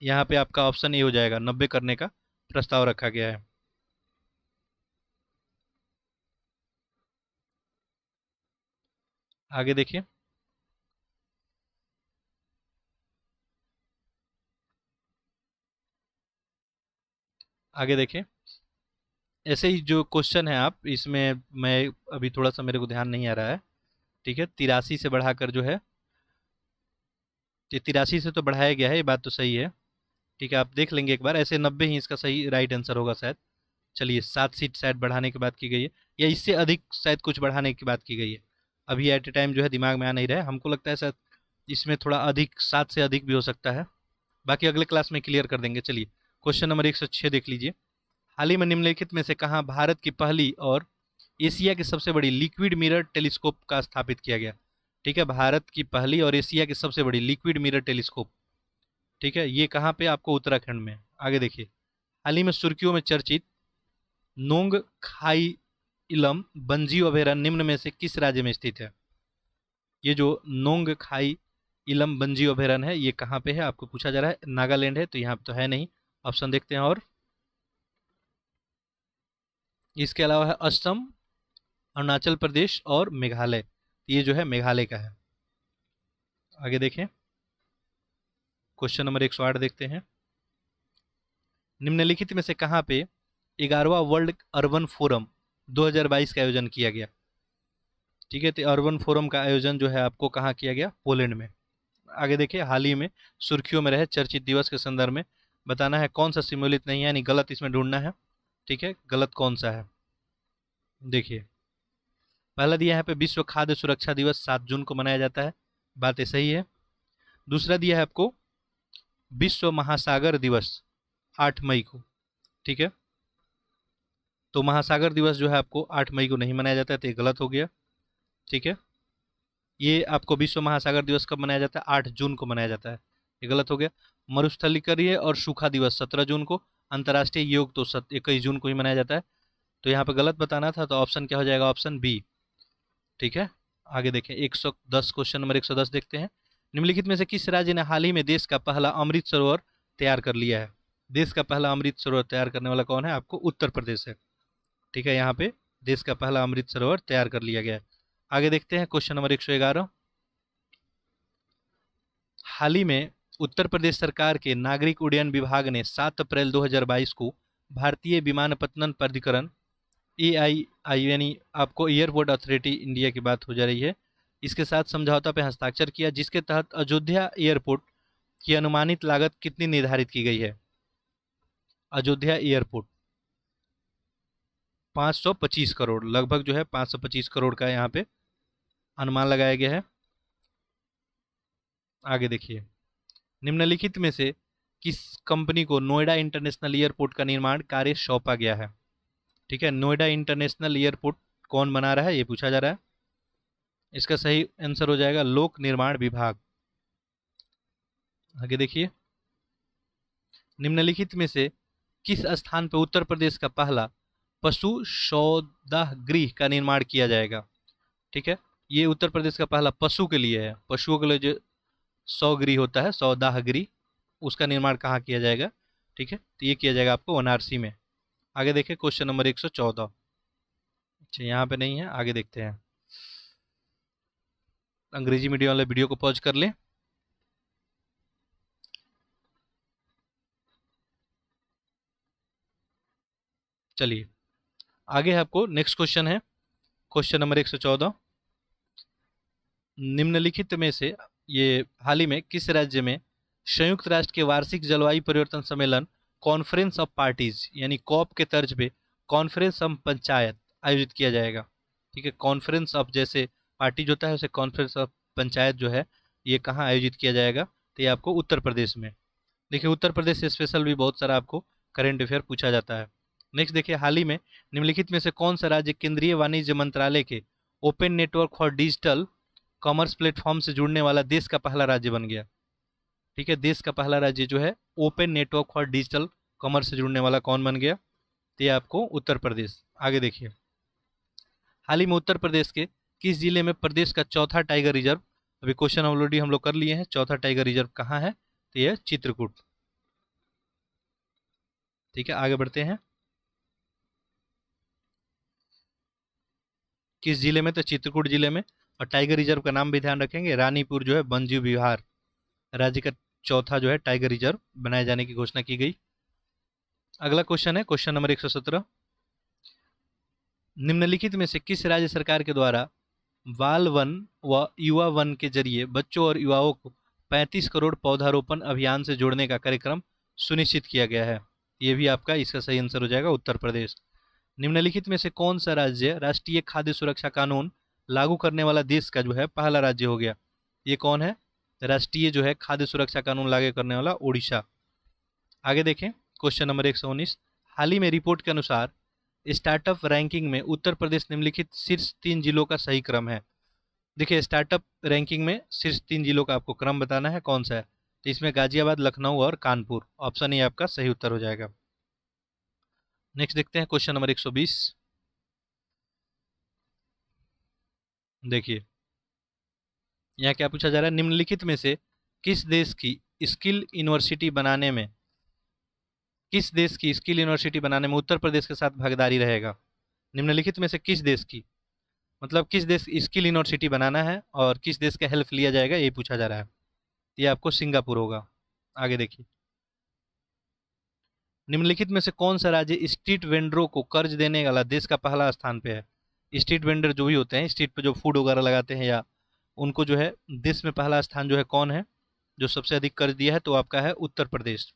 यहाँ पे आपका ऑप्शन ए हो जाएगा, 90 करने का प्रस्ताव रखा गया है। आगे देखिए, आगे देखिए ऐसे ही जो क्वेश्चन है आप इसमें, मैं अभी थोड़ा सा मेरे को ध्यान नहीं आ रहा है। ठीक है, 83 से बढ़ाकर जो है, 83 से तो बढ़ाया गया है, ये बात तो सही है। ठीक है, आप देख लेंगे एक बार, ऐसे 90 ही इसका सही राइट आंसर होगा शायद। चलिए 7 सीट शायद बढ़ाने की बात की गई है, या इससे अधिक शायद कुछ बढ़ाने की बात की गई है। अभी एट ए टाइम जो है दिमाग में आ नहीं रहा है, हमको लगता है शायद इसमें थोड़ा अधिक, 7 से अधिक भी हो सकता है। बाकी अगले क्लास में क्लियर कर देंगे। चलिए क्वेश्चन नंबर 106 देख लीजिए। हाल ही में निम्नलिखित में से कहाँ भारत की पहली और एशिया की सबसे बड़ी लिक्विड मिरर टेलीस्कोप का स्थापित किया गया। ठीक है, भारत की पहली और एशिया की सबसे बड़ी लिक्विड मिरर टेलीस्कोप। ठीक है, ये कहाँ पे आपको, उत्तराखंड में। आगे देखिए, हाल ही में सुर्खियों में चर्चित नोंग खाई इलम वन्यजीव अभयारण्य निम्न में से किस राज्य में स्थित है। ये जो नोंग खाई इलम वन्यजीव अभयारण्य है, ये कहाँ पे है आपको पूछा जा रहा है। नागालैंड है, तो यहाँ पे तो है नहीं। ऑप्शन देखते हैं। और इसके अलावा है असम, अरुणाचल प्रदेश और मेघालय। ये जो है मेघालय का है। आगे देखें, क्वेश्चन नंबर 108 देखते हैं। निम्नलिखित में से कहाँ पे 11वां वर्ल्ड अर्बन फोरम 2022 का आयोजन किया गया। ठीक है, तो अर्बन फोरम का आयोजन जो है आपको कहाँ किया गया? पोलैंड में। आगे देखिए, हाल ही में सुर्खियों में रहे चर्चित दिवस के संदर्भ में बताना है कौन सा सम्मिलित नहीं है, यानी गलत इसमें ढूंढना है। ठीक है, गलत कौन सा है? देखिए, पहला दिया है यहाँ पे विश्व खाद्य सुरक्षा दिवस 7 जून को मनाया जाता है, बात ये सही है। दूसरा दिया है आपको विश्व महासागर दिवस 8 मई को। ठीक है, तो महासागर दिवस जो है आपको 8 मई को नहीं मनाया जाता है, तो ये गलत हो गया। ठीक है, ये आपको विश्व महासागर दिवस कब मनाया जाता है? 8 जून को मनाया जाता है, ये गलत हो गया। मरुस्थलीकरण और सूखा दिवस 17 जून को। अंतर्राष्ट्रीय योग तो 21 जून को ही मनाया जाता है, तो यहाँ पे गलत बताना था, तो ऑप्शन क्या हो जाएगा? Option B. ठीक है, आगे देखें 110, क्वेश्चन नंबर 110 देखते हैं। निम्नलिखित में से किस राज्य ने हाल ही में देश का पहला अमृत सरोवर तैयार कर लिया है? देश का पहला अमृत सरोवर तैयार करने वाला कौन है? आपको उत्तर प्रदेश है। ठीक है, यहाँ पे देश का पहला अमृत सरोवर तैयार कर लिया गया है। आगे देखते हैं क्वेश्चन नंबर 111। हाल ही में उत्तर प्रदेश सरकार के नागरिक उड्डयन विभाग ने 7 अप्रैल 2022 को भारतीय विमानपत्तन प्राधिकरण AII यानी आपको एयरपोर्ट अथॉरिटी इंडिया की बात हो जा रही है, इसके साथ समझौता पर हस्ताक्षर किया, जिसके तहत अयोध्या एयरपोर्ट की अनुमानित लागत कितनी निर्धारित की गई है? अयोध्या एयरपोर्ट 525 करोड़, लगभग जो है 525 करोड़ का यहाँ पे अनुमान लगाया गया है। आगे देखिए, निम्नलिखित में से किस कंपनी को नोएडा इंटरनेशनल एयरपोर्ट का निर्माण कार्य सौंपा गया है? ठीक है, नोएडा इंटरनेशनल एयरपोर्ट कौन बना रहा है, ये पूछा जा रहा है। इसका सही आंसर हो जाएगा लोक निर्माण विभाग। आगे देखिए, निम्नलिखित में से किस स्थान पर उत्तर प्रदेश का पहला पशु सौदाह गृह का निर्माण किया जाएगा? ठीक है, ये उत्तर प्रदेश का पहला पशु के लिए है, पशुओं के लिए जो सौगृह होता है, सौदाह गृह, उसका निर्माण कहाँ किया जाएगा? ठीक है, तो ये किया जाएगा आपको वाराणसी में। आगे देखिए क्वेश्चन नंबर 114। अच्छा, यहाँ पे नहीं है, आगे देखते हैं। अंग्रेजी मीडियम वाले वीडियो को पॉज कर लें। चलिए, आगे आपको नेक्स्ट क्वेश्चन है, क्वेश्चन नंबर 114। निम्नलिखित में से ये हाल ही में किस राज्य में संयुक्त राष्ट्र के वार्षिक जलवायु परिवर्तन सम्मेलन कॉन्फ्रेंस ऑफ पार्टीज यानी कॉप के तर्ज पे कॉन्फ्रेंस ऑफ पंचायत आयोजित किया जाएगा? ठीक है, कॉन्फ्रेंस ऑफ जैसे पार्टीज होता है वैसे कॉन्फ्रेंस ऑफ पंचायत जो है ये कहाँ आयोजित किया जाएगा? तो ये आपको उत्तर प्रदेश में। देखिए, उत्तर प्रदेश से स्पेशल भी बहुत सारा आपको करेंट अफेयर पूछा जाता है। नेक्स्ट देखिए, हाल ही में निम्नलिखित में से कौन सा राज्य केंद्रीय वाणिज्य मंत्रालय के open network for digital commerce platform से जुड़ने वाला देश का पहला राज्य बन गया? ठीक है, देश का पहला राज्य जो है open network for digital commerce से जुड़ने वाला कौन बन गया? तो ये आपको उत्तर प्रदेश। आगे देखिए, हाल ही में उत्तर प्रदेश के किस जिले में प्रदेश का चौथा टाइगर रिजर्व, अभी क्वेश्चन ऑलरेडी हम लोग कर लिए हैं, चौथा टाइगर रिजर्व कहाँ है? तो ये चित्रकूट। ठीक है, आगे बढ़ते हैं। किस जिले में? तो चित्रकूट जिले में। और टाइगर रिजर्व का नाम भी ध्यान रखेंगे, रानीपुर जो है वन्यजीव विहार राज्य का चौथा जो है टाइगर रिजर्व बनाए जाने की घोषणा की गई। अगला क्वेश्चन है क्वेश्चन नंबर 117। निम्नलिखित में से किस राज्य सरकार के द्वारा बाल वन व युवा वन के जरिए बच्चों और युवाओं को 35 करोड़ पौधारोपण अभियान से जोड़ने का कार्यक्रम सुनिश्चित किया गया है? ये भी आपका इसका सही आंसर हो जाएगा उत्तर प्रदेश। निम्नलिखित में से कौन सा राज्य राष्ट्रीय खाद्य सुरक्षा कानून लागू करने वाला देश का जो है पहला राज्य हो गया? ये कौन है? राष्ट्रीय जो है खाद्य सुरक्षा कानून लागू करने वाला ओडिशा। आगे देखें क्वेश्चन नंबर 119। हाल ही में रिपोर्ट के अनुसार स्टार्टअप रैंकिंग में उत्तर प्रदेश निम्नलिखित शीर्ष 3 जिलों का सही क्रम है। देखिए, स्टार्टअप रैंकिंग में शीर्ष 3 जिलों का आपको क्रम बताना है, कौन सा है? तो इसमें गाजियाबाद, लखनऊ और कानपुर, ऑप्शन ए आपका सही उत्तर हो जाएगा। नेक्स्ट देखते हैं क्वेश्चन नंबर 120। देखिए, यहाँ क्या पूछा जा रहा है? निम्नलिखित में से किस देश की स्किल यूनिवर्सिटी बनाने में उत्तर प्रदेश के साथ भागीदारी रहेगा? निम्नलिखित में से किस देश की, मतलब किस देश स्किल यूनिवर्सिटी बनाना है और किस देश का हेल्प लिया जाएगा, ये पूछा जा रहा है। ये आपको सिंगापुर होगा। आगे देखिए, निम्नलिखित में से कौन सा राज्य स्ट्रीट वेंडरों को कर्ज देने वाला देश का पहला स्थान पे है? स्ट्रीट वेंडर जो भी होते हैं, स्ट्रीट पे जो फूड वगैरह लगाते हैं, या उनको जो है देश में पहला स्थान जो है कौन है जो सबसे अधिक कर्ज दिया है, तो आपका है उत्तर प्रदेश।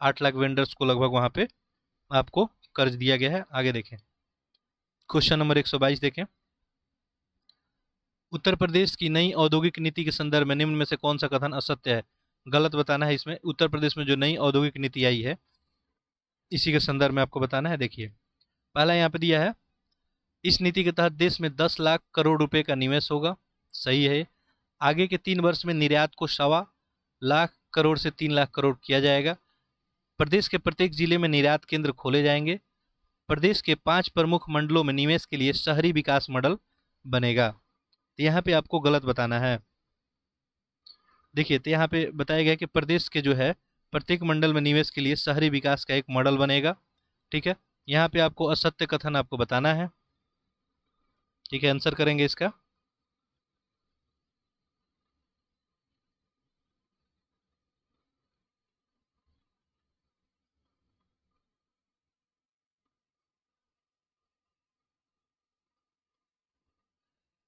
8 लाख वेंडर्स को लगभग वहां पे आपको कर्ज दिया गया है। आगे देखें, क्वेश्चन नंबर 122 देखें। उत्तर प्रदेश की नई औद्योगिक नीति के संदर्भ में निम्न में से कौन सा कथन असत्य है? गलत बताना है इसमें। उत्तर प्रदेश में जो नई औद्योगिक नीति आई है, इसी के संदर्भ में आपको बताना है। देखिए, पहला यहाँ पे दिया है, इस नीति के तहत देश में 10 लाख करोड़ रुपए का निवेश होगा। सही है। आगे के 3 वर्ष में निर्यात को 1.25 लाख करोड़ से 3 लाख करोड़ किया जाएगा। प्रदेश के प्रत्येक जिले में निर्यात केंद्र खोले जाएंगे। प्रदेश के 5 प्रमुख मंडलों में निवेश के लिए शहरी विकास मॉडल बनेगा। तो यहाँ पे आपको गलत बताना है। देखिए, तो यहाँ पे बताया गया कि प्रदेश के जो है प्रत्येक मंडल में निवेश के लिए शहरी विकास का एक मॉडल बनेगा। ठीक है, यहाँ पे आपको असत्य कथन आपको बताना है। ठीक है, आंसर करेंगे इसका।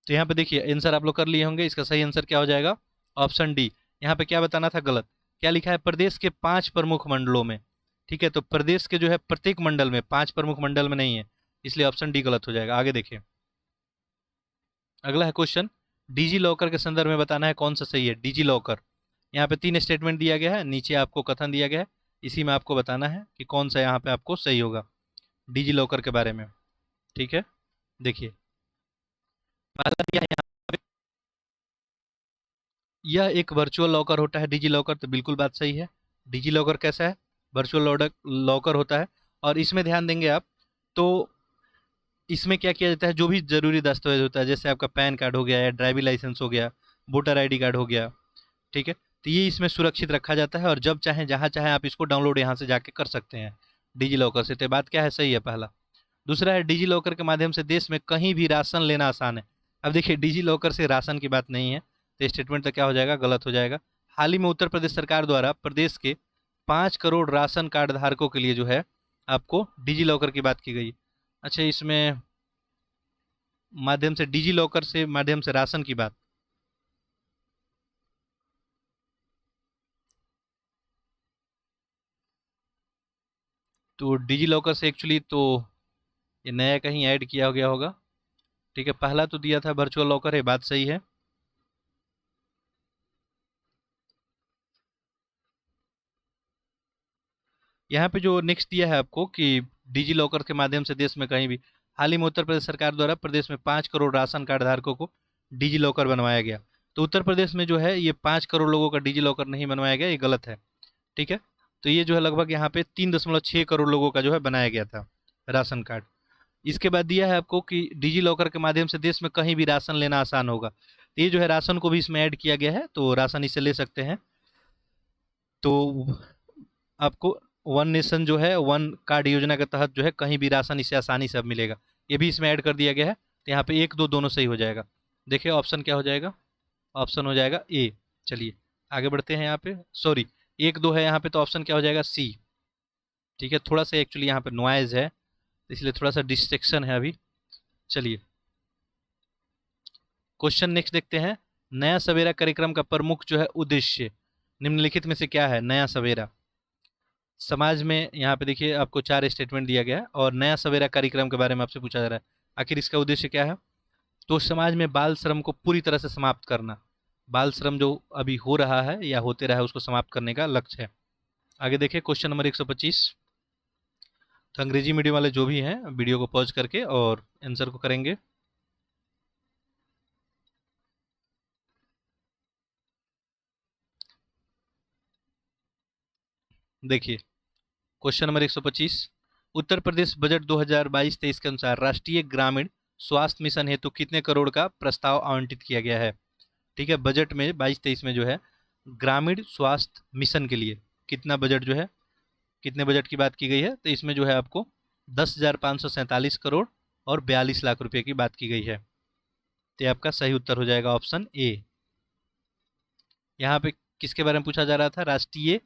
तो यहाँ पे देखिए, आंसर आप लोग कर लिए होंगे। इसका सही आंसर क्या हो जाएगा? Option D. यहाँ पे क्या बताना था? गलत। क्या लिखा है? प्रदेश के 5 प्रमुख मंडलों में। ठीक है, तो प्रदेश के जो है प्रत्येक मंडल में, 5 प्रमुख मंडल में नहीं है, इसलिए ऑप्शन डी गलत हो जाएगा। आगे देखिए, अगला है क्वेश्चन, डिजी लॉकर के संदर्भ में बताना है कौन सा सही है। डिजी लॉकर, यहाँ पे 3 स्टेटमेंट दिया गया है, नीचे आपको कथन दिया गया है, इसी में आपको बताना है कि कौन सा यहाँ पे आपको सही होगा डिजी लॉकर के बारे में। ठीक है, देखिए, पहला दिया है यहाँ पे, यह एक वर्चुअल लॉकर होता है डिजी लॉकर। तो बिल्कुल बात सही है। डिजी लॉकर कैसा है? वर्चुअल लॉकर होता है। और इसमें ध्यान देंगे आप, तो इसमें क्या किया जाता है, जो भी जरूरी दस्तावेज होता है, जैसे आपका पैन कार्ड हो गया या ड्राइविंग लाइसेंस हो गया, वोटर आईडी कार्ड हो गया, ठीक है, तो ये इसमें सुरक्षित रखा जाता है, और जब चाहें जहाँ चाहें आप इसको डाउनलोड यहाँ से जाके कर सकते हैं डिजी लॉकर से। तो बात क्या है? सही है पहला। दूसरा है, डिजी लॉकर के माध्यम से देश में कहीं भी राशन लेना आसान है। अब देखिए, डिजी लॉकर से राशन की बात नहीं है, तो स्टेटमेंट तो क्या हो जाएगा? गलत हो जाएगा। हाल ही में उत्तर प्रदेश सरकार द्वारा प्रदेश के 5 करोड़ राशन कार्ड धारकों के लिए जो है आपको डिजी लॉकर की बात की गई। अच्छा, इसमें माध्यम से, डिजी लॉकर से माध्यम से राशन की बात, तो डिजी लॉकर से एक्चुअली तो ये नया कहीं ऐड किया गया होगा। ठीक है, पहला तो दिया था वर्चुअल लॉकर है, बात सही है। यहाँ पे जो नेक्स्ट दिया है आपको कि डिजी लॉकर के माध्यम से देश में कहीं भी, हाल ही में उत्तर प्रदेश सरकार द्वारा प्रदेश में 5 करोड़ राशन कार्ड धारकों को डिजी लॉकर बनवाया गया। तो उत्तर प्रदेश में जो है ये 5 करोड़ लोगों का डिजी लॉकर नहीं बनवाया गया, ये गलत है। ठीक है, तो ये जो है लगभग यहाँ पे 3.6 करोड़ लोगों का जो है बनाया गया था राशन कार्ड। इसके बाद दिया है आपको कि डिजी लॉकर के माध्यम से देश में कहीं भी राशन लेना आसान होगा। तो ये जो है राशन को भी इसमें ऐड किया गया है, तो राशन इससे ले सकते हैं। तो आपको वन नेशन जो है, वन कार्ड योजना के तहत जो है कहीं भी राशन इसे आसानी से अब मिलेगा। ये भी इसमें ऐड कर दिया गया है। तो यहाँ पे एक दो दोनों सही हो जाएगा। देखिए ऑप्शन क्या हो जाएगा? ऑप्शन हो जाएगा ए। चलिए आगे बढ़ते हैं। यहाँ पे सॉरी, एक दो है यहाँ पे, तो ऑप्शन क्या हो जाएगा? सी। ठीक है, थोड़ा सा एक्चुअली यहाँ पे नॉइज है, इसलिए थोड़ा सा डिस्ट्रैक्शन है अभी। चलिए, क्वेश्चन नेक्स्ट देखते हैं। नया सवेरा कार्यक्रम का प्रमुख जो है उद्देश्य निम्नलिखित में से क्या है? नया सवेरा समाज में, यहाँ पे देखिए आपको 4 स्टेटमेंट दिया गया है, और नया सवेरा कार्यक्रम के बारे में आपसे पूछा जा रहा है आखिर इसका उद्देश्य क्या है। तो समाज में बाल श्रम को पूरी तरह से समाप्त करना। बाल श्रम जो अभी हो रहा है या होते रहा है, उसको समाप्त करने का लक्ष्य है। आगे देखिए, क्वेश्चन नंबर 125। तो अंग्रेजी मीडियम वाले जो भी हैं, वीडियो को पॉज करके और आंसर को करेंगे। देखिए, question number 125, Uttar Pradesh budget 2022-23 के अनुसार राष्ट्रीय ग्रामीण स्वास्थ्य मिशन हेतु कितने करोड़ का प्रस्ताव आवंटित किया गया है? ठीक है, बजट में 22-23 में जो है ग्रामीण स्वास्थ्य मिशन के लिए कितना बजट जो है, कितने बजट की बात की गई है? तो इसमें जो है आपको 10,547 करोड़ और 42 लाख रुपए की बात की गई है। तो ये आपका सही उत्तर हो जाएगा ऑप्शन ए। यहाँ पे किसके बारे में पूछा जा रहा था? राष्ट्रीय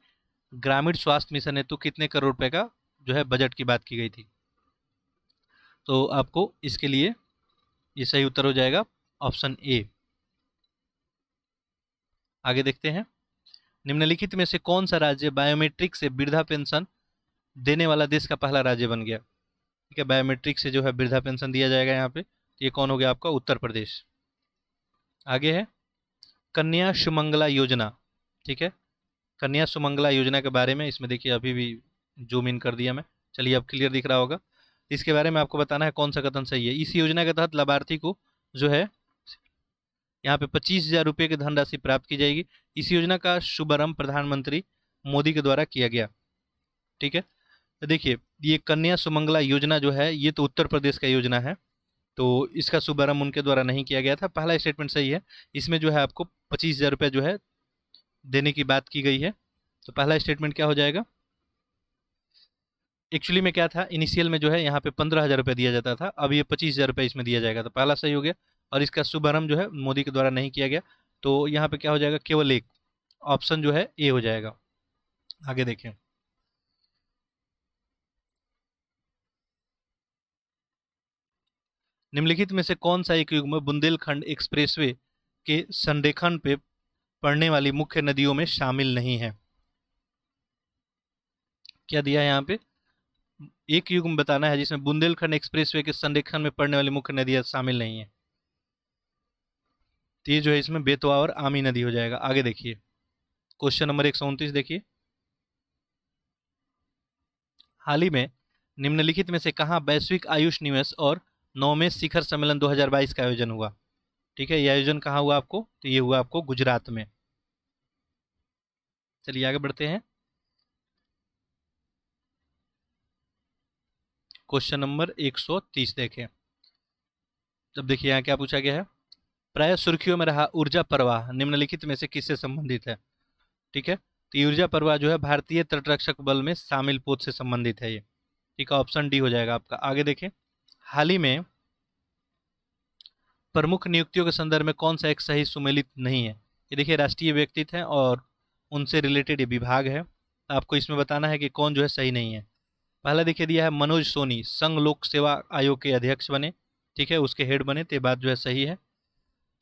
ग्रामीण स्वास्थ्य मिशन हेतु कितने करोड़ रुपए का जो है बजट की बात की गई थी। तो आपको इसके लिए ये सही उत्तर हो जाएगा ऑप्शन ए। आगे देखते हैं, निम्नलिखित में से कौन सा राज्य बायोमेट्रिक से वृद्धा पेंशन देने वाला देश का पहला राज्य बन गया। ठीक है, बायोमेट्रिक से जो है वृद्धा पेंशन दिया जाएगा यहाँ पे। ये कौन हो गया आपका, उत्तर प्रदेश। आगे है कन्या सुमंगला योजना। ठीक है, कन्या सुमंगला योजना के बारे में इसमें देखिए अभी भी जूम इन कर दिया मैं, चलिए अब क्लियर दिख रहा होगा। इसके बारे में आपको बताना है कौन सा कथन सही है। इस योजना के तहत लाभार्थी को जो है यहाँ पे 25,000 रुपये की धनराशि प्राप्त की जाएगी। इस योजना का शुभारंभ प्रधानमंत्री मोदी के द्वारा किया गया। ठीक है, तो देखिए ये कन्या सुमंगला योजना जो है ये तो उत्तर प्रदेश का योजना है, तो इसका शुभारंभ उनके द्वारा नहीं किया गया था। पहला स्टेटमेंट सही है, इसमें जो है आपको 25,000 रुपये जो है देने की बात की गई है। तो पहला स्टेटमेंट क्या हो जाएगा, एक्चुअली में क्या था, इनिशियल में जो है यहाँ पे 15,000 रुपये दिया जाता था, अब ये 25,000 रुपये इसमें दिया जाएगा, तो पहला सही हो गया। और इसका शुभारंभ जो है मोदी के द्वारा नहीं किया गया, तो यहाँ पे क्या हो जाएगा, केवल एक ऑप्शन जो है ए हो जाएगा। आगे देखें, निम्नलिखित में से कौन सा एक युग्म बुंदेलखंड एक्सप्रेसवे के संरेखण पे पड़ने वाली मुख्य नदियों में शामिल नहीं है। क्या दिया है यहाँ पे, एक युग्म बताना है जिसमें बुंदेलखंड एक्सप्रेसवे के संरेखण में पड़ने वाली मुख्य नदियां शामिल नहीं है। तो ये जो है इसमें बेतवा और आमी नदी हो जाएगा। आगे देखिए, क्वेश्चन नंबर 129 देखिए, हाल ही में निम्नलिखित में से कहाँ वैश्विक आयुष निवेश और 9वें शिखर सम्मेलन 2022 का आयोजन हुआ। ठीक है, ये आयोजन कहाँ हुआ आपको, तो ये हुआ आपको गुजरात में। चलिए आगे बढ़ते हैं, क्वेश्चन नंबर 130 देखें। जब देखिए यहाँ क्या पूछा गया है, प्राय सुर्खियों में रहा ऊर्जा प्रवाह निम्नलिखित में से किससे संबंधित है। ठीक है, तो ये ऊर्जा प्रवाह जो है भारतीय तटरक्षक बल में शामिल पोत से संबंधित है ये। ठीक है, ऑप्शन डी हो जाएगा आपका। आगे देखें, हाल ही में प्रमुख नियुक्तियों के संदर्भ में कौन सा एक सही सुमेलित नहीं है। ये देखिए राष्ट्रीय व्यक्तित्व हैं और उनसे रिलेटेड ये विभाग है, आपको इसमें बताना है कि कौन जो है सही नहीं है। पहला देखिए दिया है मनोज सोनी संघ लोक सेवा आयोग के अध्यक्ष बने। ठीक है, उसके हेड बने, तो ये बात जो है सही है।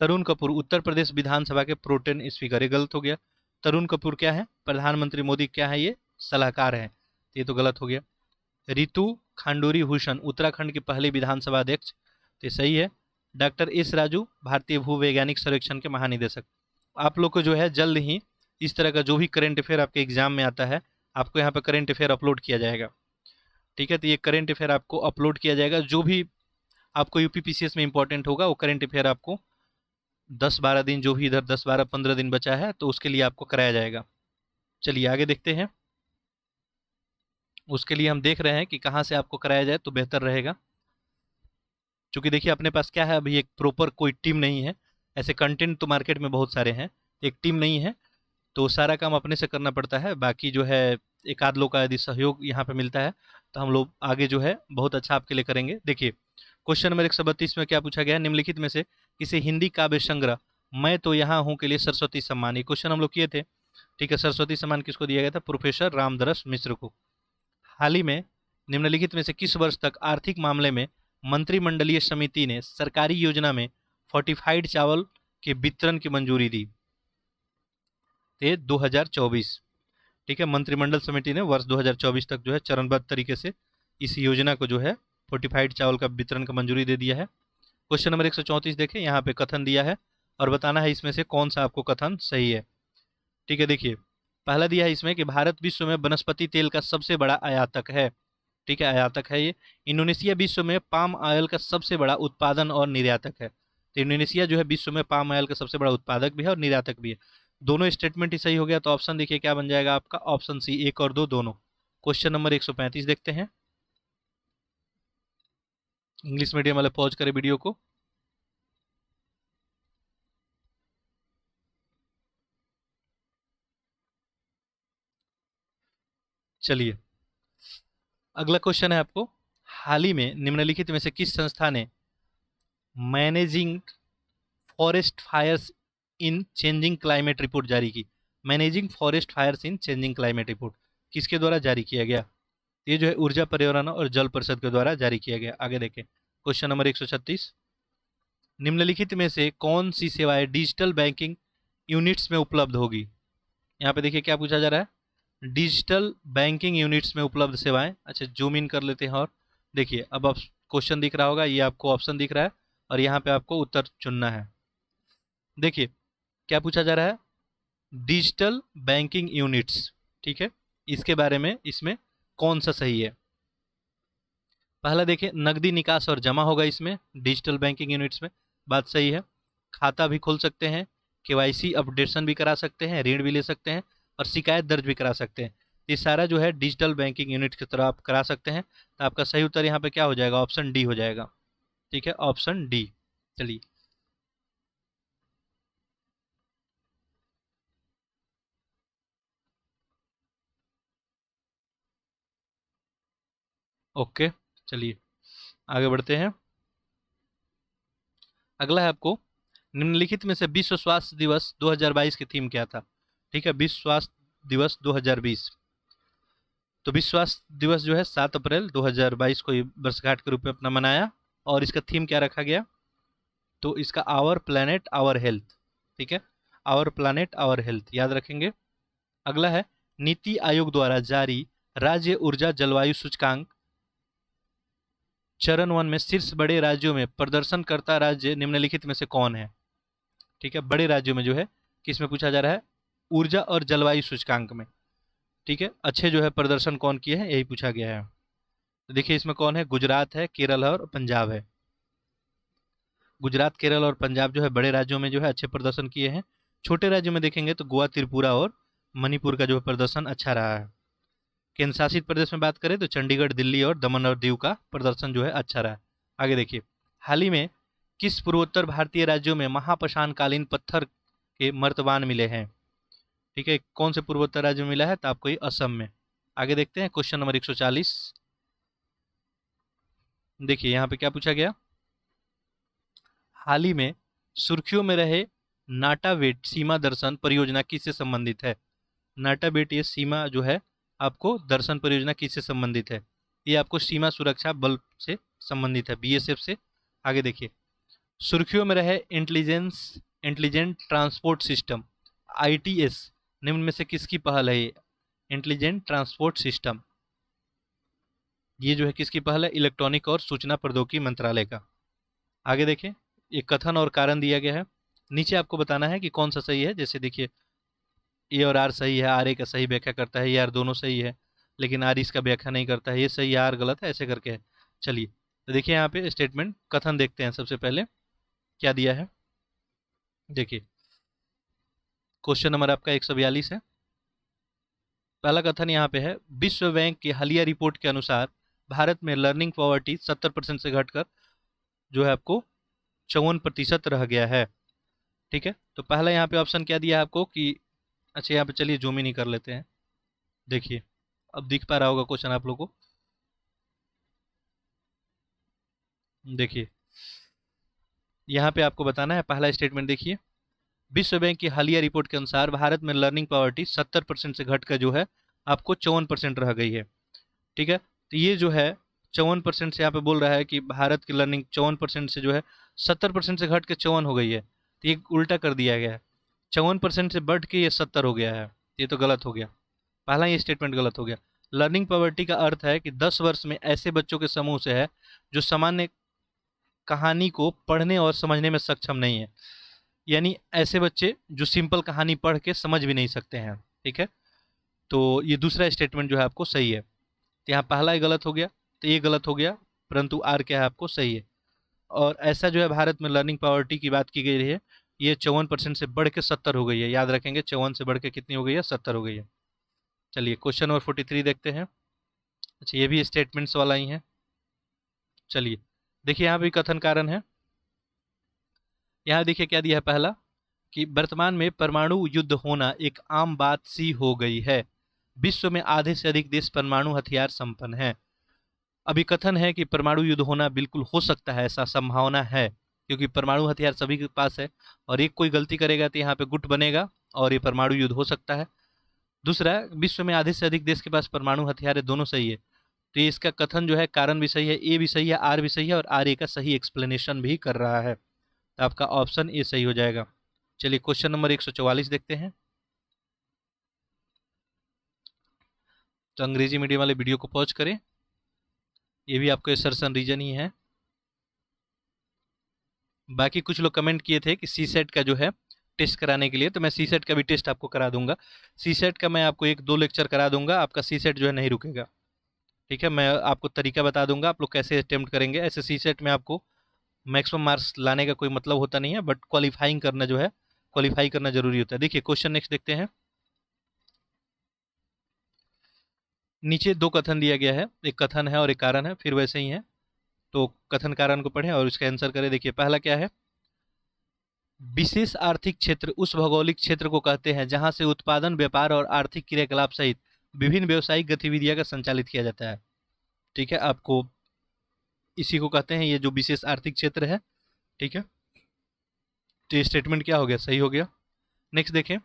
तरुण कपूर उत्तर प्रदेश विधानसभा के प्रोटेन स्पीकर, ये गलत हो गया। तरुण कपूर क्या है, प्रधानमंत्री मोदी क्या है, ये सलाहकार हैं, ये तो गलत हो गया। रितु खांडूरी भूषण उत्तराखंड के पहले विधानसभा अध्यक्ष, तो ये सही है। डॉक्टर एस राजू भारतीय भूवैज्ञानिक सर्वेक्षण के महानिदेशक। आप लोग को जो है जल्द ही इस तरह का जो भी करेंट अफेयर आपके एग्जाम में आता है, आपको यहाँ पर करेंट अफेयर अपलोड किया जाएगा। ठीक है, तो ये करेंट अफेयर आपको अपलोड किया जाएगा, जो भी आपको यूपीपीसीएस में इंपॉर्टेंट होगा वो करेंट अफेयर आपको 10-12 दिन, जो भी इधर 10-12-15 दिन बचा है तो उसके लिए आपको कराया जाएगा। चलिए आगे देखते हैं, उसके लिए हम देख रहे हैं कि कहाँ से आपको कराया जाए तो बेहतर रहेगा। क्योंकि देखिए अपने पास क्या है, अभी एक प्रॉपर कोई टीम नहीं है, ऐसे कंटेंट तो मार्केट में बहुत सारे हैं, एक टीम नहीं है, तो सारा काम अपने से करना पड़ता है। बाकी जो है एक आध लोग का यदि सहयोग यहाँ पे मिलता है तो हम लोग आगे जो है बहुत अच्छा आपके लिए करेंगे। देखिए क्वेश्चन नंबर 132 में क्या पूछा गया है, निम्नलिखित में से किसे हिंदी काव्य संग्रह मैं तो यहाँ हूँ के लिए सरस्वती सम्मान, ये क्वेश्चन हम लोग किए थे। ठीक है, सरस्वती सम्मान किसको दिया गया था, प्रोफेसर रामदरस मिश्र को। हाल ही में निम्नलिखित में से किस वर्ष तक आर्थिक मामले में मंत्रिमंडलीय समिति ने सरकारी योजना में फोर्टिफाइड चावल के वितरण की मंजूरी दी। 2024। ठीक है, मंत्रिमंडल समिति ने वर्ष 2024 तक जो है चरणबद्ध तरीके से इस योजना को जो है फोर्टिफाइड चावल का वितरण का मंजूरी दे दिया है। क्वेश्चन नंबर 134 देखें, यहाँ पे कथन दिया है और बताना है इसमें से कौन सा आपको कथन सही है। ठीक है, देखिए पहला दिया है इसमें कि भारत विश्व में वनस्पति तेल का सबसे बड़ा आयातक है। ठीक है, आयातक है ये। इंडोनेशिया विश्व में पाम ऑयल का सबसे बड़ा उत्पादन और निर्यातक है। तो इंडोनेशिया जो है विश्व में पाम ऑयल का सबसे बड़ा उत्पादक भी है और निर्यातक भी है। दोनों स्टेटमेंट ही सही हो गया, तो ऑप्शन देखिए क्या बन जाएगा आपका, ऑप्शन सी 1 और 2 दोनों। क्वेश्चन नंबर 135 देखते हैं, इंग्लिश मीडियम वाले पॉज करें वीडियो को। चलिए अगला क्वेश्चन है आपको, हाल ही में निम्नलिखित में से किस संस्था ने मैनेजिंग फॉरेस्ट फायर्स इन चेंजिंग क्लाइमेट रिपोर्ट जारी की। मैनेजिंग फॉरेस्ट फायर्स इन चेंजिंग क्लाइमेट रिपोर्ट किसके द्वारा जारी किया गया। ये जो है ऊर्जा पर्यावरण और जल परिषद के द्वारा जारी किया गया। आगे देखें क्वेश्चन नंबर 136, निम्नलिखित में से कौन सी सेवाएं डिजिटल बैंकिंग यूनिट्स में उपलब्ध होगी। यहाँ पे देखिए क्या पूछा जा रहा है, डिजिटल बैंकिंग यूनिट्स में उपलब्ध सेवाएं। अच्छा जूम इन कर लेते हैं और देखिए अब आप क्वेश्चन दिख रहा होगा, ये आपको ऑप्शन दिख रहा है और यहाँ पे आपको उत्तर चुनना है। देखिए क्या पूछा जा रहा है, डिजिटल बैंकिंग यूनिट्स, ठीक है, इसके बारे में इसमें कौन सा सही है। पहला देखिए नकदी निकास और जमा होगा इसमें डिजिटल बैंकिंग यूनिट्स में, बात सही है। खाता भी खोल सकते हैं, केवाईसी अपडेशन भी करा सकते हैं, ऋण भी ले सकते हैं और शिकायत दर्ज भी करा सकते हैं। ये सारा जो है डिजिटल बैंकिंग यूनिट की तरह आप करा सकते हैं। तो आपका सही उत्तर यहाँ पे क्या हो जाएगा, ऑप्शन डी हो जाएगा। ठीक है, ऑप्शन डी। चलिए ओके, चलिए आगे बढ़ते हैं। अगला है आपको, निम्नलिखित में से विश्व स्वास्थ्य दिवस 2022 की थीम क्या था। ठीक है, विश्व स्वास्थ्य दिवस 2020। तो विश्व स्वास्थ्य दिवस जो है 7 अप्रैल 2022 को ये वर्षगांठ के रूप में अपना मनाया और इसका थीम क्या रखा गया, तो इसका आवर प्लैनेट आवर हेल्थ। ठीक है, आवर प्लैनेट आवर हेल्थ याद रखेंगे। अगला है, नीति आयोग द्वारा जारी राज्य ऊर्जा जलवायु सूचकांक चरण 1 में शीर्ष बड़े राज्यों में प्रदर्शनकर्ता राज्य निम्नलिखित में से कौन है। ठीक है, बड़े राज्यों में जो है किस में पूछा जा रहा है, ऊर्जा और जलवायु सूचकांक में। ठीक है, अच्छे जो है प्रदर्शन कौन किए हैं यही पूछा गया है। तो देखिए इसमें कौन है, गुजरात है, केरल है और पंजाब है। गुजरात, केरल और पंजाब जो है बड़े राज्यों में जो है अच्छे प्रदर्शन किए हैं। छोटे राज्यों में देखेंगे तो गोवा, त्रिपुरा और मणिपुर का जो है प्रदर्शन अच्छा रहा है। केंद्र शासित प्रदेश में बात करें तो चंडीगढ़, दिल्ली और दमन और दीव का प्रदर्शन जो है अच्छा रहा। आगे देखिए, हाल ही में किस पूर्वोत्तर भारतीय राज्यों में महापाषाणकालीन पत्थर के मर्तबान मिले हैं। ठीक है, कौन से पूर्वोत्तर राज्य में मिला है, तो आपको ये असम में। आगे देखते हैं क्वेश्चन नंबर 140। देखिए यहाँ पे क्या पूछा गया, हाल ही में सुर्खियों में रहे नाटाबेट सीमा दर्शन परियोजना किससे संबंधित है। नाटाबेट ये सीमा जो है आपको दर्शन परियोजना किससे संबंधित है, ये आपको सीमा सुरक्षा बल से संबंधित है, बीएसएफ से। आगे देखिए, सुर्खियों में रहे इंटेलिजेंट ट्रांसपोर्ट सिस्टम आईटीएस निम्न में से किसकी पहल है। ये इंटेलिजेंट ट्रांसपोर्ट सिस्टम ये जो है किसकी पहल है, इलेक्ट्रॉनिक और सूचना प्रौद्योगिकी मंत्रालय का। आगे देखें, एक कथन और कारण दिया गया है, नीचे आपको बताना है कि कौन सा सही है। जैसे देखिए ए और आर सही है, आर ए का सही व्याख्या करता है, ये आर दोनों सही है लेकिन आर इसका व्याख्या नहीं करता है, ये सही है आर गलत है, ऐसे करके है। चलिए तो देखिए यहाँ पे स्टेटमेंट कथन देखते हैं सबसे पहले क्या दिया है। देखिए क्वेश्चन नंबर आपका 142 है। पहला कथन यहाँ पे है, विश्व बैंक की हालिया रिपोर्ट के अनुसार भारत में लर्निंग पॉवर्टी 70% से घटकर जो है आपको 54% रह गया है। ठीक है, तो पहला यहाँ पे ऑप्शन क्या दिया है आपको कि, अच्छा यहाँ पे चलिए जूम इन ही कर लेते हैं। देखिए अब दिख पा रहा होगा क्वेश्चन आप लोगों को। देखिए यहाँ पे आपको बताना है, पहला स्टेटमेंट देखिए, विश्व बैंक की हालिया रिपोर्ट के अनुसार भारत में लर्निंग पॉवर्टी 70% से घटकर जो है आपको 54% रह गई है। ठीक है, तो ये जो है 54% से यहाँ पे बोल रहा है कि भारत की लर्निंग 54% से जो है 70% से घट के 54 हो गई है, तो ये उल्टा कर दिया गया है, 54% से बढ़ के ये 70 हो गया है, ये तो गलत हो गया। पहला ये स्टेटमेंट गलत हो गया। लर्निंग पॉवर्टी का अर्थ है कि 10 वर्ष में ऐसे बच्चों के समूह से है जो सामान्य कहानी को पढ़ने और समझने में सक्षम नहीं है, यानी ऐसे बच्चे जो सिंपल कहानी पढ़ के समझ भी नहीं सकते हैं। ठीक है, तो ये दूसरा स्टेटमेंट जो है आपको सही है। तो यहाँ पहला ही गलत हो गया, तो ये गलत हो गया, परंतु आर क्या है आपको सही है। और ऐसा जो है भारत में लर्निंग पॉवर्टी की बात की गई है, ये 54% से बढ़ के 70 हो गई है, याद रखेंगे 54 से बढ़ के कितनी हो गई है, 70 हो गई है। चलिए क्वेश्चन नंबर 43 देखते हैं। अच्छा ये भी स्टेटमेंट्स वाला ही है। चलिए देखिए यहाँ भी कथन कारण है। यहाँ देखिए क्या दिया है, पहला कि वर्तमान में परमाणु युद्ध होना एक आम बात सी हो गई है, विश्व में आधे से अधिक देश परमाणु हथियार संपन्न हैं। अभी कथन है कि परमाणु युद्ध होना बिल्कुल हो सकता है, ऐसा संभावना है, क्योंकि परमाणु हथियार सभी के पास है और एक कोई गलती करेगा तो यहाँ पे गुट बनेगा और ये परमाणु युद्ध हो सकता है। दूसरा, विश्व में आधे से अधिक देश के पास परमाणु हथियार है, दोनों सही है। तो ये इसका कथन जो है, कारण भी सही है, ए भी सही है, आर भी सही है, और आर ए का सही एक्सप्लेनेशन भी कर रहा है। तो आपका ऑप्शन ए सही हो जाएगा। चलिए क्वेश्चन नंबर 144 देखते हैं। तो अंग्रेजी मीडियम वाले वीडियो को पॉज करें, ये भी आपको असर्शन रीजन ही है। बाकी कुछ लोग कमेंट किए थे कि सी सेट का जो है टेस्ट कराने के लिए, तो मैं सी सेट का भी टेस्ट आपको करा दूंगा। सी सेट का मैं आपको 1-2 लेक्चर करा दूंगा, आपका सी सेट जो है नहीं रुकेगा। ठीक है, मैं आपको तरीका बता दूंगा आप लोग कैसे अटेम्प्ट करेंगे। ऐसे सी सेट में आपको मैक्सिमम मार्क्स लाने का कोई मतलब होता नहीं है, बट क्वालिफाइंग करना जो है, क्वालिफाई करना जरूरी होता है। देखिए क्वेश्चन नेक्स्ट देखते हैं। नीचे 2 कथन दिया गया है, एक कथन है और एक कारण है, फिर वैसे ही है। तो कथन कारण को पढ़ें और इसका आंसर करें। देखिए पहला क्या है, विशेष आर्थिक क्षेत्र उस भौगोलिक क्षेत्र को कहते हैं जहां से उत्पादन, व्यापार और आर्थिक क्रियाकलाप सहित विभिन्न व्यावसायिक गतिविधियां का संचालित किया जाता है। ठीक है, आपको इसी को कहते हैं, ये जो विशेष आर्थिक क्षेत्र है। ठीक है, तो ये स्टेटमेंट क्या हो गया, सही हो गया। नेक्स्ट देखें,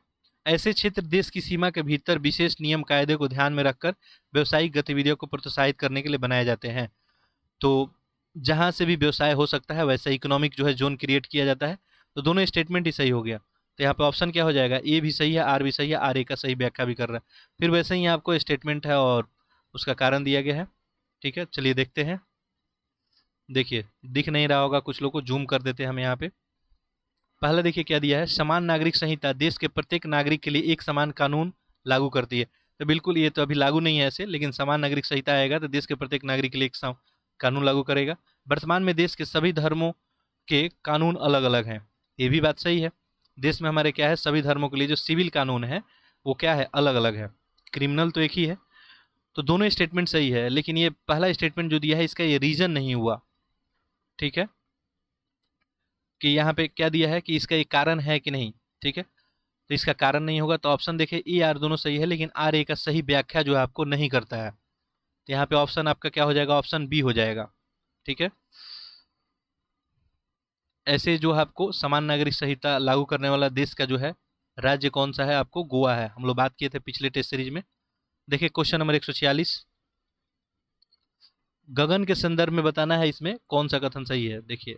ऐसे क्षेत्र देश की सीमा के भीतर विशेष नियम कायदे को ध्यान में रखकर व्यावसायिक गतिविधियों को प्रोत्साहित करने के लिए बनाए जाते हैं। तो जहां से भी व्यवसाय हो सकता है वैसा इकोनॉमिक जो है जोन क्रिएट किया जाता है। तो दोनों स्टेटमेंट ही सही हो गया। तो यहाँ पे ऑप्शन क्या हो जाएगा, ए भी सही है, आर भी सही है, आर ए का सही व्याख्या भी कर रहा है। फिर वैसे ही आपको स्टेटमेंट है और उसका कारण दिया गया है। ठीक है, चलिए देखते हैं। देखिए दिख नहीं रहा होगा कुछ लोग को, जूम कर देते हैं हम यहाँ पे। पहले देखिए क्या दिया है, समान नागरिक संहिता देश के प्रत्येक नागरिक के लिए एक समान कानून लागू करती है। तो बिल्कुल ये तो अभी लागू नहीं है ऐसे, लेकिन समान नागरिक संहिता आएगा तो देश के प्रत्येक नागरिक के लिए एक कानून लागू करेगा। वर्तमान में देश के सभी धर्मों के कानून अलग अलग हैं, ये भी बात सही है। देश में हमारे क्या है, सभी धर्मों के लिए जो सिविल कानून है वो क्या है, अलग अलग है। क्रिमिनल तो एक ही है। तो दोनों स्टेटमेंट सही है, लेकिन ये पहला स्टेटमेंट जो दिया है इसका ये रीजन नहीं हुआ। ठीक है, कि यहाँ पे क्या दिया है कि इसका एक कारण है कि नहीं। ठीक है, तो इसका कारण नहीं होगा, तो ऑप्शन देखें ए आर दोनों सही है, लेकिन आर ए का सही व्याख्या जो है आपको नहीं करता है। तो यहाँ पे ऑप्शन आपका क्या हो जाएगा, ऑप्शन बी हो जाएगा। ठीक है, ऐसे जो है आपको समान नागरिक संहिता लागू करने वाला देश का जो है राज्य कौन सा है, आपको गोवा है। हम लोग बात किए थे पिछले टेस्ट सीरीज में। देखिए क्वेश्चन नंबर 146, गगन के संदर्भ में बताना है इसमें कौन सा कथन सही है। देखिए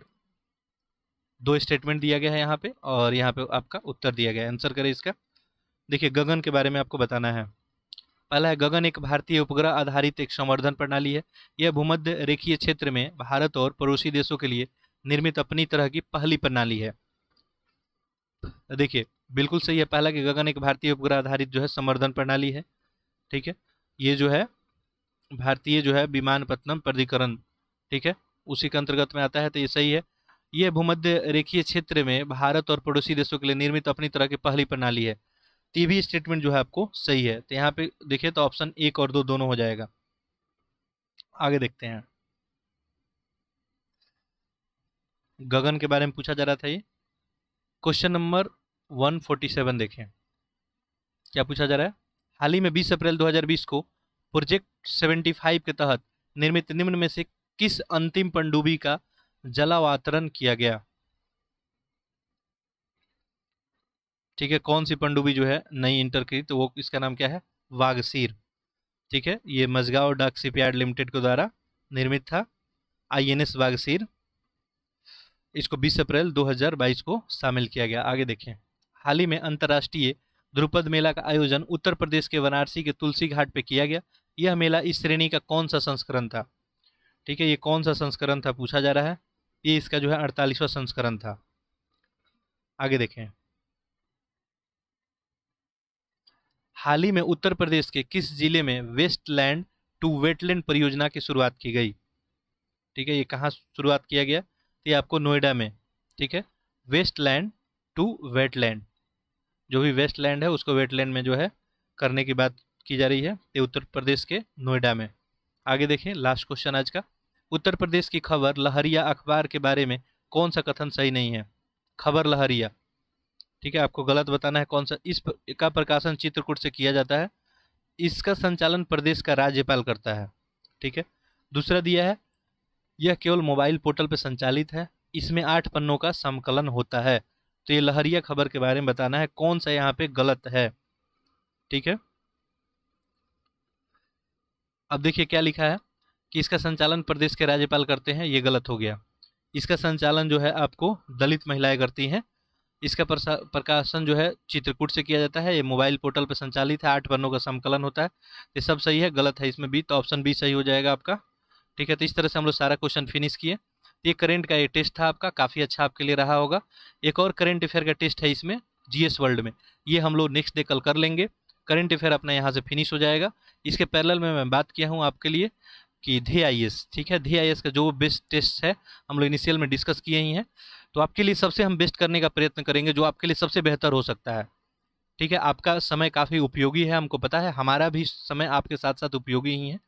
2 स्टेटमेंट दिया गया है यहाँ पे, और यहाँ पे आपका उत्तर दिया गया है, आंसर करें इसका। देखिए गगन के बारे में आपको बताना है। पहला है, गगन एक भारतीय उपग्रह आधारित एक संवर्धन प्रणाली है। यह भूमध्य रेखीय क्षेत्र में भारत और पड़ोसी देशों के लिए निर्मित अपनी तरह की पहली प्रणाली है। देखिए बिल्कुल सही है पहला, कि गगन एक भारतीय उपग्रह आधारित जो है संवर्धन प्रणाली है। ठीक है, ये जो है भारतीय जो है विमानपत्तनम प्राधिकरण, ठीक है, उसी के अंतर्गत में आता है, तो ये सही है। ये भूमध्य रेखीय क्षेत्र में भारत और पड़ोसी देशों के लिए निर्मित अपनी तरह की पहली प्रणाली है। तो ये भी स्टेटमेंट जो है आपको सही है। तो यहाँ पे देखिए तो ऑप्शन 1 और 2 दोनों हो जाएगा। आगे देखते हैं, गगन के बारे में पूछा जा रहा था ये। क्वेश्चन नंबर 147 देखें, क्या पूछा जा रहा है। हाल ही में 20 अप्रैल 2020 को प्रोजेक्ट 75 के तहत निर्मित निम्न में से किस अंतिम पनडुब्बी का जलावतरण किया गया। ठीक है, कौन सी पनडुब्बी जो है नई इंटर की, तो वो इसका नाम क्या है, वागसीर। ठीक है, ये मझगांव डाक शिपयार्ड लिमिटेड के द्वारा निर्मित था, आईएनएस वागसीर। इसको 20 अप्रैल 2022 को शामिल किया गया। आगे देखें, हाल ही में अंतर्राष्ट्रीय ध्रुपद मेला का आयोजन उत्तर प्रदेश के वाराणसी के तुलसी घाट पे किया गया। यह मेला इस श्रेणी का कौन सा संस्करण था। ठीक है, ये कौन सा संस्करण था पूछा जा रहा है। ये इसका जो है 48वां संस्करण था। आगे देखें, हाल ही में उत्तर प्रदेश के किस जिले में वेस्टलैंड टू वेटलैंड परियोजना की शुरुआत की गई। ठीक है, ये कहाँ शुरुआत किया गया, तो ये आपको नोएडा में। ठीक है, वेस्टलैंड टू वेटलैंड, जो भी वेस्टलैंड है उसको वेटलैंड में जो है करने की बात की जा रही है, ये उत्तर प्रदेश के नोएडा में। आगे देखें, लास्ट क्वेश्चन आज का, उत्तर प्रदेश की खबर लहरिया अखबार के बारे में कौन सा कथन सही नहीं है। खबर लहरिया, ठीक है, आपको गलत बताना है कौन सा। का प्रकाशन चित्रकूट से किया जाता है, इसका संचालन प्रदेश का राज्यपाल करता है। ठीक है, दूसरा दिया है, यह केवल मोबाइल पोर्टल पर संचालित है, इसमें 8 पन्नों का संकलन होता है। तो ये लहरिया खबर के बारे में बताना है कौन सा यहाँ पे गलत है। ठीक है, अब देखिए क्या लिखा है, कि इसका संचालन प्रदेश के राज्यपाल करते हैं, ये गलत हो गया। इसका संचालन जो है आपको दलित महिलाएं करती हैं। इसका प्रकाशन जो है चित्रकूट से किया जाता है। ये मोबाइल पोर्टल पर संचालित है। 8 पन्नों का संकलन होता है। ये सब सही है, गलत है इसमें बी, तो ऑप्शन बी सही हो जाएगा आपका। ठीक है, तो इस तरह से हम लोग सारा क्वेश्चन फिनिश किए। ये करेंट का ये टेस्ट था आपका, काफ़ी अच्छा आपके लिए रहा होगा। एक और करेंट अफेयर का टेस्ट है इसमें जीएस वर्ल्ड में, ये हम लोग नेक्स्ट डे कल कर लेंगे। करेंट अफेयर अपना यहाँ से फिनिश हो जाएगा। इसके पैरेलल में मैं बात किया हूँ आपके लिए कि धी आईएएस, ठीक है, धी आईएएस का जो बेस्ट टेस्ट है हम लोग इनिशियल में डिस्कस किए ही हैं। तो आपके लिए सबसे हम बेस्ट करने का प्रयत्न करेंगे, जो आपके लिए सबसे बेहतर हो सकता है। ठीक है, आपका समय काफ़ी उपयोगी है, हमको पता है, हमारा भी समय आपके साथ साथ उपयोगी ही है।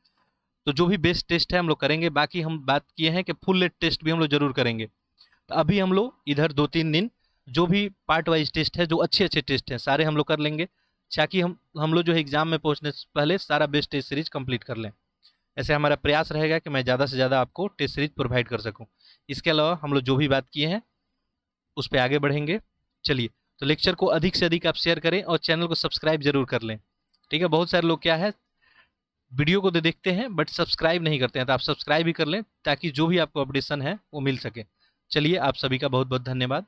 तो जो भी बेस्ट टेस्ट है हम लोग करेंगे। बाकी हम बात किए हैं कि फुल लेट टेस्ट भी हम लोग जरूर करेंगे। तो अभी हम लोग इधर 2-3 दिन जो भी पार्ट वाइज टेस्ट है, जो अच्छे अच्छे टेस्ट हैं, सारे हम लोग कर लेंगे, ताकि हम लोग जो है एग्जाम में पहुंचने से पहले सारा बेस्ट टेस्ट सीरीज कंप्लीट कर लें। ऐसे हमारा प्रयास रहेगा कि मैं ज़्यादा से ज़्यादा आपको टेस्ट सीरीज प्रोवाइड कर सकूं। इसके अलावा हम लोग जो भी बात किए हैं उस पर आगे बढ़ेंगे। चलिए, तो लेक्चर को अधिक से अधिक आप शेयर करें और चैनल को सब्सक्राइब जरूर कर लें। ठीक है, बहुत सारे लोग क्या है वीडियो को तो देखते हैं बट सब्सक्राइब नहीं करते हैं, तो आप सब्सक्राइब भी कर लें ताकि जो भी आपको अपडेशन है वो मिल सके। चलिए, आप सभी का बहुत बहुत धन्यवाद।